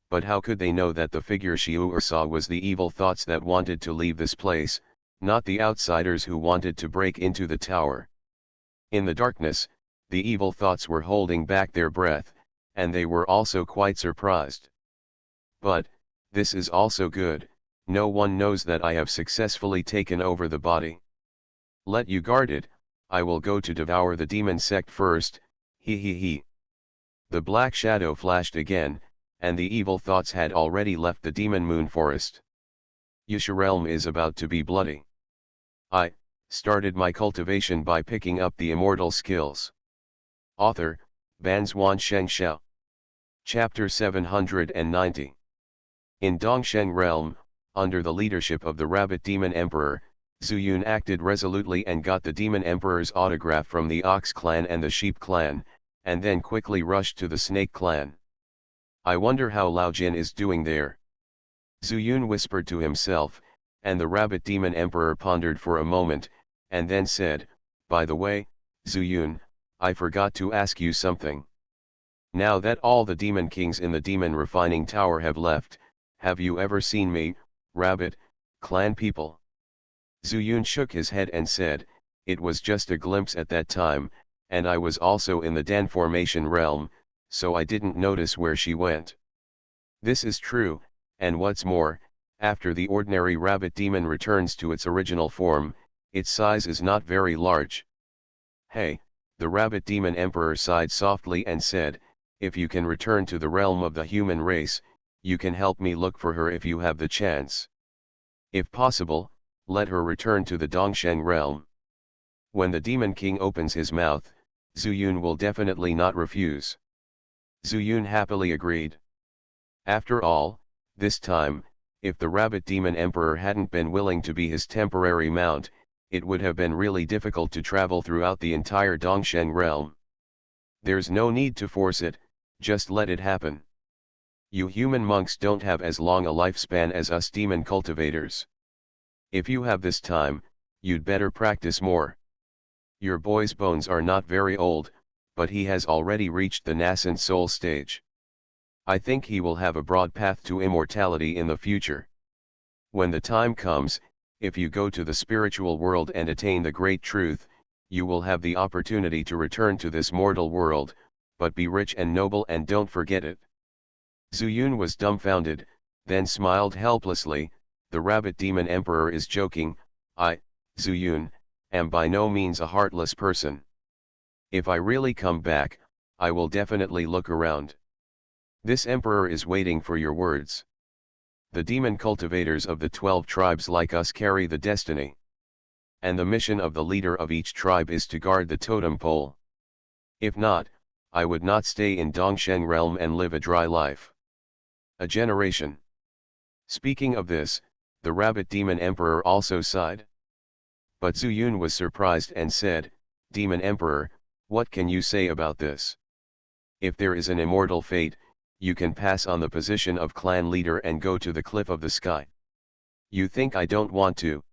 Speaker 1: But how could they know that the figure Xiu'er saw was the evil thoughts that wanted to leave this place, not the outsiders who wanted to break into the tower? In the darkness, the evil thoughts were holding back their breath, and they were also quite surprised. But, this is also good, no one knows that I have successfully taken over the body. Let you guard it, I will go to devour the demon sect first, he he he. The black shadow flashed again, and the evil thoughts had already left the demon moon forest. Yusha realm is about to be bloody. I started my cultivation by picking up the immortal skills. Author, Banzuan Xianxia. Chapter 790. In Dongsheng realm, under the leadership of the Rabbit Demon Emperor, Zuyun acted resolutely and got the Demon Emperor's autograph from the Ox clan and the Sheep clan, and then quickly rushed to the Snake clan. I wonder how Lao Jin is doing there. Zuyun whispered to himself, and the Rabbit Demon Emperor pondered for a moment, and then said, "By the way, Zuyun, I forgot to ask you something. Now that all the demon kings in the demon refining tower have left, have you ever seen me, Rabbit, clan people?" Zuyun shook his head and said, "It was just a glimpse at that time, and I was also in the Dan formation realm, so I didn't notice where she went." This is true, and what's more, after the ordinary rabbit demon returns to its original form, its size is not very large. Hey, the Rabbit Demon Emperor sighed softly and said, "If you can return to the realm of the human race, you can help me look for her if you have the chance. If possible, let her return to the Dongsheng realm." When the Demon King opens his mouth, Zuyun will definitely not refuse. Zuyun happily agreed. After all, this time, if the Rabbit Demon Emperor hadn't been willing to be his temporary mount, it would have been really difficult to travel throughout the entire Dongsheng realm. There's no need to force it, just let it happen. You human monks don't have as long a lifespan as us demon cultivators. If you have this time, you'd better practice more. Your boy's bones are not very old, but he has already reached the nascent soul stage. I think he will have a broad path to immortality in the future. When the time comes, if you go to the spiritual world and attain the great truth, you will have the opportunity to return to this mortal world, but be rich and noble and don't forget it." Zuyun was dumbfounded, then smiled helplessly. The Rabbit Demon Emperor is joking. I, Zuyun, am by no means a heartless person. If I really come back, I will definitely look around. This emperor is waiting for your words. The demon cultivators of the 12 tribes like us carry the destiny. And the mission of the leader of each tribe is to guard the totem pole. If not, I would not stay in Dongsheng realm and live a dry life. A generation. Speaking of this, the Rabbit Demon Emperor also sighed. But Zuyun was surprised and said, "Demon Emperor, what can you say about this? If there is an immortal fate, you can pass on the position of clan leader and go to the cliff of the sky. You think I don't want to?"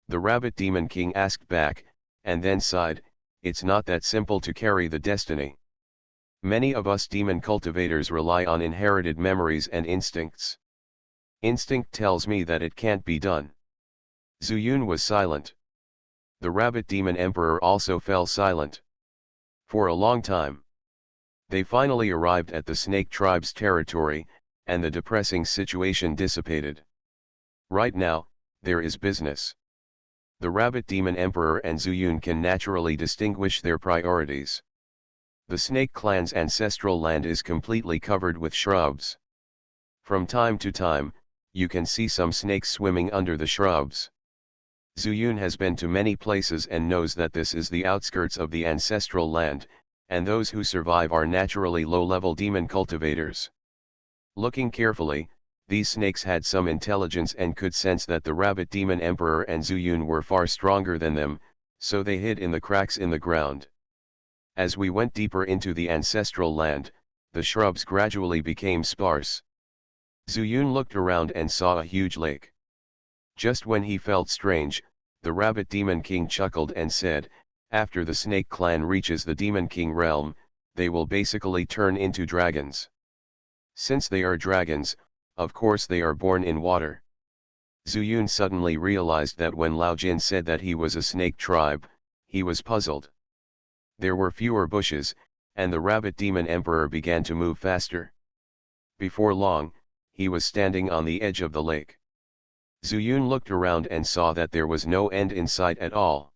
Speaker 1: The Rabbit Demon King asked back, and then sighed, "It's not that simple to carry the destiny. Many of us demon cultivators rely on inherited memories and instincts. Instinct tells me that it can't be done." Zuyun was silent. The Rabbit Demon Emperor also fell silent. For a long time. They finally arrived at the Snake Tribe's territory, and the depressing situation dissipated. Right now, there is business. The Rabbit Demon Emperor and Zuyun can naturally distinguish their priorities. The snake clan's ancestral land is completely covered with shrubs. From time to time, you can see some snakes swimming under the shrubs. Zuyun has been to many places and knows that this is the outskirts of the ancestral land, and those who survive are naturally low-level demon cultivators. Looking carefully, these snakes had some intelligence and could sense that the Rabbit Demon Emperor and Zuyun were far stronger than them, so they hid in the cracks in the ground. As we went deeper into the ancestral land, the shrubs gradually became sparse. Zuyun looked around and saw a huge lake. Just when he felt strange, the Rabbit Demon King chuckled and said, "After the Snake Clan reaches the Demon King realm, they will basically turn into dragons. Since they are dragons, of course they are born in water." Zuyun suddenly realized that when Lao Jin said that he was a snake tribe, he was puzzled. There were fewer bushes, and the Rabbit Demon Emperor began to move faster. Before long, he was standing on the edge of the lake. Zuyun looked around and saw that there was no end in sight at all.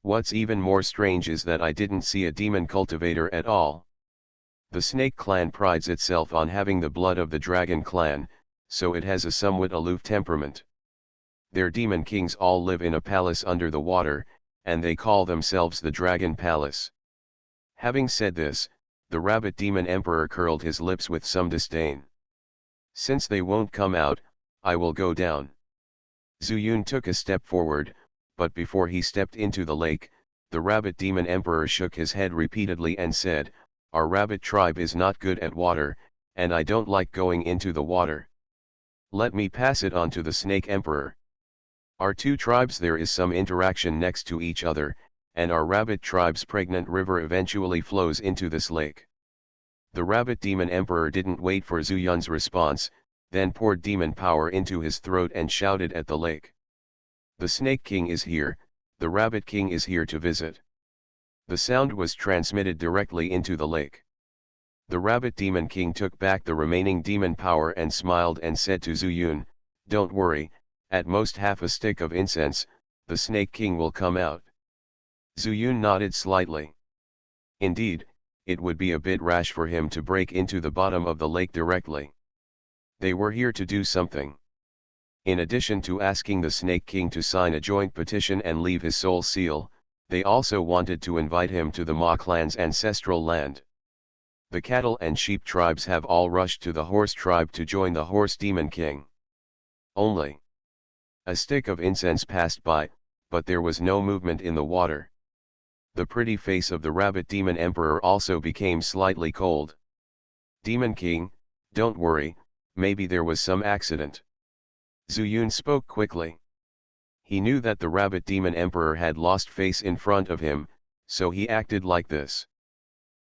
Speaker 1: What's even more strange is that I didn't see a demon cultivator at all. The Snake Clan prides itself on having the blood of the Dragon Clan, so it has a somewhat aloof temperament. Their demon kings all live in a palace under the water, and they call themselves the Dragon Palace. Having said this, the Rabbit Demon Emperor curled his lips with some disdain. "Since they won't come out, I will go down." Zuyun took a step forward, but before he stepped into the lake, the Rabbit Demon Emperor shook his head repeatedly and said, "Our rabbit tribe is not good at water, and I don't like going into the water. Let me pass it on to the Snake Emperor. Our two tribes there is some interaction next to each other, and our rabbit tribe's pregnant river eventually flows into this lake." The Rabbit Demon Emperor didn't wait for Zuyun's response, then poured demon power into his throat and shouted at the lake. "The Snake King is here, the Rabbit King is here to visit." The sound was transmitted directly into the lake. The Rabbit Demon King took back the remaining demon power and smiled and said to Zuyun, "Don't worry, at most half a stick of incense, the Snake King will come out." Zuyun nodded slightly. Indeed, it would be a bit rash for him to break into the bottom of the lake directly. They were here to do something. In addition to asking the Snake King to sign a joint petition and leave his soul seal, they also wanted to invite him to the Ma clan's ancestral land. The cattle and sheep tribes have all rushed to the horse tribe to join the Horse Demon King. Only a stick of incense passed by, but there was no movement in the water. The pretty face of the Rabbit Demon Emperor also became slightly cold. "Demon King, don't worry, maybe there was some accident." Zuyun spoke quickly. He knew that the Rabbit Demon Emperor had lost face in front of him, so he acted like this.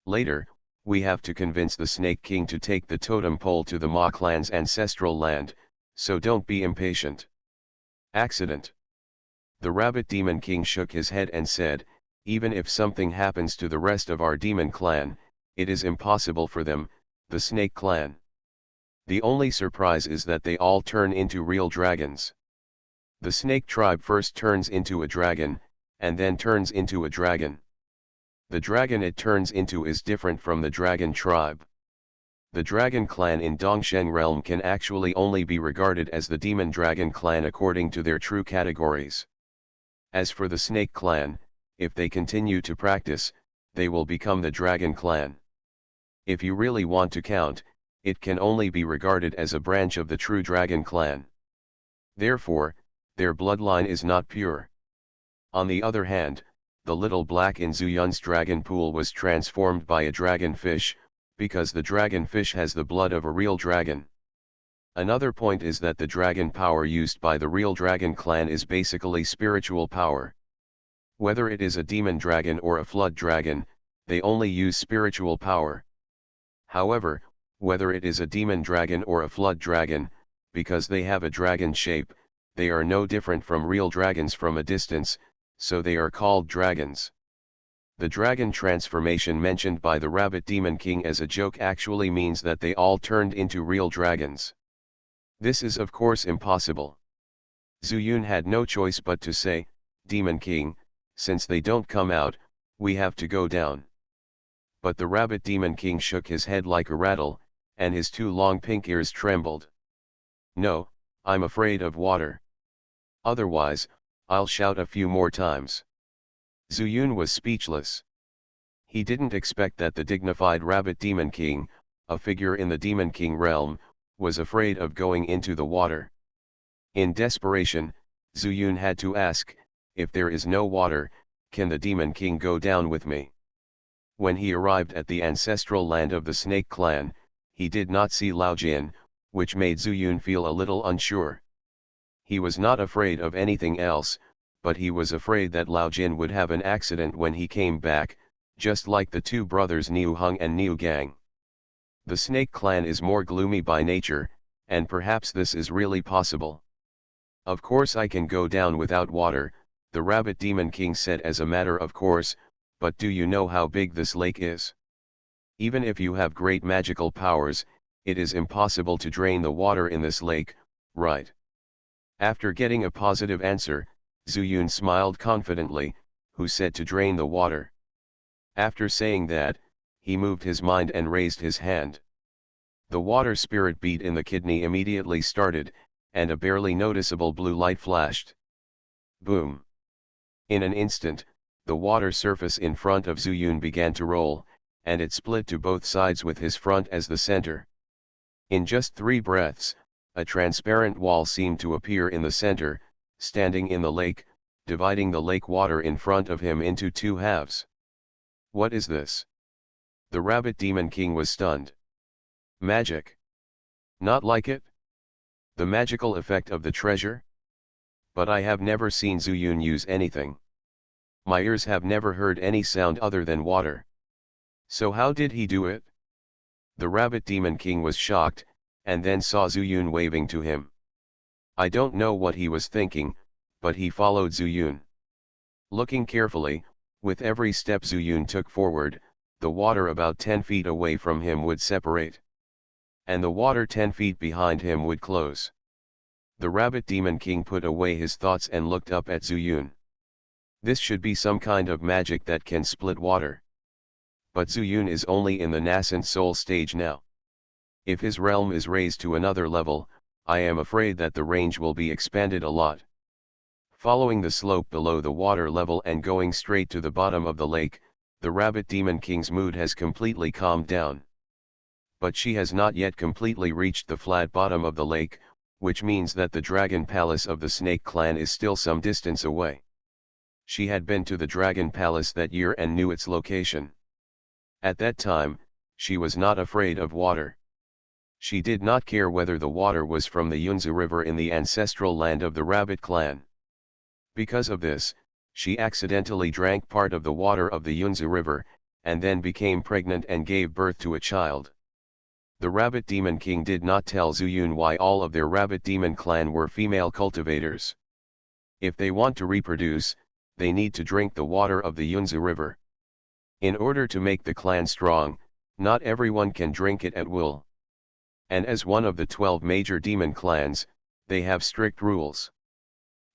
Speaker 1: "Later, we have to convince the Snake King to take the totem pole to the Ma clan's ancestral land, so don't be impatient." "Accident?" The Rabbit Demon King shook his head and said, "Even if something happens to the rest of our demon clan, it is impossible for them, the Snake Clan. The only surprise is that they all turn into real dragons. The Snake tribe first turns into a dragon, and then turns into a dragon. The dragon it turns into is different from the dragon tribe. The Dragon Clan in Dongsheng realm can actually only be regarded as the Demon Dragon Clan according to their true categories. As for the Snake Clan, if they continue to practice, they will become the Dragon Clan. If you really want to count, it can only be regarded as a branch of the true Dragon Clan. Therefore, their bloodline is not pure. On the other hand, the little black in Zuyun's dragon pool was transformed by a dragonfish, because the dragonfish has the blood of a real dragon. Another point is that the dragon power used by the real Dragon Clan is basically spiritual power. Whether it is a demon dragon or a flood dragon, they only use spiritual power. However, whether it is a demon dragon or a flood dragon, because they have a dragon shape, they are no different from real dragons from a distance, so they are called dragons. The dragon transformation mentioned by the Rabbit Demon King as a joke actually means that they all turned into real dragons. This is of course impossible. Zuyun had no choice but to say, Demon King, since they don't come out, we have to go down. But the Rabbit Demon King shook his head like a rattle, and his two long pink ears trembled. No, I'm afraid of water. Otherwise, I'll shout a few more times. Zuyun was speechless. He didn't expect that the dignified Rabbit Demon King, a figure in the Demon King realm, was afraid of going into the water. In desperation, Zuyun had to ask, if there is no water, can the Demon King go down with me? When he arrived at the ancestral land of the Snake Clan, he did not see Lao Jin, which made Zuyun feel a little unsure. He was not afraid of anything else, but he was afraid that Lao Jin would have an accident when he came back, just like the two brothers Niu Hung and Niu Gang. The Snake Clan is more gloomy by nature, and perhaps this is really possible. Of course I can go down without water, the Rabbit Demon King said as a matter of course, but do you know how big this lake is? Even if you have great magical powers, it is impossible to drain the water in this lake, right? After getting a positive answer, Zuyun smiled confidently, who said to drain the water. After saying that, he moved his mind and raised his hand. The water spirit beat in the kidney immediately started, and a barely noticeable blue light flashed. Boom! In an instant, the water surface in front of Zuyun began to roll, and it split to both sides with his front as the center. In just 3 breaths, a transparent wall seemed to appear in the center, standing in the lake, dividing the lake water in front of him into 2 halves. What is this? The Rabbit Demon King was stunned. Magic. Not like it? The magical effect of the treasure? But I have never seen Zuyun use anything. My ears have never heard any sound other than water. So how did he do it? The Rabbit Demon King was shocked, and then saw Zuyun waving to him. I don't know what he was thinking, but he followed Zuyun. Looking carefully, with every step Zuyun took forward, the water about 10 feet away from him would separate. And the water 10 feet behind him would close. The Rabbit Demon King put away his thoughts and looked up at Zuyun. This should be some kind of magic that can split water. But Zuyun is only in the nascent soul stage now. If his realm is raised to another level, I am afraid that the range will be expanded a lot. Following the slope below the water level and going straight to the bottom of the lake, the Rabbit Demon King's mood has completely calmed down. But she has not yet completely reached the flat bottom of the lake, which means that the Dragon Palace of the Snake Clan is still some distance away. She had been to the Dragon Palace that year and knew its location. At that time, she was not afraid of water. She did not care whether the water was from the Yunzi River in the ancestral land of the Rabbit Clan. Because of this, she accidentally drank part of the water of the Yunzi River, and then became pregnant and gave birth to a child. The Rabbit Demon King did not tell Zuyun why all of their Rabbit Demon Clan were female cultivators. If they want to reproduce, they need to drink the water of the Yunzi River. In order to make the clan strong, not everyone can drink it at will. And as one of the 12 major demon clans, they have strict rules.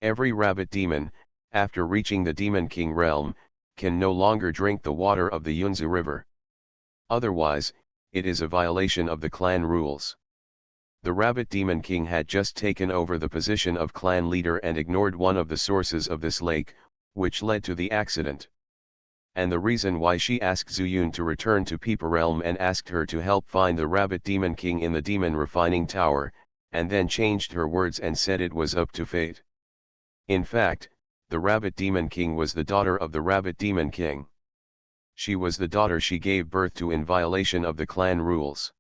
Speaker 1: Every rabbit demon, after reaching the Demon King realm, can no longer drink the water of the Yunzi River. Otherwise, it is a violation of the clan rules. The Rabbit Demon King had just taken over the position of clan leader and ignored one of the sources of this lake, which led to the accident. And the reason why she asked Zuyun to return to Peepa Realm and asked her to help find the Rabbit Demon King in the Demon Refining Tower, and then changed her words and said it was up to fate. In fact, the Rabbit Demon King was the daughter of the Rabbit Demon King. She was the daughter she gave birth to in violation of the clan rules.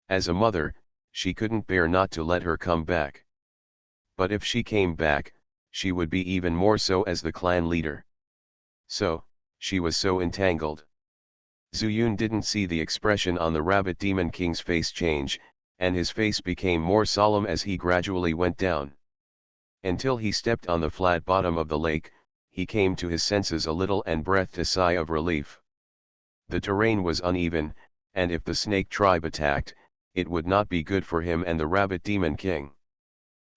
Speaker 1: As a mother, she couldn't bear not to let her come back. But if she came back, she would be even more so as the clan leader. So, she was so entangled. Zuyun didn't see the expression on the Rabbit Demon King's face change, and his face became more solemn as he gradually went down. Until he stepped on the flat bottom of the lake, he came to his senses a little and breathed a sigh of relief. The terrain was uneven, and if the snake tribe attacked, it would not be good for him and the Rabbit Demon King.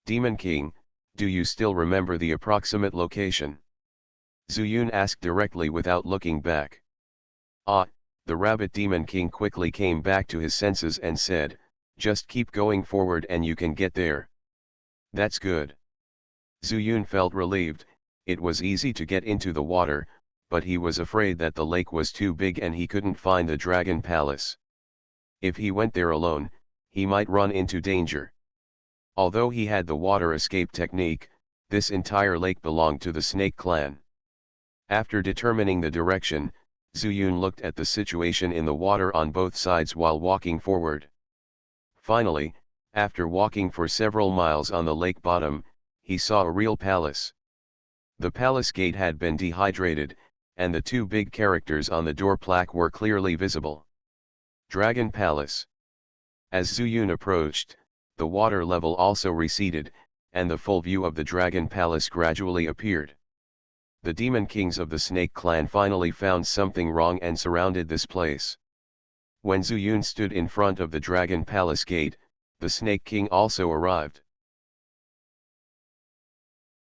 Speaker 1: Demon King, do you still remember the approximate location? Zuyun asked directly without looking back. Ah, the rabbit demon king quickly came back to his senses and said, just keep going forward and you can get there. That's good. Zuyun felt relieved. It was easy to get into the water, but he was afraid that the lake was too big and he couldn't find the dragon palace. If he went there alone, he might run into danger. Although he had the water escape technique, this entire lake belonged to the snake clan. After determining the direction, Zuyun looked at the situation in the water on both sides while walking forward. Finally, after walking for several miles on the lake bottom, he saw a real palace. The palace gate had been dehydrated, and the two big characters on the door plaque were clearly visible. Dragon Palace. As Zuyun approached, the water level also receded, and the full view of the Dragon Palace gradually appeared. The demon kings of the Snake clan finally found something wrong and surrounded this place. When Zuyun stood in front of the Dragon Palace gate, the Snake King also arrived.